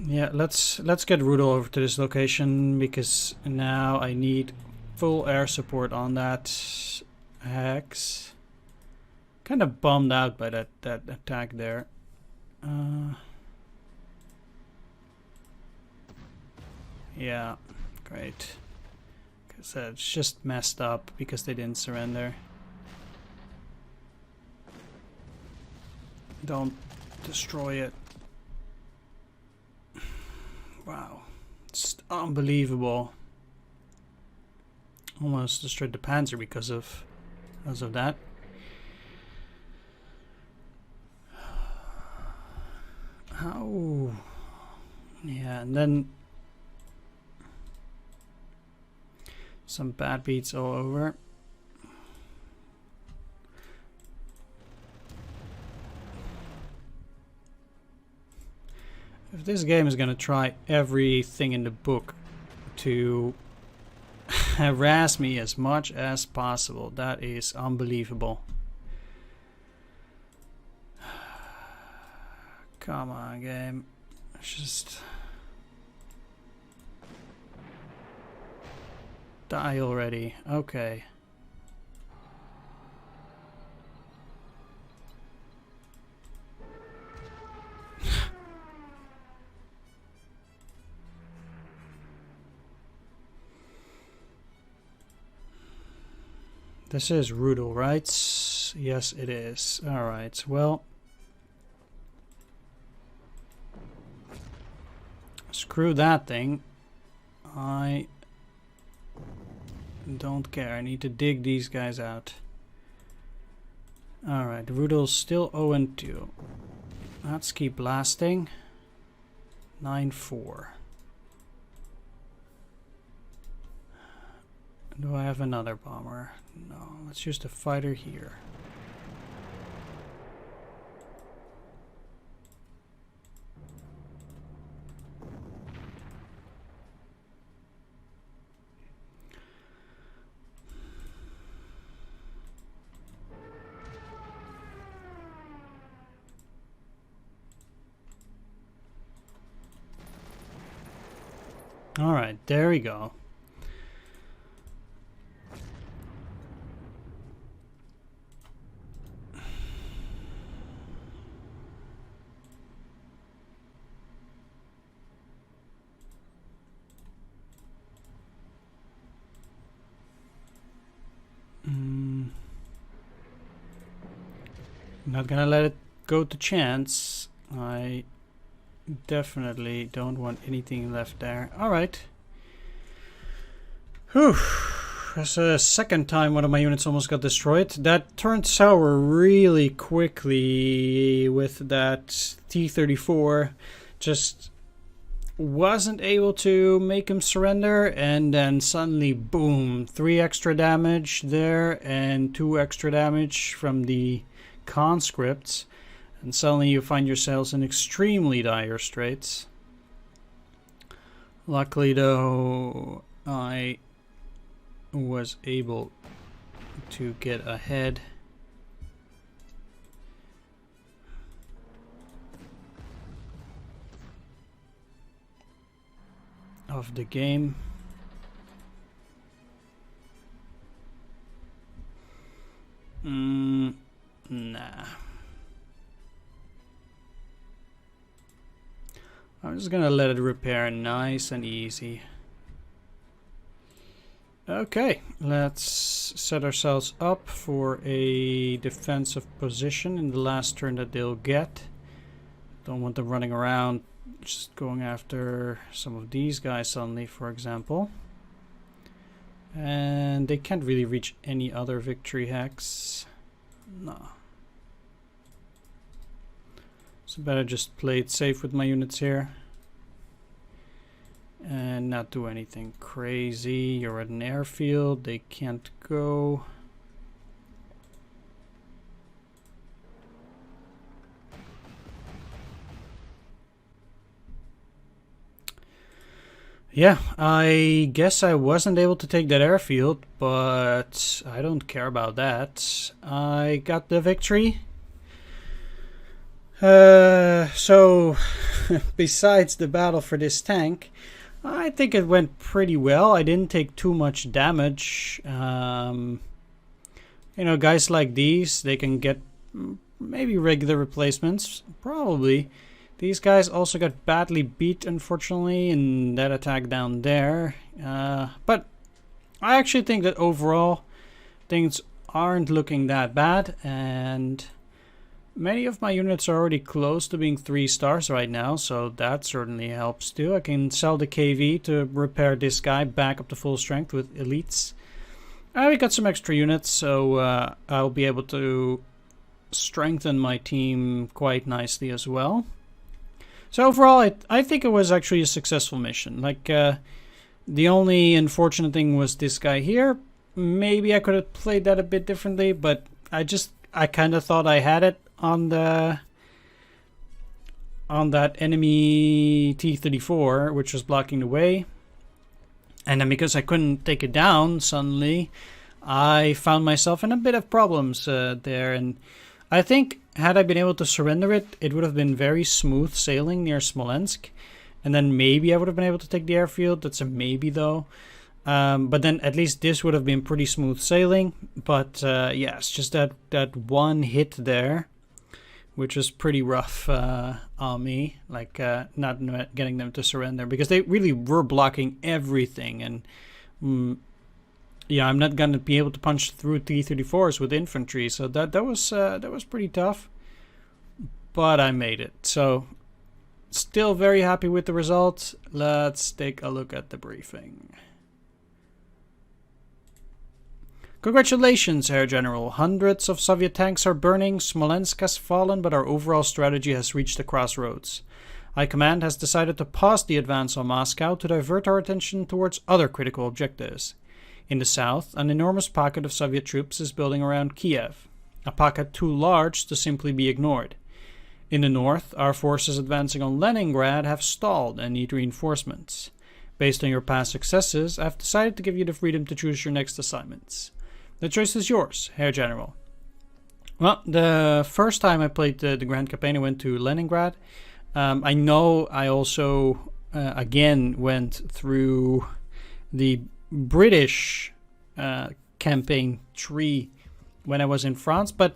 Yeah, let's get Rudel over to this location, because now I need full air support on that hex. Kind of bummed out by that attack there. Yeah, great. Because it's just messed up because they didn't surrender. Don't destroy it. Wow, it's unbelievable. Almost destroyed the Panzer because of that. How? Yeah, and then some bad beats all over. If this game is gonna try everything in the book to harass me as much as possible, that is unbelievable. Come on, game. Just die already. Okay. This is Rudel, right? Yes, it is. Alright, well. Screw that thing. I don't care. I need to dig these guys out. Alright, Rudel's still 0-2. Let's keep blasting. 9-4. Do I have another bomber? No, let's use the fighter here. All right, there we go. Not gonna let it go to chance. I definitely don't want anything left there. Alright. Whew. That's the second time one of my units almost got destroyed. That turned sour really quickly with that T-34. Just wasn't able to make him surrender, and then suddenly, boom, 3 extra damage there and 2 extra damage from the conscripts, and suddenly you find yourselves in extremely dire straits. Luckily though, I was able to get ahead. Of the game. Nah. I'm just gonna let it repair nice and easy. Okay, let's set ourselves up for a defensive position in the last turn that they'll get. Don't want them running around just going after some of these guys suddenly, for example. And they can't really reach any other victory hacks. No. So better just play it safe with my units here. And not do anything crazy. You're at an airfield. They can't go. Yeah, I guess I wasn't able to take that airfield, but I don't care about that. I got the victory. So, besides the battle for this tank, I think it went pretty well. I didn't take too much damage. You know, guys like these, they can get maybe regular replacements, probably. These guys also got badly beat, unfortunately, in that attack down there. But I actually think that overall, things aren't looking that bad, and many of my units are already close to being 3 stars right now, so that certainly helps too. I can sell the KV to repair this guy back up to full strength with elites. We got some extra units, so I'll be able to strengthen my team quite nicely as well. So overall, I think it was actually a successful mission. Like, the only unfortunate thing was this guy here. Maybe I could have played that a bit differently, but I kind of thought I had it on that enemy T-34, which was blocking the way. And then because I couldn't take it down suddenly, I found myself in a bit of problems there. And I think had I been able to surrender it, it would have been very smooth sailing near Smolensk. And then maybe I would have been able to take the airfield. That's a maybe though. But then at least this would have been pretty smooth sailing. But yeah, it's just that one hit there, which was pretty rough on me. Like not getting them to surrender, because they really were blocking everything. And yeah, I'm not gonna be able to punch through T-34s with infantry, so that was pretty tough. But I made it, so still very happy with the result. Let's take a look at the briefing. Congratulations, Herr General. Hundreds of Soviet tanks are burning, Smolensk has fallen, but our overall strategy has reached a crossroads. High Command has decided to pause the advance on Moscow to divert our attention towards other critical objectives. In the south, an enormous pocket of Soviet troops is building around Kiev, a pocket too large to simply be ignored. In the north, our forces advancing on Leningrad have stalled and need reinforcements. Based on your past successes, I've decided to give you the freedom to choose your next assignments. The choice is yours, Herr General. Well, the first time I played the Grand Campaign, I went to Leningrad. I know I also, again, went through the British campaign tree when I was in France, but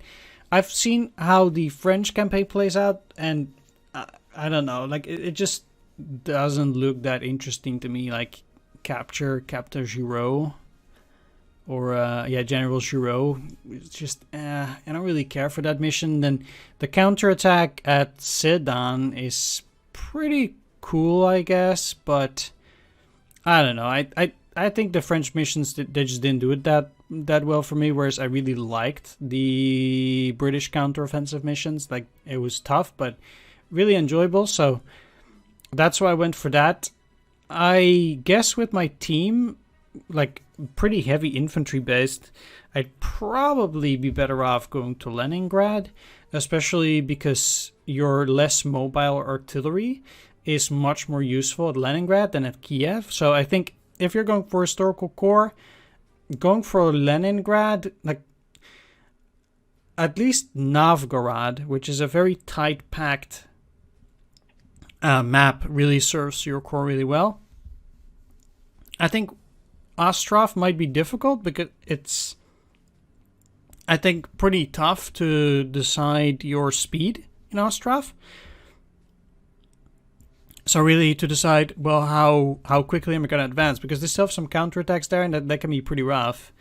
I've seen how the French campaign plays out, and I don't know, like it just doesn't look that interesting to me. Like Captain Giraud, or yeah, General Giraud. It's just I don't really care for that mission. Then the counterattack at Sedan is pretty cool, I guess, but I don't know. I think the French missions, they just didn't do it that well for me, whereas I really liked the British counteroffensive missions. Like, it was tough, but really enjoyable, so that's why I went for that. I guess with my team, like, pretty heavy infantry based, I'd probably be better off going to Leningrad, especially because your less mobile artillery is much more useful at Leningrad than at Kiev. So I think if you're going for historical core, going for Leningrad, like at least Novgorod, which is a very tight packed map, really serves your core really well. I think Ostrov might be difficult because it's, I think, pretty tough to decide your speed in Ostrov. So really to decide, well, how quickly am I going to advance? Because they still have some counterattacks there, and that can be pretty rough.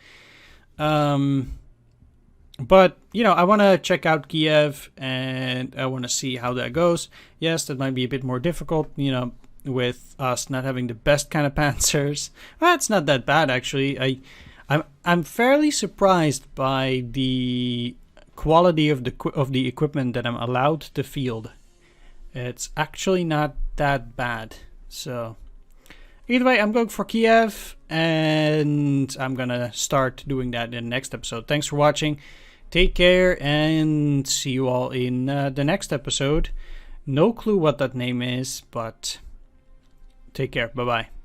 But, you know, I want to check out Kiev, and I want to see how that goes. Yes, that might be a bit more difficult. You know, with us not having the best kind of panzers. Well, it's not that bad actually. I'm fairly surprised by the quality of the equipment that I'm allowed to field. It's actually not that bad. So either way, I'm going for Kiev, and I'm gonna start doing that in the next episode. Thanks for watching. Take care, and see you all in the next episode. No clue what that name is, but take care. Bye-bye.